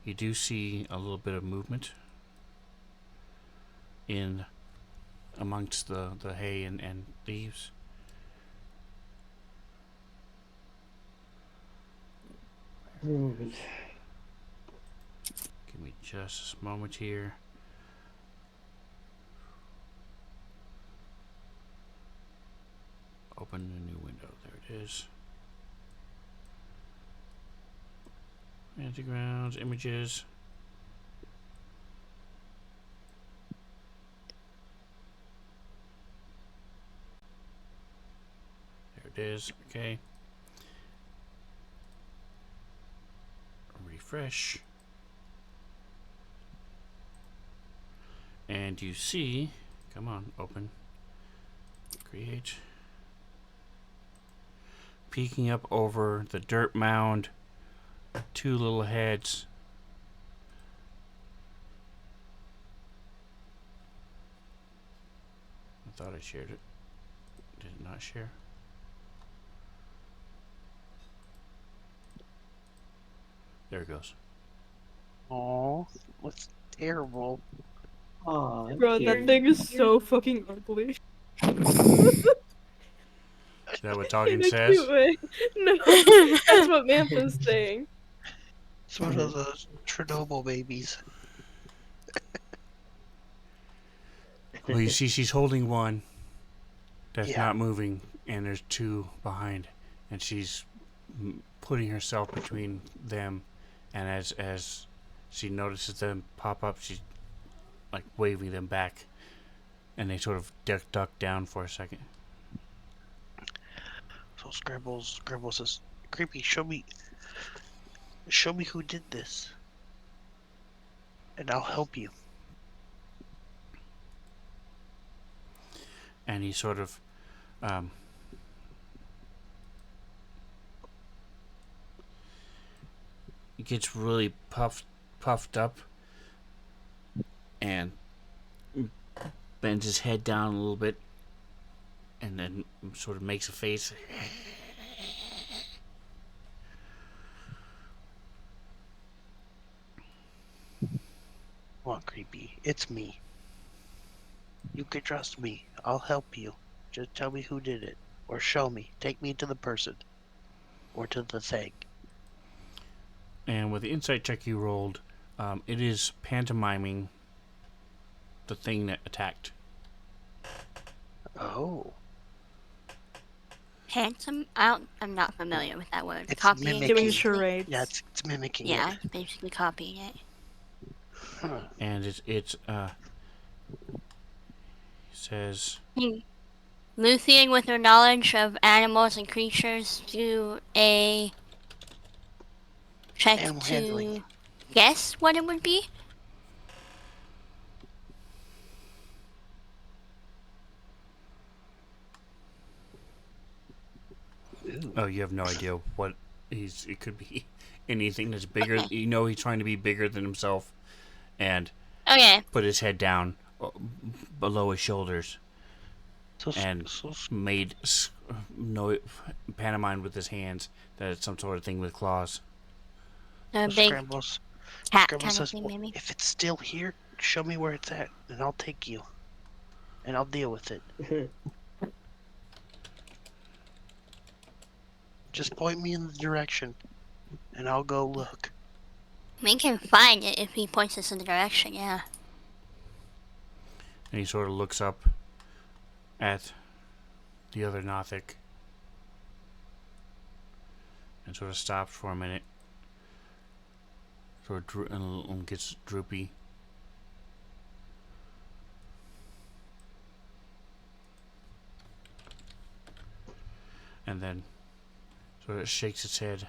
you do see a little bit of movement in amongst the hay and leaves. Movement. Give me just a moment here. Open a new window. There it is. Antigrounds, images. There it is. Okay. Refresh. And you see, come on, open. Create. Peeking up over the dirt mound, 2 little heads. I thought I shared it. Did it not share? There it goes. Oh, what's terrible? Aw, Bro, that thing is so fucking ugly. Is that what In Toggin a says? cute way. No, that's what Mampa's saying. It's one of those Chernobyl babies. Well, you see, she's holding one that's Yeah. not moving, and there's 2 behind, and she's putting herself between them. And as she notices them pop up, she's like waving them back, and they sort of duck down for a second. So Scribbles says, "Creepy, show me who did this, and I'll help you." And he sort of gets really puffed up, and bends his head down a little bit, and then sort of makes a face. Come on, Creepy, it's me. You can trust me. I'll help you. Just tell me who did it. Or show me. Take me to the person. Or to the thing. And with the insight check you rolled, it is pantomiming the thing that attacked. Oh. Handsome? I'm not familiar with that word. It's Copying? mimicking. Doing basically? charades. Yeah, it's mimicking Yeah, it. it's basically copying it. Huh. And it says, Luthien, with her knowledge of animals and creatures, do a check Animal to handling. guess what it would be. Ooh. oh, you have no idea what it could be. Anything that's bigger. Okay. You know he's trying to be bigger than himself and Okay. put his head down below his shoulders So, and made pantomime with his hands that it's some sort of thing with claws. A so big Scrambles. cat Scrambles kind of says, thing, well, maybe. if it's still here, show me where it's at, and I'll take you. And I'll deal with it. Just point me in the direction, and I'll go look. We can find it if he points us in the direction, yeah. And he sort of looks up at the other Nothic and sort of stops for a minute. Sort of and gets droopy. And then sort of shakes its head.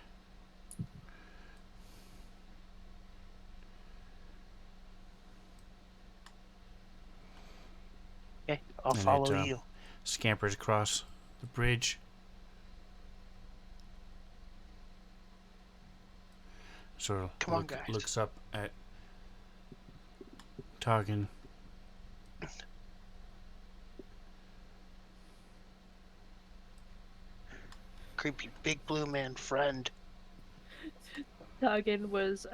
Okay, I'll And follow it, you. Scampers across the bridge. Sort of Come on, guys. looks up at Targan. Creepy big blue man friend. Hagen was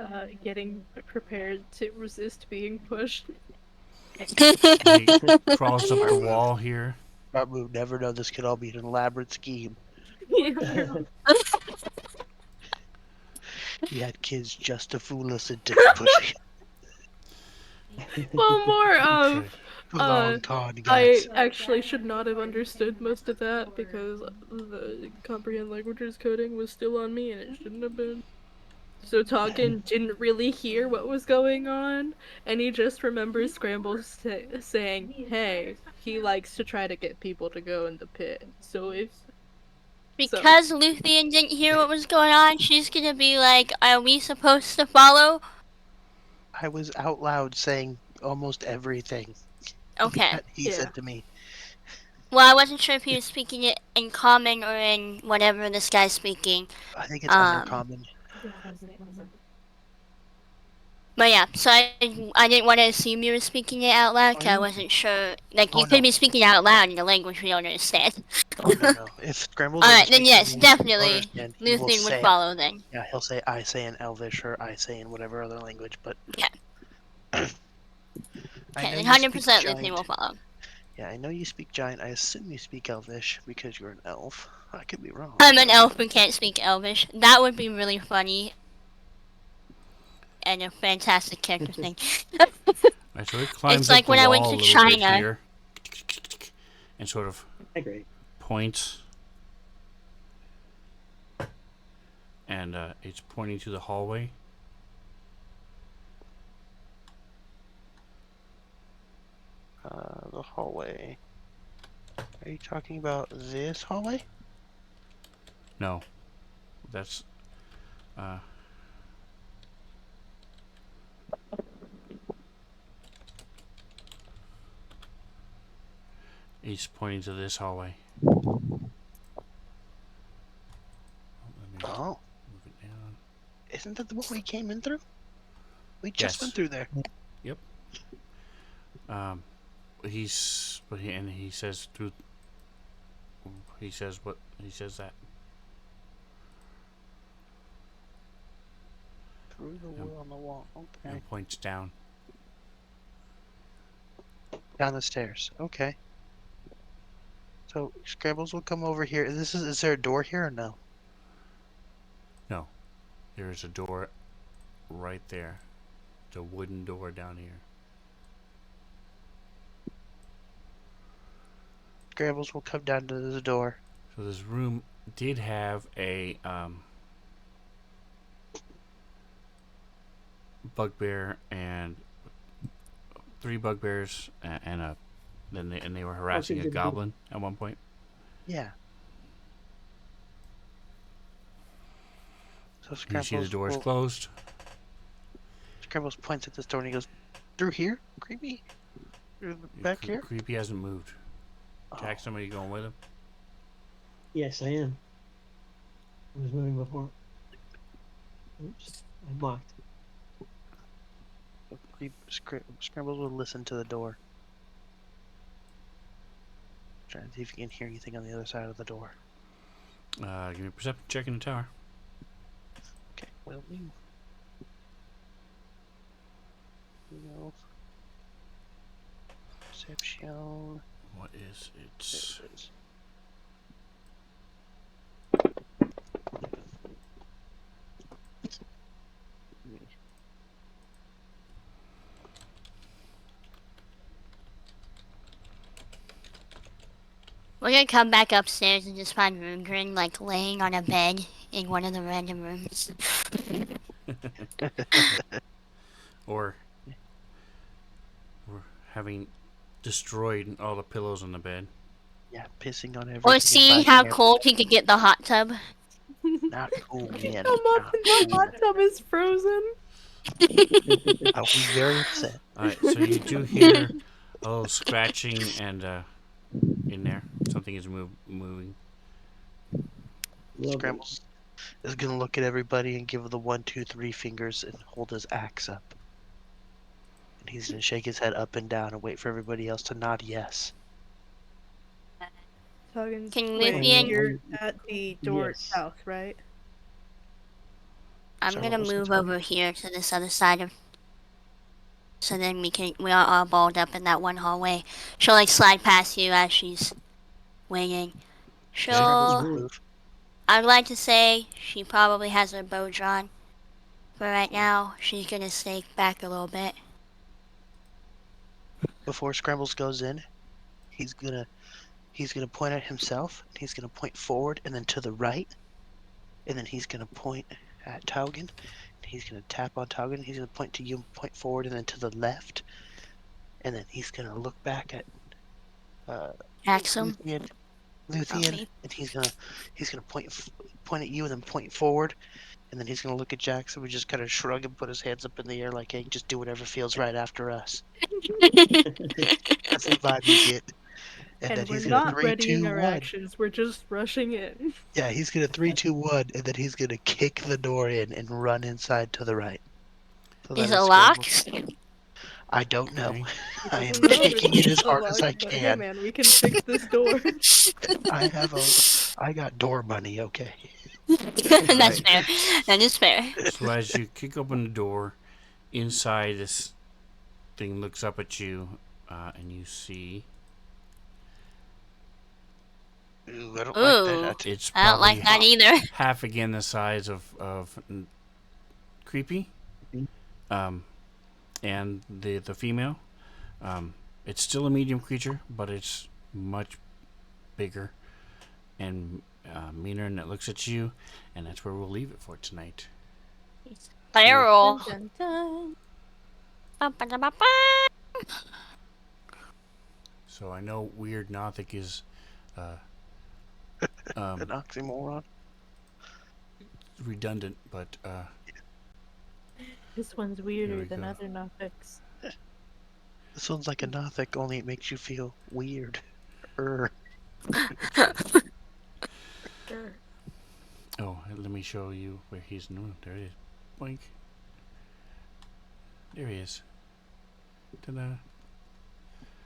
getting prepared to resist being pushed. He crawls up the wall here. Babu never know this could all be an elaborate scheme. He had kids just to fool us into pushing. Well, more of Long con, I guys. actually should not have understood most of that because the comprehend languages coding was still on me and it shouldn't have been. So Tolkien didn't really hear what was going on, and he just remembers Scramble saying, "Hey, he likes to try to get people to go in the pit." So if Because Luthien didn't hear what was going on, she's gonna be like, are we supposed to follow? I was out loud saying almost everything Okay. that he Yeah. said to me. Well, I wasn't sure if he was speaking it in common or in whatever this guy's speaking. I think it's undercommon. But yeah, so I didn't want to assume you were speaking it out loud, 'cause I Oh, wasn't sure. Like, Oh, you could no. be speaking it out loud in a language we don't understand. Oh no. If Scrambles Alright, ever then speaks yes, in a language we don't definitely. understand, he will Luthien would say, follow then. yeah, he'll say I say in Elvish or I say in whatever other language, but Okay. I Okay, know then you speak 100% Luthien giant. will follow. Yeah, I know you speak giant. I assume you speak Elvish because you're an elf. I could be wrong. I'm an elf who can't speak Elvish. That would be really funny. And a fantastic character thing. Right, so it climbs It's up like the when I went wall to a little bit China. here. And sort of I agree. points. And it's pointing to the hallway. The hallway. Are you talking about this hallway? No. That's he's pointing to this hallway. Let me Oh, move it down. isn't that the one we came in through? We just Yes. went through there. Yep. He says through. He says what he says that. Through the wood on the wall. Okay. And points down. Down the stairs. Okay. So Scrambles will come over here. Is there a door here or no? No, there's a door right there. The wooden door down here. Scrambles will come down to the door. So this room did have a bugbear and 3 bugbears and a and they were harassing a goblin at one point. Yeah. So You see the door is closed. Scrambles points at this door and he goes, "Through here, creepy. Back here." Creepy hasn't moved. Jack, Oh. somebody going with him? Yes, I am. I was moving before. Oops, I'm locked. Scrambles will listen to the door. Trying to see if you can hear anything on the other side of the door. Give me a perception check in the tower. Okay, well, you. Perception. What is There it? it is. We're gonna come back upstairs and just find Rundgren like laying on a bed in one of the random rooms. Or having destroyed all the pillows on the bed. Yeah, pissing on everything. Or seeing how cold he could get the hot tub. Not cool, man. Come up and the hot tub is frozen. I'll be very upset. Alright, so you do hear a little scratching and in there. Something is moving. Scrambles is gonna look at everybody and give the 1, 2, 3 fingers and hold his axe up. And he's gonna shake his head up and down and wait for everybody else to nod yes. Tuggins, Can wait, Luthien- you're at the door Yes. south, right? I'm Sorry, gonna what was the move total? over here to this other side of. So then we are all balled up in that one hallway. She'll like slide past you as she's waiting. Scrambles She'll. will move. I'd like to say she probably has her bow drawn. But right now, she's gonna stay back a little bit. Before Scrambles goes in, he's gonna point at himself. He's gonna point forward and then to the right, and then he's gonna point at Taugen. He's gonna tap on Taugen. He's gonna point to you, point forward, and then to the left, and then he's gonna look back at Axum. Luthien, and he's gonna point at you and then point forward, and then he's gonna look at Jackson. We just kind of shrug and put his hands up in the air like, "Hey, just do whatever feels right after us." That's the vibe you get. And then And we're he's gonna not 3, readying 2, our 1. actions, we're just rushing in. Yeah, he's gonna 3, 2, 1, and then he's gonna kick the door in and run inside to the right. So Is that it Scrambles. locked? I don't know. Okay. I am Doesn't know if kicking it as it's hard as I locked, but Hey can. man, we can fix this door. I got door money, okay. That's fair. That is fair. So as you kick open the door, inside this thing looks up at you, and you see Ooh, I don't Ooh. like that. it's I don't like that probably either. half again the size of Creepy, and the female. It's still a medium creature, but it's much bigger and meaner, and it looks at you, and that's where we'll leave it for tonight. Barrel. Dun, dun, dun. Ba-ba-da-ba-ba. So I know weird Nothic is An oxymoron. redundant, but This one's There weirder we than go. other Nothics. This one's like a Nothic, only it makes you feel weird. Er. Sure. oh, let me show you where he's in the room. There he is. Boink. There he is. Ta-da.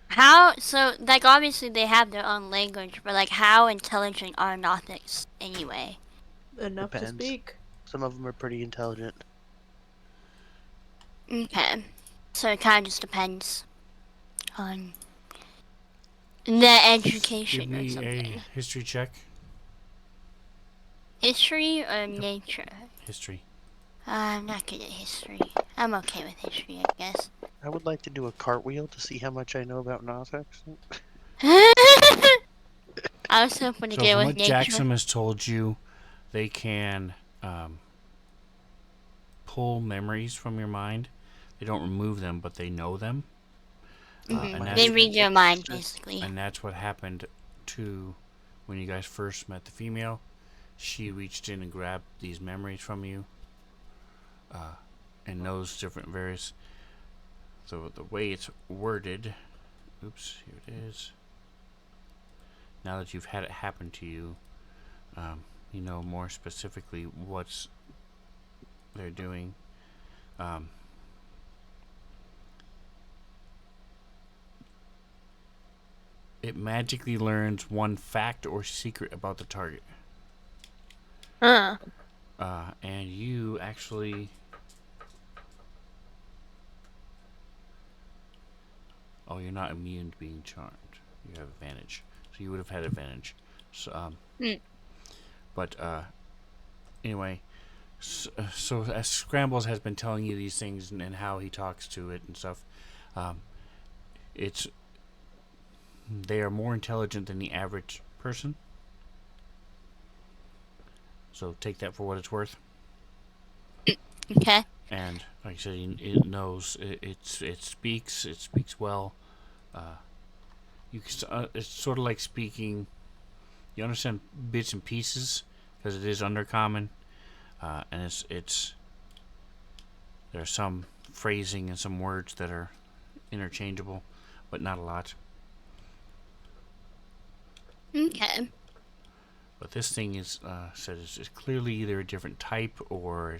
How? So, like, obviously they have their own language, but like, how intelligent are Nothics anyway? Enough to Depends. speak. Some of them are pretty intelligent. Okay. So it kind of just depends on. The education Give or me a something. history check. History or nature? History. I'm not good at history. I'm okay with history, I guess. I would like to do a cartwheel to see how much I know about Nothics. I was hoping to So get from with what nature. Jackson has told you, they can pull memories from your mind. They don't remove them, but they know them. And They that's read your mind, basically. and that's what happened to when you guys first met the female. She reached in and grabbed these memories from you, and knows different various. So the way it's worded, oops, here it is. Now that you've had it happen to you, you know more specifically what's they're doing. It magically learns one fact or secret about the target. And you actually. Oh, you're not immune to being charmed. You have advantage. So you would have had advantage. So, But anyway, so as Scrambles has been telling you these things and how he talks to it and stuff, it's they are more intelligent than the average person. So take that for what it's worth. Okay. And like I said, it knows it speaks well. It's sort of like speaking. You understand bits and pieces because it is undercommon, and it's there's some phrasing and some words that are interchangeable, but not a lot. Okay. But this thing is said it's clearly either a different type or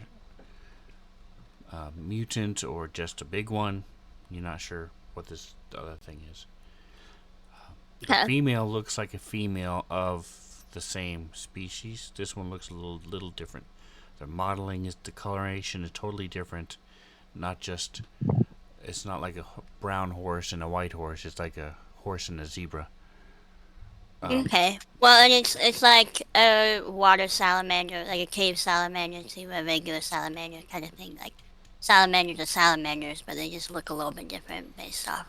mutant or just a big one. You're not sure what this other thing is. The female looks like a female of the same species. This one looks a little different. The modeling is the coloration is totally different. Not just it's not like a brown horse and a white horse. It's like a horse and a zebra. Okay. Well, and it's like a water salamander, like a cave salamander to a regular salamander kind of thing. Like salamanders are salamanders, but they just look a little bit different based off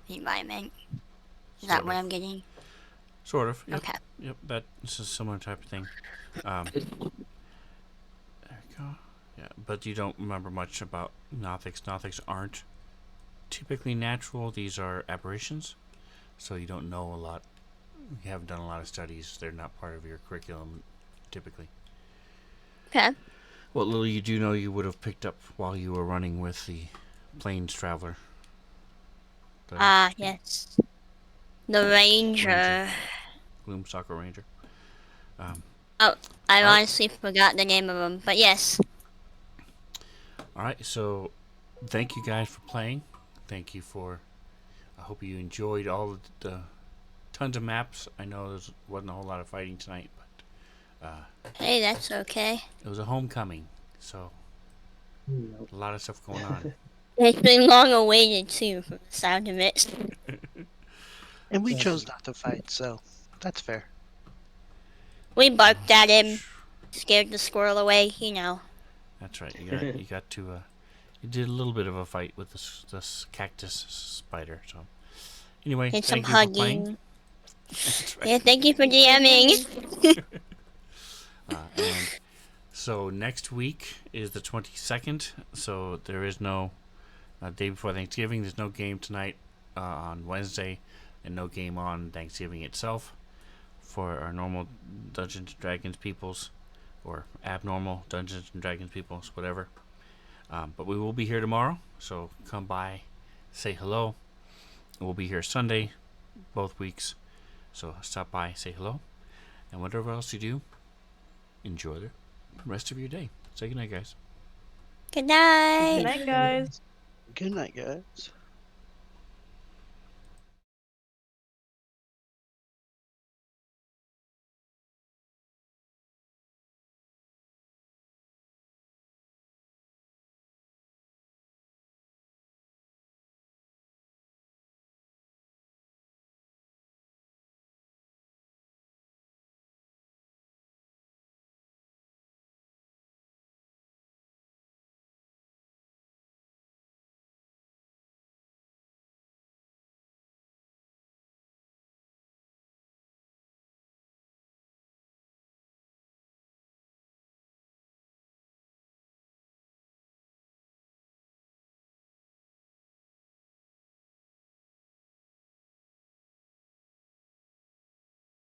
the environment. Is that what I'm getting? Sort of. Yep. Okay. Yep. That's a similar type of thing. There we go. Yeah, but you don't remember much about Nothics. Nothics aren't typically natural. These are aberrations, so you don't know a lot. You haven't done a lot of studies. They're not part of your curriculum, typically. Okay. What little you do know, you would have picked up while you were running with the Plains Traveler. Yes. The Ranger. Gloomstalker Ranger. Oh, I honestly forgot the name of him, but yes. Alright, so thank you guys for playing. Thank you for. I hope you enjoyed all of the tons of maps. I know there wasn't a whole lot of fighting tonight, but Hey, that's okay. it was a homecoming, so a lot of stuff going on. It's been long awaited too, from the sound of it. And we chose not to fight, so that's fair. We barked at him, scared the squirrel away, you know. That's right. You got to. You did a little bit of a fight with this cactus spider. So anyway, Did some thank you for playing. hugging. That's right. Yeah, thank you for DMing. And so next week is the 22nd. So there is no day before Thanksgiving. There's no game tonight on Wednesday, and no game on Thanksgiving itself for our normal Dungeons and Dragons peoples, or abnormal Dungeons and Dragons peoples, whatever. But we will be here tomorrow, so come by, say hello. We'll be here Sunday, both weeks. So stop by, say hello, and whatever else you do, enjoy the rest of your day. Say goodnight, guys. Good night. Good night, guys. Good night, guys.